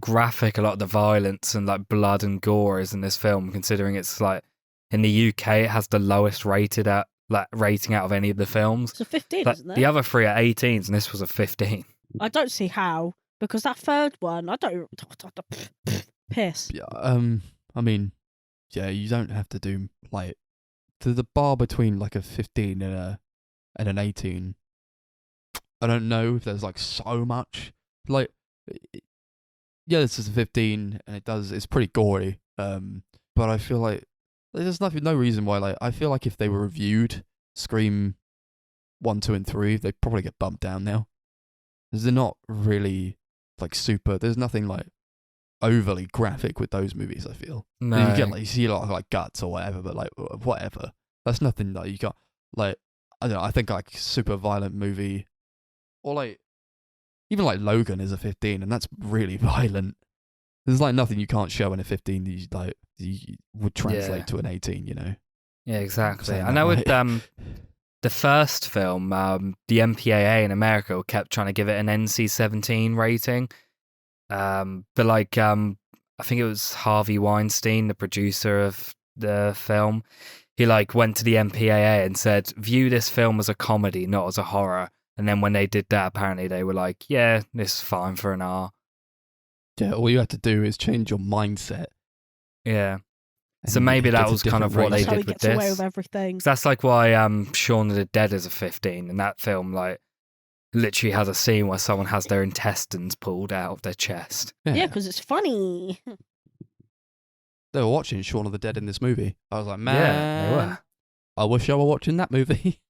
graphic a lot of the violence and like blood and gore is in this film, considering it's like in the UK it has the lowest rating out of any of the films. It's a 15, Like, isn't it? the other three are 18s and this was a 15. I don't see how, because that third one, I don't piss. Yeah. I mean, yeah, you don't have to do like the bar between like a 15 and an 18. I don't know if there's like so much like. Yeah, this is a 15, and it's pretty gory. But I feel like there's no reason why. Like, I feel like if they were reviewed, Scream 1, 2, and 3, they'd probably get bumped down now. Because they're not really like super. There's nothing like overly graphic with those movies. I feel. No. You get like you see a lot of like guts or whatever, but like whatever. That's nothing that you got. Like I don't know. I think like super violent movie, or like. Even like Logan is a 15, and that's really violent. There's like nothing you can't show in a 15 that you would translate to an 18, you know? Yeah, exactly. Saying I that know with right. the first film, the MPAA in America kept trying to give it an NC-17 rating. But like, I think it was Harvey Weinstein, the producer of the film. He like went to the MPAA and said, "View this film as a comedy, not as a horror." And then when they did that, apparently they were like, "Yeah, this is fine for an R." Yeah, all you have to do is change your mindset. Yeah. and So maybe it that gets a was kind different of what they That's how did he with gets away this. with everything. 'Cause that's like why Shaun of the Dead is a 15, and that film like literally has a scene where someone has their intestines pulled out of their chest. Yeah, because it's funny. They were watching Shaun of the Dead in this movie. I was like, man, Yeah, they were. I wish I were watching that movie.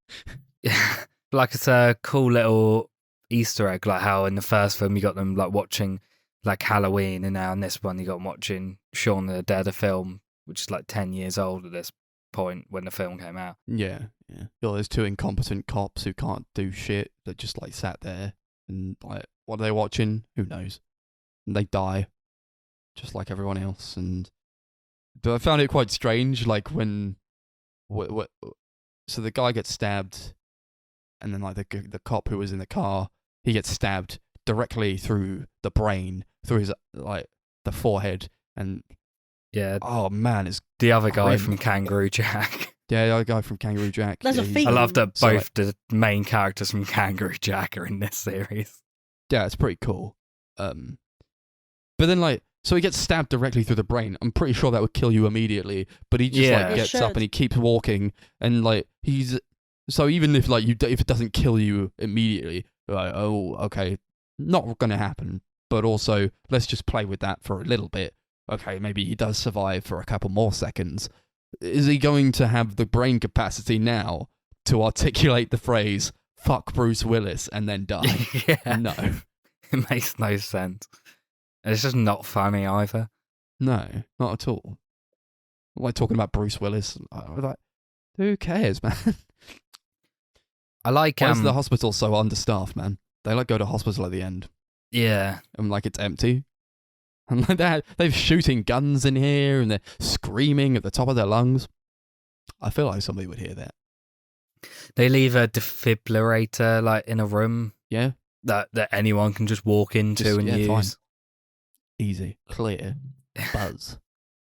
Yeah, like it's a cool little Easter egg, like how in the first film you got them like watching like Halloween, and now in this one you got them watching Shaun of the Dead, a film which is like 10 years old at this point when the film came out. Yeah. You got those two incompetent cops who can't do shit that just like sat there and like, what are they watching? Who knows? And they die, just like everyone else. But I found it quite strange, like when, so the guy gets stabbed, and then like the cop who was in the car, he gets stabbed directly through the brain, through his like the forehead, and Yeah, oh man, it's the other guy grim. from Kangaroo Jack. yeah, the other guy from Kangaroo Jack. There's a he's- theme. I love that So, both the main characters from Kangaroo Jack are in this series. Yeah, it's pretty cool. But then like, so he gets stabbed directly through the brain. I'm pretty sure that would kill you immediately. But he just Yeah. like It gets up should. and he keeps walking, and like so even if like if it doesn't kill you immediately, like, oh okay, not gonna happen. But also let's just play with that for a little bit. Okay, maybe he does survive for a couple more seconds. Is he going to have the brain capacity now to articulate the phrase "fuck Bruce Willis" and then die? Yeah, No. it makes no sense. And it's just not funny either. No, not at all. Like talking about Bruce Willis, I was like, who cares, man? I like Why is the hospital so understaffed, man? They like go to hospital at the end, yeah. and like it's empty, and like they're shooting guns in here, and they're screaming at the top of their lungs. I feel like somebody would hear that. They leave a defibrillator like in a room Yeah, that anyone can just walk into Just- and yeah, use. fine. Easy, clear, buzz,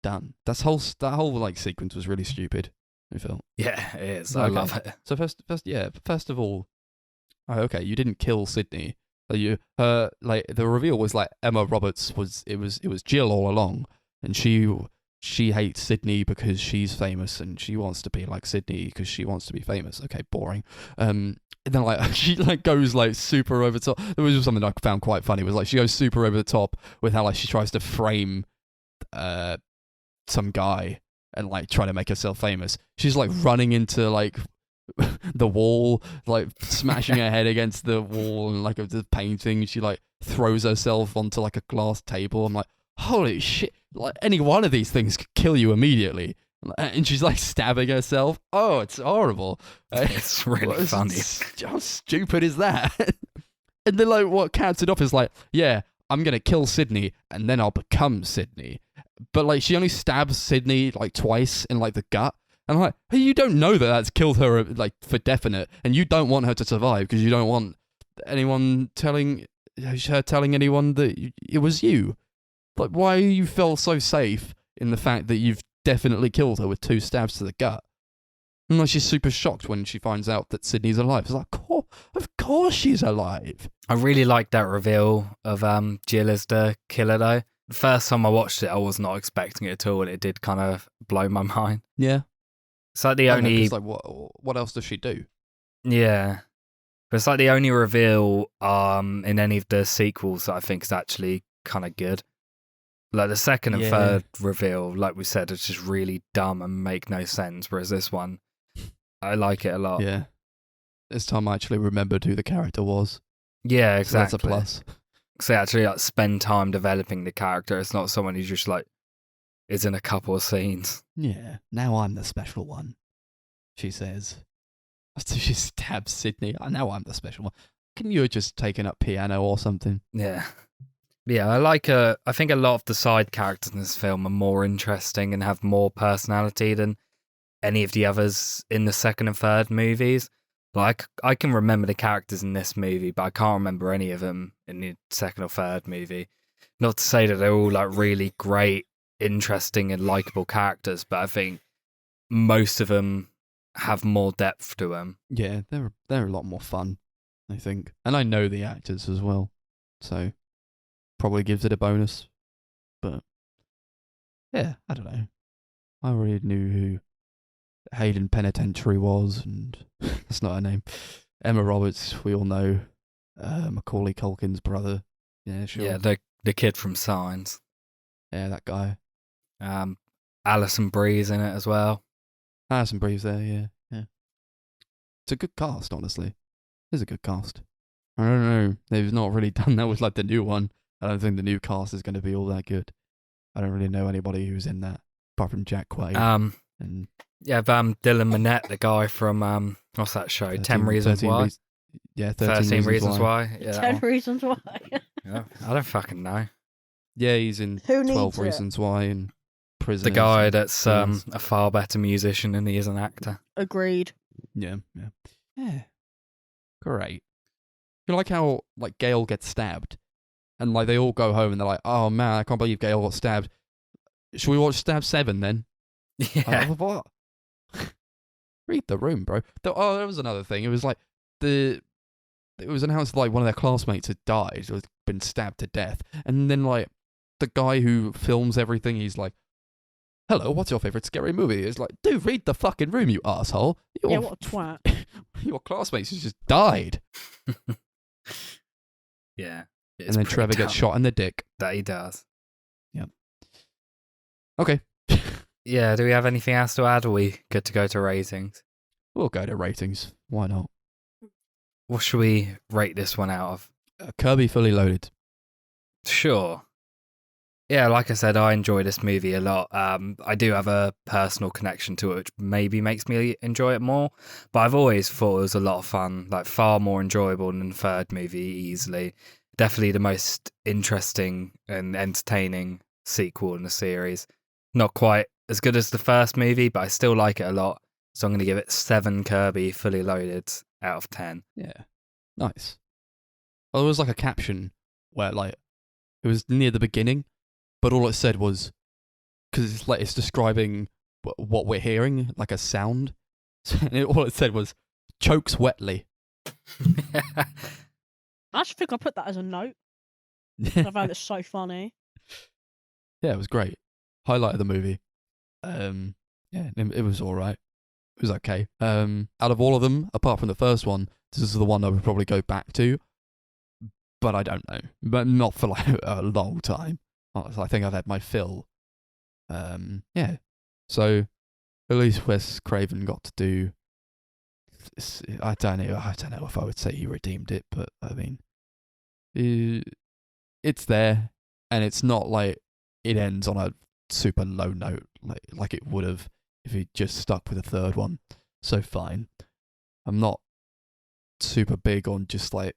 done. That whole like sequence was really stupid. I felt. Yeah, it is. I Okay. love it. So first of all, oh, okay, you didn't kill Sydney. Like the reveal was like Emma Roberts it was Jill all along, and she hates Sydney because she's famous, and she wants to be like Sydney because she wants to be famous. Okay, boring. And then like she like goes like super over the top. There was something I found quite funny. Was like she goes super over the top with how like she tries to frame some guy and like trying to make herself famous. She's like running into like the wall, like smashing her head against the wall, and like the painting, she like throws herself onto like a glass table. I'm like, holy shit! Like any one of these things could kill you immediately. And she's like stabbing herself. Oh, it's horrible. It's really funny. How stupid is that? And then like what caps it off is like, yeah, I'm gonna kill Sydney and then I'll become Sydney. But like she only stabs Sydney like twice in like the gut. And I'm like, hey, you don't know that that's killed her like for definite, and you don't want her to survive because you don't want anyone telling anyone that it was you. Like, why you feel so safe in the fact that you've definitely killed her with 2 stabs to the gut? And like she's super shocked when she finds out that Sydney's alive. It's like, of course she's alive. I really like that reveal of Jill as the killer though. The first time I watched it, I was not expecting it at all, and it did kind of blow my mind. Yeah. It's like the only. It's like, what else does she do? Yeah. But it's like the only reveal in any of the sequels that I think is actually kind of good. Like the second and third reveal, like we said, it's just really dumb and make no sense. Whereas this one, I like it a lot. Yeah. This time I actually remembered who the character was. Yeah, So that's exactly. a plus. So actually like spend time developing the character. It's not someone who just like is in a couple of scenes. Yeah. Now I'm the special one, she says. After she stabs Sydney. Now I'm the special one. Couldn't you have just taken up piano or something? Yeah. Yeah, I think a lot of the side characters in this film are more interesting and have more personality than any of the others in the second and third movies. Like, I can remember the characters in this movie, but I can't remember any of them in the second or third movie. Not to say that they're all like really great, interesting and likable characters, but I think most of them have more depth to them. Yeah, they're a lot more fun, I think. And I know the actors as well, so probably gives it a bonus. But yeah, I don't know. I already knew who Hayden Penitentiary was, and that's not her name. Emma Roberts, we all know. Macaulay Culkin's brother. Yeah, sure. Yeah, the kid from Signs. Yeah, that guy. Alison Brie's in it as well. Alison Brie's there, yeah. It's a good cast, honestly. It's a good cast. I don't know. They've not really done that with like the new one. I don't think the new cast is going to be all that good. I don't really know anybody who's in that, apart from Jack Quaid. And yeah, Dylan Minnette, the guy from what's that show? 10 Reasons Why. 13 Reasons Why. Yeah, 10 Reasons Why. yeah, I don't fucking know. Yeah, he's in Who 12 needs Reasons Why and Prisoners. The guy and that's things. a far better musician than he is an actor. Agreed. Yeah. Great. You like how like Gail gets stabbed, and like they all go home and they're like, "Oh man, I can't believe Gail got stabbed. Should we watch Stab 7 then?" Yeah. What? Read the room, bro. There was another thing. It was like it was announced like one of their classmates had died, or been stabbed to death, and then like the guy who films everything, he's like, "Hello, what's your favorite scary movie?" It's like, dude, read the fucking room, you asshole. Yeah, what a twat. Your classmates has just died. Yeah. And then Trevor gets shot in the dick. That he does. Yep. Okay. Yeah, do we have anything else to add, or are we good to go to ratings? We'll go to ratings. Why not? What should we rate this one out of? Kirby Fully Loaded. Sure. Yeah, like I said, I enjoy this movie a lot. I do have a personal connection to it, which maybe makes me enjoy it more. But I've always thought it was a lot of fun, like far more enjoyable than the third movie, easily. Definitely the most interesting and entertaining sequel in the series. Not quite as good as the first movie, but I still like it a lot. So I'm going to give it 7 Kirby Fully Loaded out of 10. Yeah. Nice. Well, there was like a caption where like it was near the beginning, but all it said was, because it's describing what we're hearing, like a sound. All it said was, chokes wetly. I actually think I put that as a note. I found it so funny. Yeah, it was great. Highlight of the movie. Yeah, it was all right. It was okay. Out of all of them, apart from the first one, this is the one I would probably go back to. But I don't know. But not for like a long time. I think I've had my fill. Yeah. So at least Wes Craven got to do I don't know if I would say he redeemed it, but I mean, it's there, and it's not like it ends on a super low note like it would have if he just stuck with a third one. So fine. I'm not super big on just like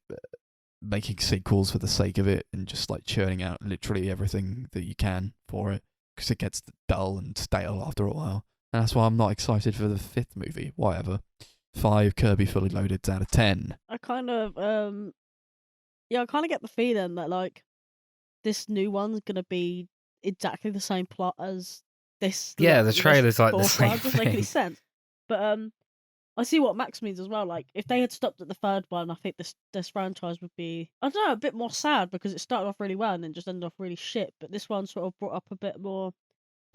making sequels for the sake of it and just like churning out literally everything that you can for it, because it gets dull and stale after a while. And that's why I'm not excited for the 5th movie. Whatever. 5 Kirby Fully Loadeds out of 10. I kind of get the feeling that like this new one's gonna be exactly the same plot as this. Yeah, the this trailer's like the fourth same one. Doesn't make any thing. sense. But I see what Max means as well. Like, if they had stopped at the 3rd one, I think this franchise would be, I don't know, a bit more sad, because it started off really well and then just ended off really shit. But this one sort of brought up a bit more, I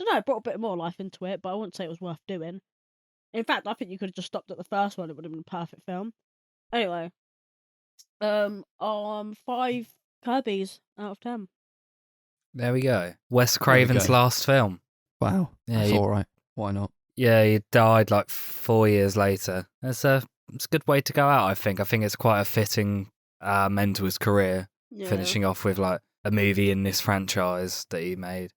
don't know, it brought a bit more life into it, but I wouldn't say it was worth doing. In fact, I think you could have just stopped at the first one. It would have been a perfect film. Anyway, 5 Kirby's out of 10. There we go. Wes Craven's last film. Wow. Yeah, That's all right. Why not? Yeah, he died like 4 years later. It's a good way to go out, I think. I think it's quite a fitting end to his career, Yeah. finishing off with like a movie in this franchise that he made.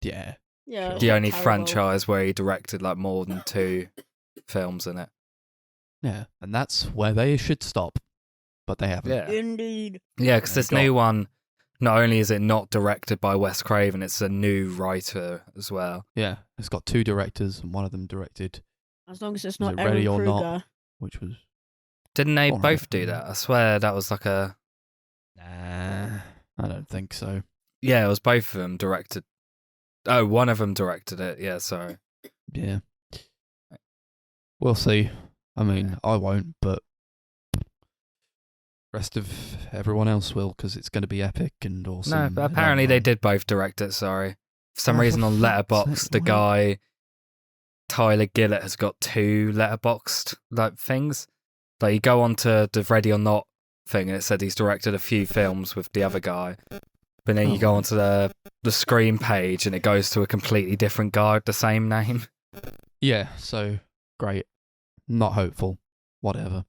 Yeah. Yeah, Sure. it's The not only terrible. franchise where he directed like more than 2 films in it. Yeah. And that's where they should stop. But they haven't. Yeah. Indeed. Yeah, because There this you go. new one, not only is it not directed by Wes Craven, it's a new writer as well. Yeah. It's got 2 directors, and one of them directed, As long as it's Was not it Aaron Ready or Kruger. Not? which was... Didn't they All right. both do that? I swear that was like a... Nah, I don't think so. Yeah, it was both of them directed. Oh, one of them directed it. Yeah, sorry. Yeah. We'll see. I mean, Yeah. I won't, but rest of everyone else will, because it's going to be epic and awesome. No, but apparently they did both direct it, sorry. For some Oh, reason for on fuck's Letterboxd, sake, the why? guy, Tyler Gillett, has got 2 Letterboxd like things. Like you go onto the Ready or Not thing and it said he's directed a few films with the other guy. But then you go Oh. onto the screen page and it goes to a completely different guy with the same name. Yeah, so great. Not hopeful. Whatever.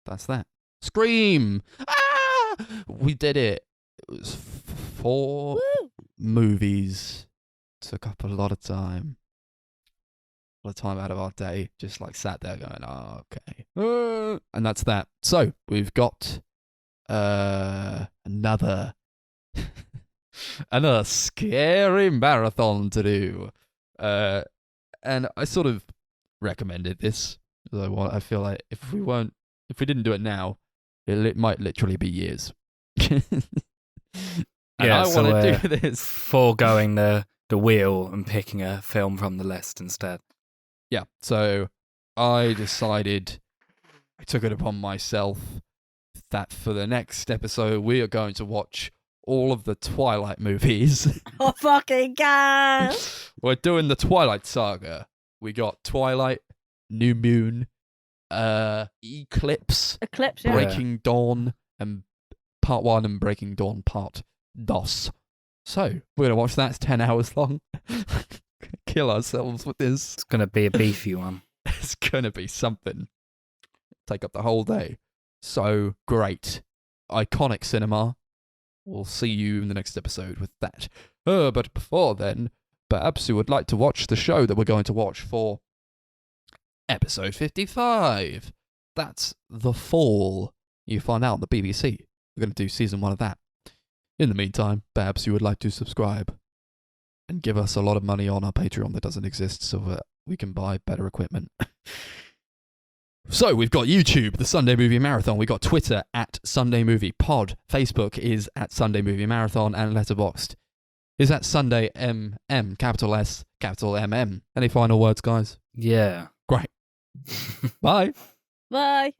That's that. Scream! Ah! We did it. It was 4 Woo! movies. Took up a lot of time. A lot of time out of our day. Just like sat there going, oh, okay. And that's that. So we've got another another scary marathon to do. And I sort of recommended this. I feel like if we didn't do it now, it might literally be years. And Yeah, I so want to we're do this. foregoing the wheel and picking a film from the list instead. Yeah, so I decided, I took it upon myself that for the next episode we are going to watch all of the Twilight movies. Oh, fucking god! We're doing the Twilight saga. We got Twilight, New Moon, Eclipse, Eclipse, yeah. Breaking Dawn, and Part 1 and Breaking Dawn Part Dos. So, we're going to watch that. It's 10 hours long. Kill ourselves with this. It's going to be a beefy one. It's going to be something. Take up the whole day. So, great. Iconic cinema. We'll see you in the next episode with that. But before then, perhaps you would like to watch the show that we're going to watch for episode 55. That's The Fall. You find out on the BBC. We're going to do season 1 of that. In the meantime, perhaps you would like to subscribe and give us a lot of money on our Patreon that doesn't exist so that we can buy better equipment. So, we've got YouTube, the Sunday Movie Marathon. We've got Twitter at Sunday Movie Pod. Facebook is at Sunday Movie Marathon. And Letterboxd is at Sunday MM, capital S, capital MM. Any final words, guys? Yeah. Great. Bye. Bye.